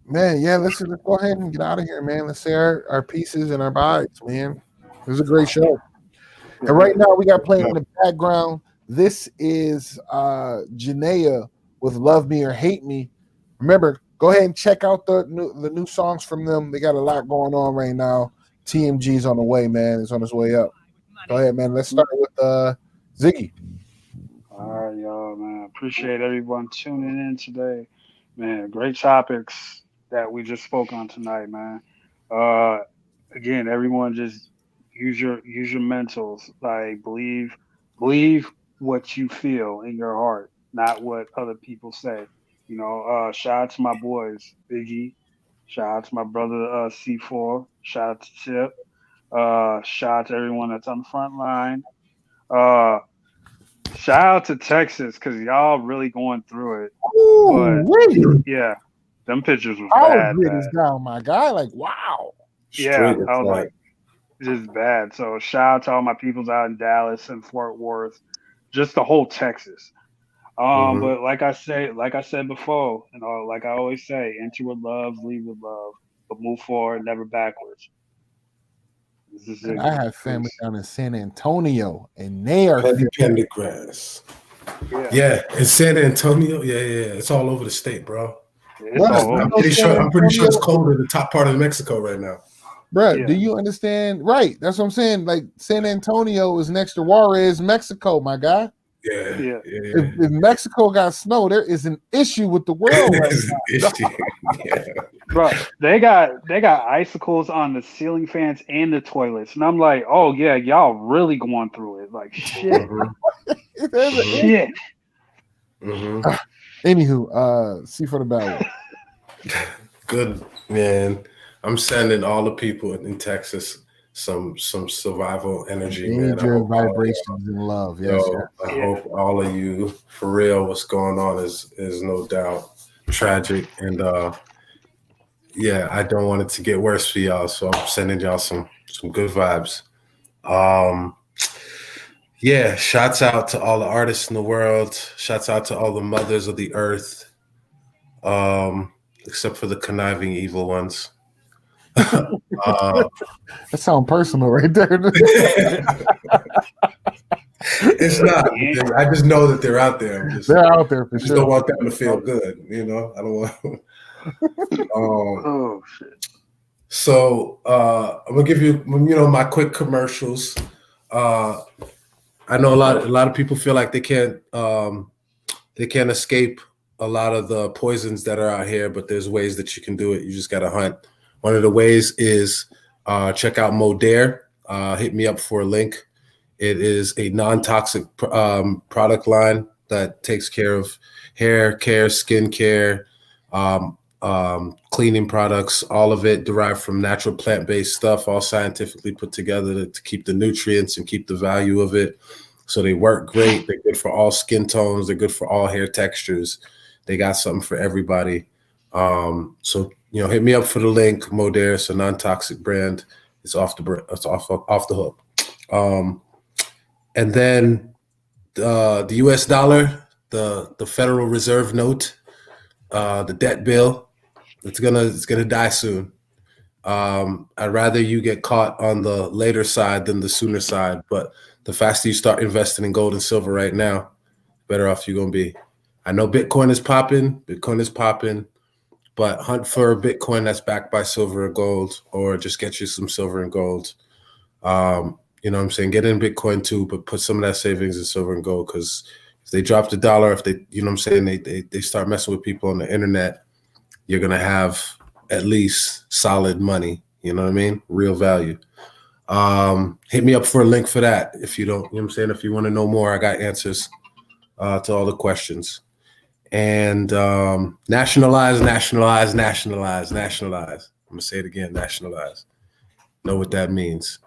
Man, yeah, let's go ahead and get out of here, man. Let's say our pieces and our byes, man. It was a great show. And right now we got playing in the background. This is Janaea with Love Me or Hate Me. Remember, go ahead and check out the new songs from them. They got a lot going on right now. TMG's on the way, man. It's on his way up. Go ahead, man. Let's start with Ziggy. All right, y'all, man. Appreciate everyone tuning in today. Man, great topics that we just spoke on tonight, man. Again, everyone just use your mentals. Like believe what you feel in your heart, not what other people say. You know, shout out to my boys, Biggie. Shout out to my brother C4. Shout out to Tip. Shout out to everyone that's on the front line. Shout out to Texas because y'all really going through it. Ooh, but yeah, them pictures was bad. Is down, my guy. Like, wow. Yeah, I was like, just bad. So shout out to all my peoples out in Dallas and Fort Worth, just the whole Texas. But like I said before, you know, like I always say, enter with love, leave with love, but move forward, never backwards. I have family down in San Antonio, and they are Pendergrass. Yeah, in San Antonio, yeah, it's all over the state, bro. I'm pretty sure it's cold in the top part of Mexico right now. Bro, do you understand? Right, that's what I'm saying. Like San Antonio is next to Juarez, Mexico, my guy. Yeah. If Mexico got snow, there is an issue with the world right now. Bro, they got icicles on the ceiling fans and the toilets, and I'm like, oh yeah, y'all really going through it, like shit. Shit. Anywho, see for the battle. Good man. I'm sending all the people in Texas some survival energy, man. Major vibrations and love. Yes, I hope all of you, for real, what's going on is no doubt tragic, and I don't want it to get worse for y'all. So I'm sending y'all some good vibes. Shouts out to all the artists in the world. Shouts out to all the mothers of the earth, except for the conniving evil ones. That sounds personal right there. It's not. I just know that they're out there. They're out there for sure. Don't want them to feel good, you know. I don't want. Oh shit. So I'm gonna give you, my quick commercials. I know a lot of people feel like they can't escape a lot of the poisons that are out here, but there's ways that you can do it. You just gotta hunt. One of the ways is check out Modere. Hit me up for a link. It is a non-toxic product line that takes care of hair care, skin care, cleaning products, all of it derived from natural plant-based stuff, all scientifically put together to keep the nutrients and keep the value of it. So they work great. They're good for all skin tones. They're good for all hair textures. They got something for everybody. So hit me up for the link. Modere, it's a non-toxic brand. It's off the hook. And then the U.S. dollar, the Federal Reserve note, the debt bill, it's gonna die soon. I'd rather you get caught on the later side than the sooner side. But the faster you start investing in gold and silver right now, better off you're gonna be. I know Bitcoin is popping, but hunt for a Bitcoin that's backed by silver or gold, or just get you some silver and gold. You know what I'm saying? Get in Bitcoin too, but put some of that savings in silver and gold, because if they drop the dollar, if they, you know what I'm saying, they start messing with people on the internet, you're gonna have at least solid money. You know what I mean? Real value. Hit me up for a link for that. If you don't, you know what I'm saying? If you want to know more, I got answers to all the questions. And nationalize. I'm gonna say it again, nationalize. Know what that means.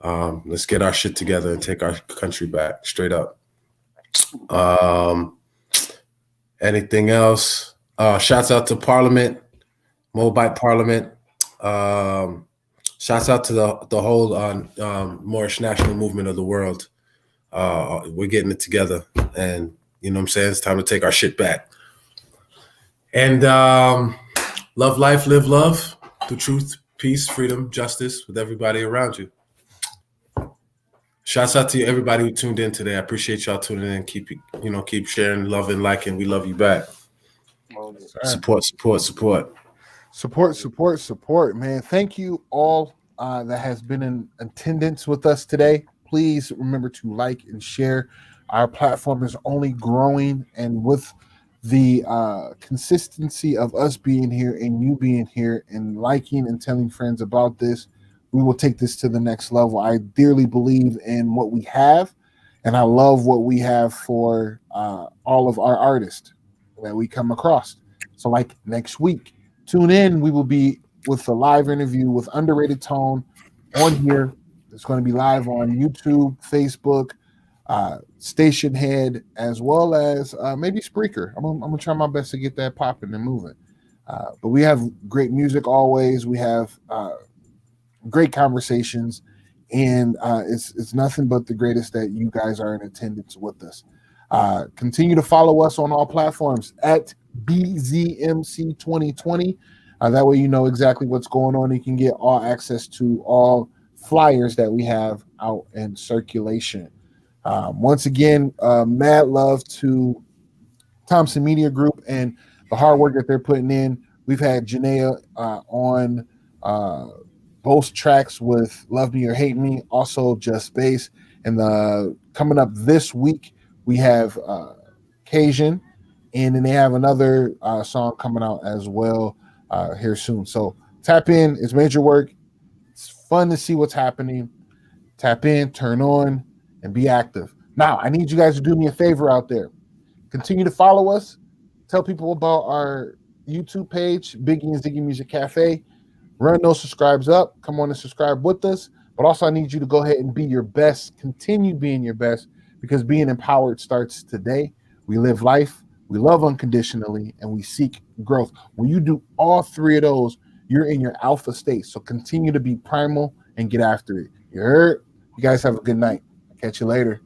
Let's get our shit together and take our country back, straight up. Anything else? Shouts out to Parliament, Mobile Parliament. Shouts out to the whole Moorish national movement of the world. We're getting it together, and you know what I'm saying? It's time to take our shit back. And love life, live love, through truth, peace, freedom, justice with everybody around you. Shouts out to everybody who tuned in today. I appreciate y'all tuning in. Keep sharing, loving, liking. We love you back. Support, man. Thank you all that has been in attendance with us today. Please remember to like and share. Our platform is only growing, and with the consistency of us being here and you being here and liking and telling friends about this, we will take this to the next level. I dearly believe in what we have, and I love what we have for all of our artists that we come across. So like next week, tune in. We will be with a live interview with Underrated Tone on here. It's going to be live on YouTube, Facebook, Station Head, as well as maybe Spreaker. I'm going to try my best to get that popping and moving. But we have great music always. We have great conversations, and it's nothing but the greatest that you guys are in attendance with us. Continue to follow us on all platforms at BZMC 2020. That way you know exactly what's going on. You can get all access to all flyers that we have out in circulation. Once again, mad love to Thompson Media Group and the hard work that they're putting in. We've had Janaea on both tracks with Love Me or Hate Me, also Just Bass. And coming up this week, we have Cajun, and then they have another song coming out as well here soon. So tap in. It's major work. It's fun to see what's happening. Tap in, turn on, and be active. Now, I need you guys to do me a favor out there. Continue to follow us. Tell people about our YouTube page, Biggie and Ziggy Music Cafe. Run those subscribes up. Come on and subscribe with us. But also, I need you to go ahead and be your best. Continue being your best, because being empowered starts today. We live life, we love unconditionally, and we seek growth. When you do all three of those, you're in your alpha state. So continue to be primal and get after it. You heard? You guys have a good night. Catch you later.